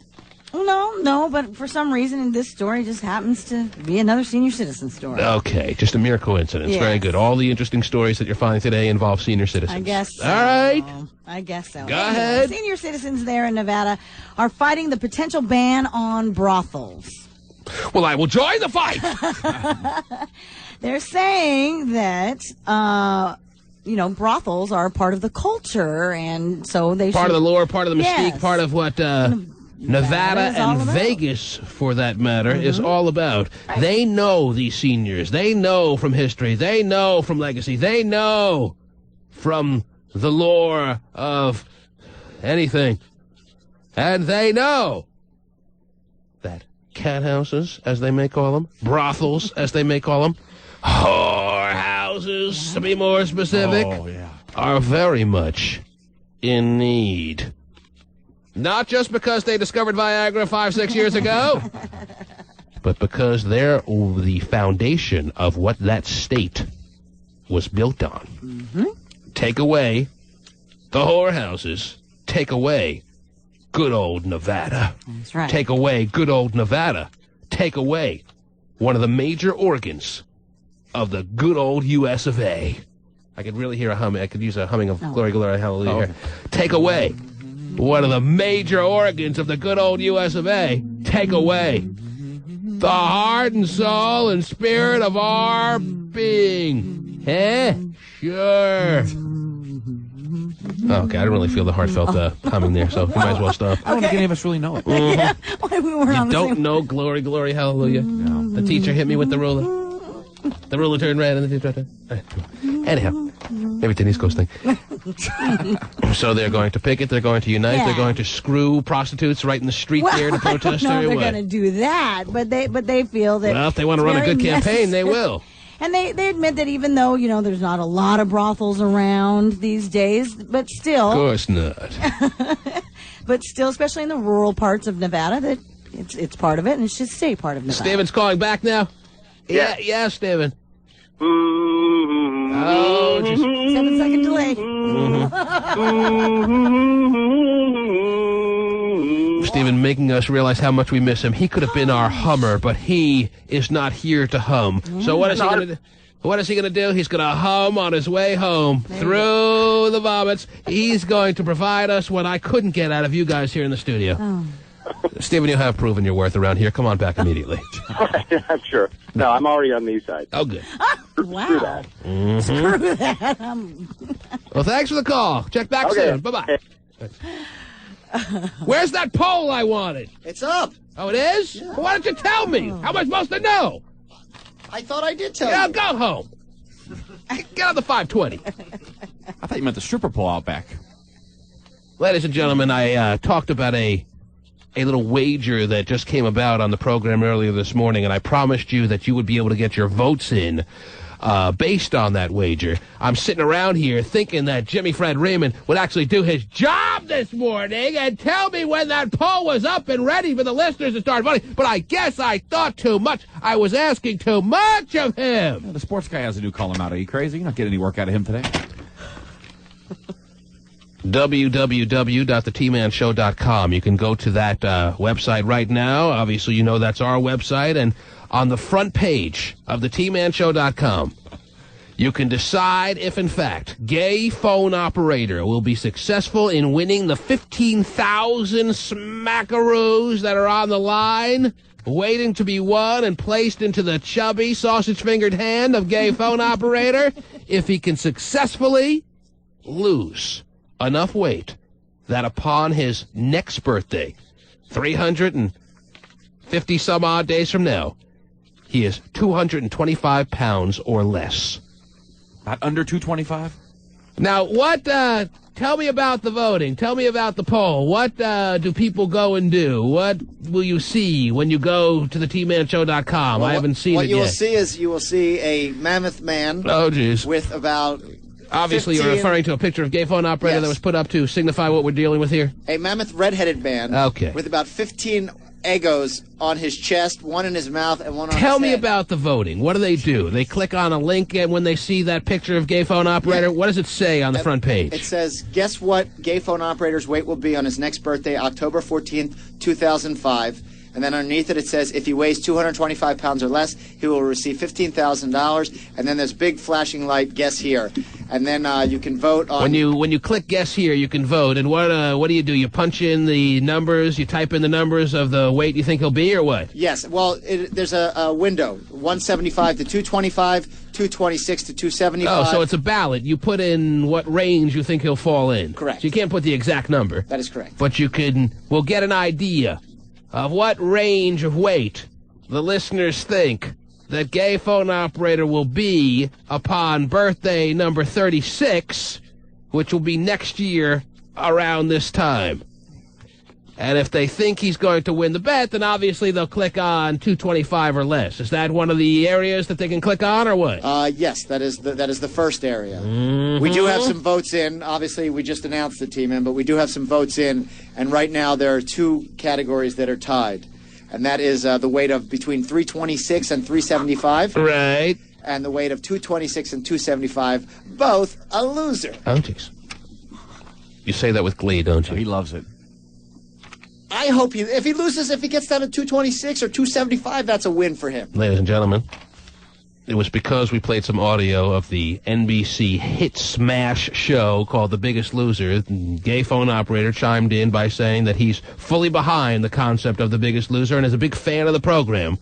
No, but for some reason this story just happens to be another senior citizen story. Okay, just a mere coincidence. Yes. Very good. All the interesting stories that you're finding today involve senior citizens. I guess so. All right. I guess so. Go ahead. Senior citizens there in Nevada are fighting the potential ban on brothels. Well, I will join the fight. They're saying that, brothels are part of the culture, and so they Part should... of the lore, part of the mystique, Yes. part of what Nevada is all and about. Vegas, for that matter, is all about. They know these seniors. They know from history. They know from legacy. They know from the lore of anything. And they know that cat houses, as they may call them, brothels, as they may call them, whorehouses, to be more specific, are very much in need. Not just because they discovered Viagra 5-6 years ago, but because they're the foundation of what that state was built on. Take away the whorehouses. Take away good old Nevada. That's right. Take away good old Nevada. Take away one of the major organs of the good old U.S. of A. I could really hear a humming. I could use a humming of Glory, Glory, Hallelujah. Here. Take away one of the major organs of the good old U.S. of A. Take away the heart and soul and spirit of our being. Sure. Okay, I didn't really feel the heartfelt humming there, so you might as well stop. I don't think any of us really know it. Yeah, we weren't on You the don't same... know Glory, Glory, Hallelujah? No. The teacher hit me with the ruler. The ruler turned red and the teacher turned red. Anyhow, maybe it's an East Coast thing. So they're going to picket, they're going to unite, Yeah. they're going to screw prostitutes right in the street there to protest I don't know or if they're what? going to do that, but they feel that... Well, if they want to it's run a very good campaign, they necessary. will. And they admit that even though, there's not a lot of brothels around these days, but still... Of course not. But still, especially in the rural parts of Nevada, that it's part of it, and it should stay part of Nevada. Steven's calling back now? Yeah, Steven. Oh, just... 7-second delay. Steven making us realize how much we miss him. He could have been our Hummer, but he is not here to hum. So what is he going to do? What is he going to do? He's going to hum on his way home through the vomits. He's going to provide us what I couldn't get out of you guys here in the studio. Oh. Steven, you have proven your worth around here. Come on back immediately. I'm sure. No, I'm already on these sides. Oh, good. Wow. Screw that. Screw that. Well, thanks for the call. Check back soon. Bye-bye. Where's that poll I wanted? It's up. Oh, it is? Well, why don't you tell me? How am I supposed to know? I thought I did tell Yeah, you. go home. Get on the 520. I thought you meant the stripper pole out back. Ladies and gentlemen, I talked about a a little wager that just came about on the program earlier this morning, and I promised you that you would be able to get your votes in based on that wager. I'm sitting around here thinking that Jimmy Fred Raymond would actually do his job this morning and tell me when that poll was up and ready for the listeners to start voting. But I guess I thought too much. I was asking too much of him. Yeah, the sports guy has a new column out. Are you crazy? You're not getting any work out of him today. www.thetmanshow.com. You can go to that website right now. Obviously, you know that's our website. And on the front page of thetmanshow.com, you can decide if, in fact, gay phone operator will be successful in winning the 15,000 smackaroos that are on the line, waiting to be won and placed into the chubby, sausage-fingered hand of gay phone operator, if he can successfully lose enough weight that upon his next birthday, 350 some odd days from now, he is 225 pounds or less. Not under 225? Now, what, tell me about the voting. Tell me about the poll. What do people go and do? What will you see when you go to the tmanshow.com? Well, I haven't seen it yet. What you will see is you will see a mammoth man. Oh, geez. With about... Obviously, 15, you're referring to a picture of gay phone operator that was put up to signify what we're dealing with here? A mammoth red-headed man. Okay. With about 15 egos on his chest, one in his mouth and one on Tell his me head. about the voting. What do? They click on a link, and when they see that picture of gay phone operator, what does it say on the front page? It says, guess what gay phone operator's weight will be on his next birthday, October 14th, 2005. And then underneath it, it says, if he weighs 225 pounds or less, he will receive $15,000. And then there's big flashing light, guess here. And then you can vote on... When you click guess here, you can vote. And what do? You punch in the numbers, you type in the numbers of the weight you think he'll be, or what? Yes. Well, there's a window, 175 to 225, 226 to 275. Oh, so it's a ballot. You put in what range you think he'll fall in. Correct. So you can't put the exact number. That is correct. But we'll get an idea of what range of weight the listeners think that gay phone operator will be upon birthday number 36, which will be next year around this time. And if they think he's going to win the bet, then obviously they'll click on 225 or less. Is that one of the areas that they can click on, or what? Yes, that is the first area. Mm-hmm. We do have some votes in. Obviously, we just announced the team in, but we do have some votes in. And right now, there are two categories that are tied. And that is the weight of between 326 and 375. Right. And the weight of 226 and 275, both a loser. Oh, jeez. You say that with glee, don't you? He loves it. I hope if he loses, if he gets down to 226 or 275, that's a win for him. Ladies and gentlemen, it was because we played some audio of the NBC hit smash show called The Biggest Loser. The gay phone operator chimed in by saying that he's fully behind the concept of The Biggest Loser and is a big fan of the program.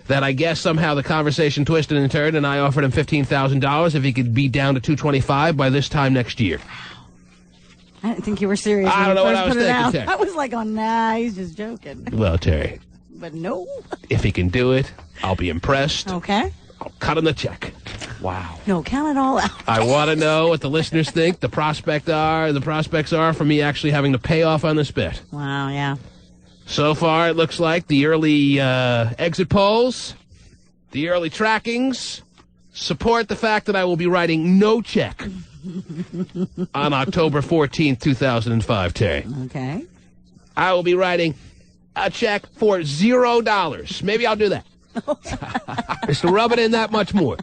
That I guess somehow the conversation twisted and turned, and I offered him $15,000 if he could be down to 225 by this time next year. I didn't think you were serious. I don't know what I was thinking, Terry. I was like, oh, nah, he's just joking. Well, Terry. But no. If he can do it, I'll be impressed. Okay. I'll cut him the check. Wow. No, count it all out. I want to know what the listeners think the prospects are for me actually having to pay off on this bet. Wow, yeah. So far, it looks like the early exit polls, the early trackings, support the fact that I will be writing no check on October 14th, 2005, Terry. Okay. I will be writing a check for $0. Maybe I'll do that. Just to rub it in that much more.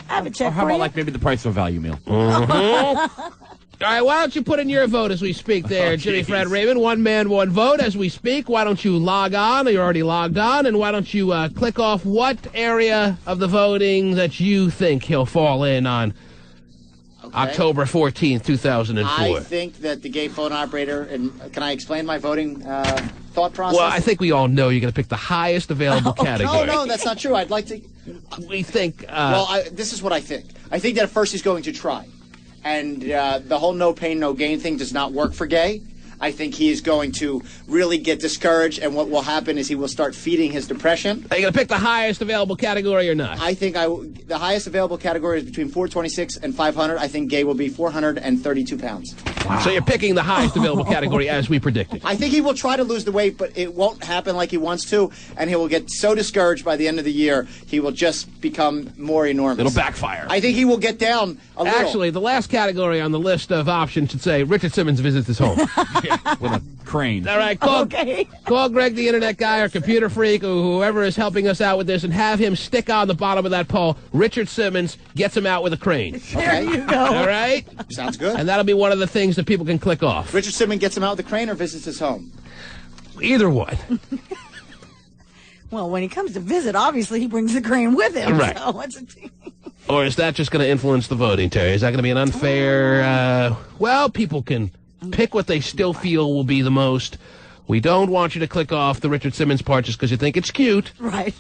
I have a check Or how for about you. like maybe the price of a value meal? Mm-hmm. All right, why don't you put in your vote as we speak there, Jimmy Fred Raymond? One man, one vote as we speak. Why don't you log on? You're already logged on. And why don't you click off what area of the voting that you think he'll fall in on October 14th, 2004? I think that the gay phone operator, and can I explain my voting thought process? Well, I think we all know you're going to pick the highest available category. No, that's not true. I'd like to... We think... this is what I think. I think that at first he's going to try. And the whole no pain, no gain thing does not work for gay. I think he is going to really get discouraged, and what will happen is he will start feeding his depression. Are you going to pick the highest available category or not? I think the highest available category is between 426 and 500. I think Gay will be 432 pounds. Wow. So you're picking the highest available category as we predicted. I think he will try to lose the weight, but it won't happen like he wants to, and he will get so discouraged by the end of the year, he will just become more enormous. It'll backfire. I think he will get down a little. Actually, the last category on the list of options should say Richard Simmons visits his home. With a crane. All right, call Greg the internet guy or computer freak or whoever is helping us out with this and have him stick on the bottom of that poll. Richard Simmons gets him out with a crane. There you go. All right? Sounds good. And that'll be one of the things that people can click off. Richard Simmons gets him out with the crane or visits his home? Either one. Well, when he comes to visit, obviously he brings the crane with him. Right. So what's it? Or is that just going to influence the voting, Terry? Is that going to be an unfair... well, people can pick what they still feel will be the most. We don't want you to click off the Richard Simmons part just because you think it's cute. Right.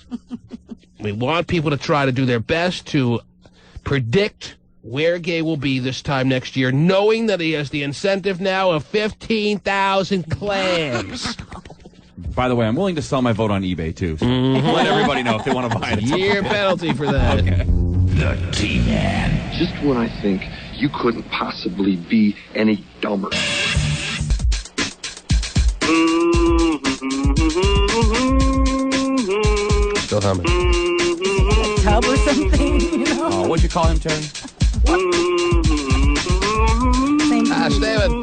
We want people to try to do their best to predict where Gay will be this time next year, knowing that he has the incentive now of 15,000 clams. By the way, I'm willing to sell my vote on eBay, too. So let everybody know if they want to buy it. Year penalty for that. Okay. The T-Man. Just when I think you couldn't possibly be any dumber. Still humming. A tub or something, you know? Oh, what'd you call him, Terry? Steven.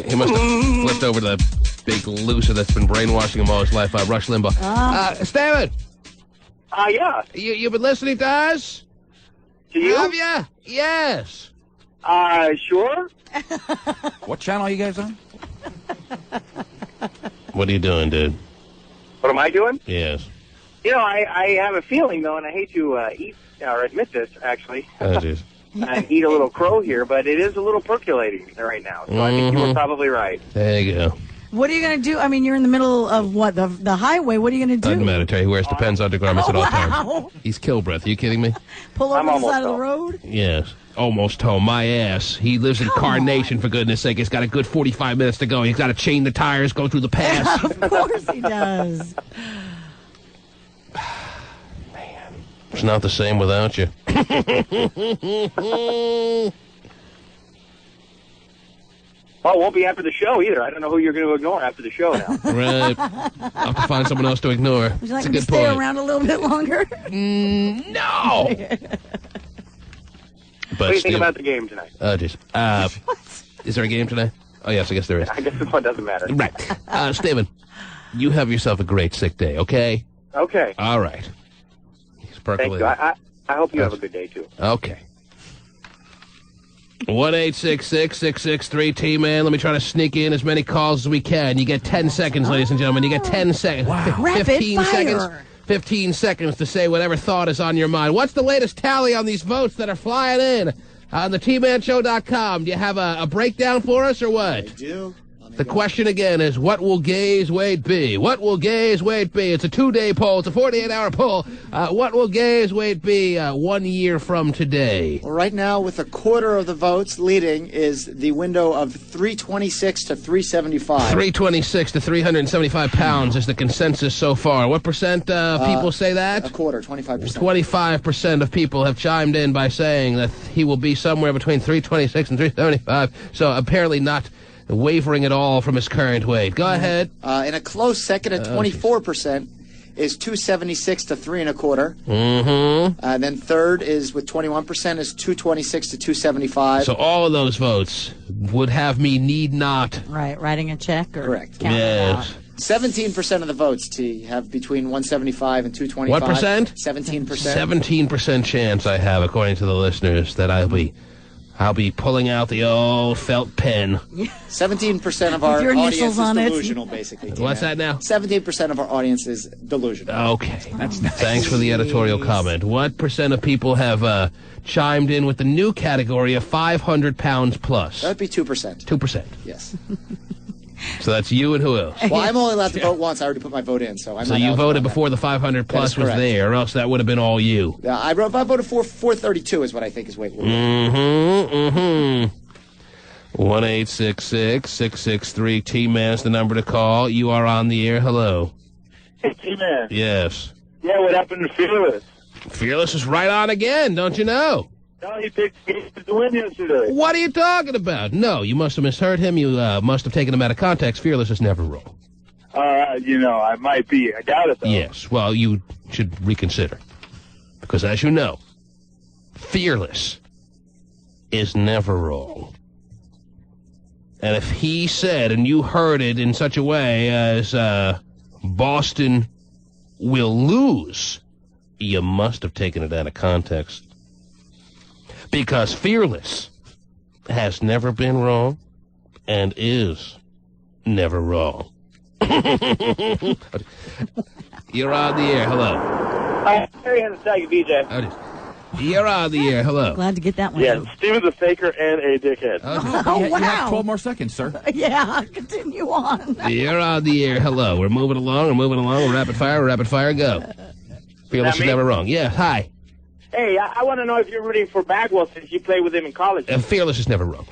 He must have flipped over to the big loser that's been brainwashing him all his life, Rush Limbaugh. Steven. Yeah. You've been listening to us? To you? Have you? Yes. Sure. What channel are you guys on? What are you doing, dude? What am I doing? Yes. You know, I have a feeling, though, and I hate to eat or admit this, actually. Oh, jeez. And eat a little crow here, but it is a little percolating right now. So I think you were probably right. There you go. What are you going to do? I mean, you're in the middle of what? The highway? What are you going to do? Doesn't matter, Terry. He wears Depends undergarments at all times. Wow. He's Kilbreath. Are you kidding me? Pull over the side of the road? Yes. Almost home. My ass. He lives in Carnation, for goodness sake. He's got a good 45 minutes to go. He's got to chain the tires, go through the pass. Of course he does. Man, it's not the same without you. Well, it won't be after the show either. I don't know who you're going to ignore after the show now. Right. I'll have to find someone else to ignore. Would you like That's a me to good stay point. around a little bit longer? No! What do you think about the game tonight? Oh, jeez. Is there a game tonight? Oh, yes, I guess there is. I guess this one doesn't matter. Right. Steven, you have yourself a great sick day, okay? Okay. All right. He's percolating. Thank you. I hope you have a good day, too. Okay. 1-866-663-T-Man. Let me try to sneak in as many calls as we can. You get 10 seconds, ladies and gentlemen. You get 10 seconds. Wow. Rapid 15 fire. seconds. 15 seconds to say whatever thought is on your mind. What's the latest tally on these votes that are flying in? On the TManShow.com. Do you have a breakdown for us or what? I do. The question again is, what will Gay's weight be? What will Gay's weight be? It's a 2-day poll. It's a 48-hour poll. What will Gay's weight be 1 year from today? Well, right now, with a quarter of the votes leading, is the window of 326 to 375. 326 to 375 pounds is the consensus so far. What percent of people say that? A quarter, 25%. 25% of people have chimed in by saying that he will be somewhere between 326 and 375. So apparently not wavering at all from his current weight. Go ahead. In a close second at 24% is 276 to 3 1/4. Mm-hmm. Then third is with 21% is 226 to 275. So all of those votes would have me need not. Right, writing a check or correct. counting it out. 17% of the votes to have between 175 and 225. What percent? 17%. 17% chance I have, according to the listeners, that I'll be pulling out the old felt pen. 17% of our audience is delusional, basically. What's that now? 17% of our audience is delusional. Okay. That's nice. Thanks for the editorial comment. What percent of people have chimed in with the new category of 500 pounds plus? That would be 2%. 2%. Yes. So that's you and who else? Well, I'm only allowed to vote once. I already put my vote in, so I'm So not you eligible voted on that. before the 500 plus was correct. there, or else that would have been all you. Yeah, I voted for 432 is what I think is weight limit. Mm-hmm. 1-866-663-T-Man's the number to call. You are on the air. Hello. Hey, T-Man. Yes. Yeah, what happened to Fearless? Fearless is right on again, don't you know? No, he picked Gabe to win yesterday. What are you talking about? No, you must have misheard him. You must have taken him out of context. Fearless is never wrong. I might be. I doubt it, though. Yes, well, you should reconsider. Because as you know, Fearless is never wrong. And if he said, and you heard it in such a way as Boston will lose, you must have taken it out of context. Because Fearless has never been wrong and is never wrong. You're on the air. Hello. Hi, Harry and the Saggy BJ. You're on the air. Hello. Glad to get that one. Yeah, Steven's a faker and a dickhead. Oh, You wow. have 12 more seconds, sir. Yeah, continue on. You're on the air. Hello. We're moving along. We're rapid fire, go. Fearless is me? never wrong. Yeah, hi. Hey, I want to know if you're rooting for Bagwell since you played with him in college. Fearless is never wrong.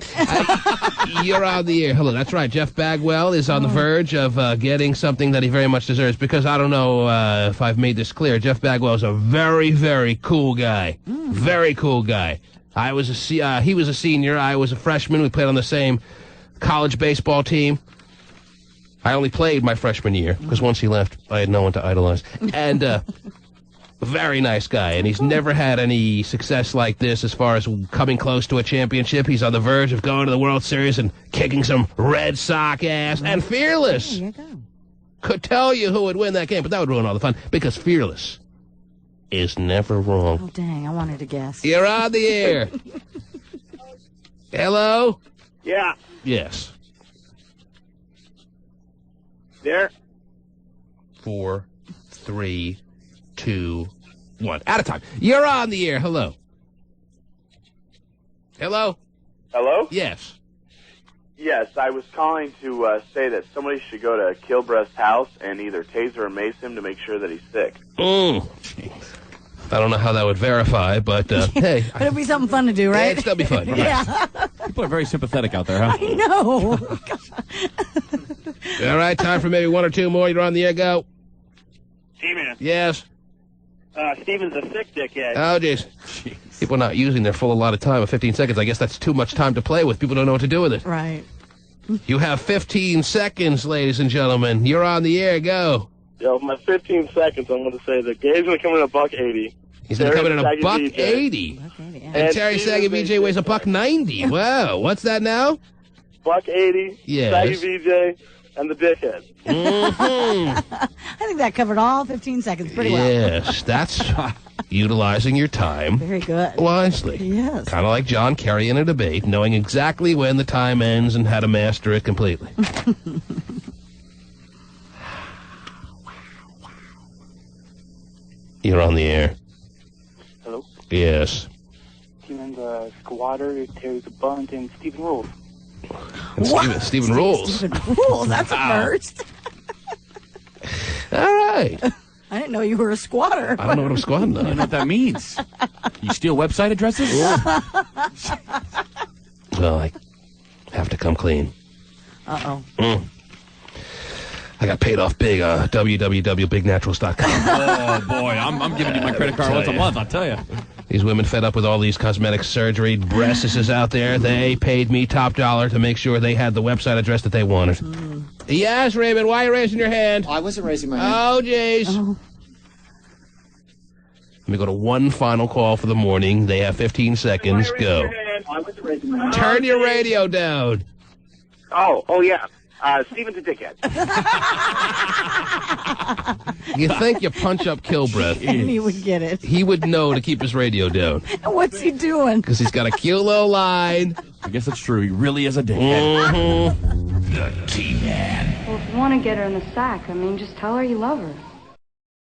You're on the air. Hello. That's right. Jeff Bagwell is on the verge of getting something that he very much deserves because I don't know if I've made this clear. Jeff Bagwell is a very, very cool guy. Very cool guy. He was a senior. I was a freshman. We played on the same college baseball team. I only played my freshman year because once he left, I had no one to idolize. And very nice guy, and he's never had any success like this as far as coming close to a championship. He's on the verge of going to the World Series and kicking some Red Sox ass. And Fearless could tell you who would win that game, but that would ruin all the fun because Fearless is never wrong. Oh, dang, I wanted to guess. You're on the air. Hello? Yeah. Yes. There. 4, 3, 2, 1. Out of time. You're on the air. Hello. Hello? Hello? Yes. Yes, I was calling to say that somebody should go to Kilbreth's house and either taser or mace him to make sure that he's sick. I don't know how that would verify, but hey. But it'd be something fun to do, right? Yeah, it'd still be fun. Right. Yeah. People are very sympathetic out there, huh? I know. All right, time for maybe one or two more. You're on the air. Go. T-Man. Yes. Steven's a sick dickhead. Oh, jeez. People are not using their full allotted time of 15 seconds. I guess that's too much time to play with. People don't know what to do with it. Right. You have 15 seconds, ladies and gentlemen. You're on the air. Go. Yo, my 15 seconds, I'm going to say that Gabe's going to come in a $1.80. He's going to come in at $1.80. And Terry Saggy VJ weighs $1.90. Wow. What's that now? $1.80. Yes. Saggy VJ and the dickhead. I think that covered all 15 seconds pretty well. Yes, that's utilizing your time Very good. wisely. Yes. Kind of like John Kerry in a debate, knowing exactly when the time ends and how to master it completely. You're on the air. Hello? Yes. Steven the Squatter, Terry the Bunt, and Stephen Rules. And Stephen Rules. Stephen Rules, that's a first. All right. I didn't know you were a squatter. I don't know what I'm squatting on. I don't know what that means. You steal website addresses? Well, I have to come clean. Uh-oh. I got paid off big www.bignaturals.com. Oh, boy. I'm giving you my credit card once a month, I'll tell you. These women fed up with all these cosmetic surgery breasts out there. They paid me top dollar to make sure they had the website address that they wanted. Yes, Raymond, why are you raising your hand? I wasn't raising my hand. Oh, jeez. Oh. Let me go to one final call for the morning. They have 15 seconds. Go. Turn your radio down. Oh, yeah. Steven's a dickhead. You think you punch up Kilbreth. And he would get it. He would know to keep his radio down. What's he doing? Because he's got a cute little line. I guess that's true. He really is a dickhead. The T-Man. Well, if you want to get her in the sack, just tell her you love her.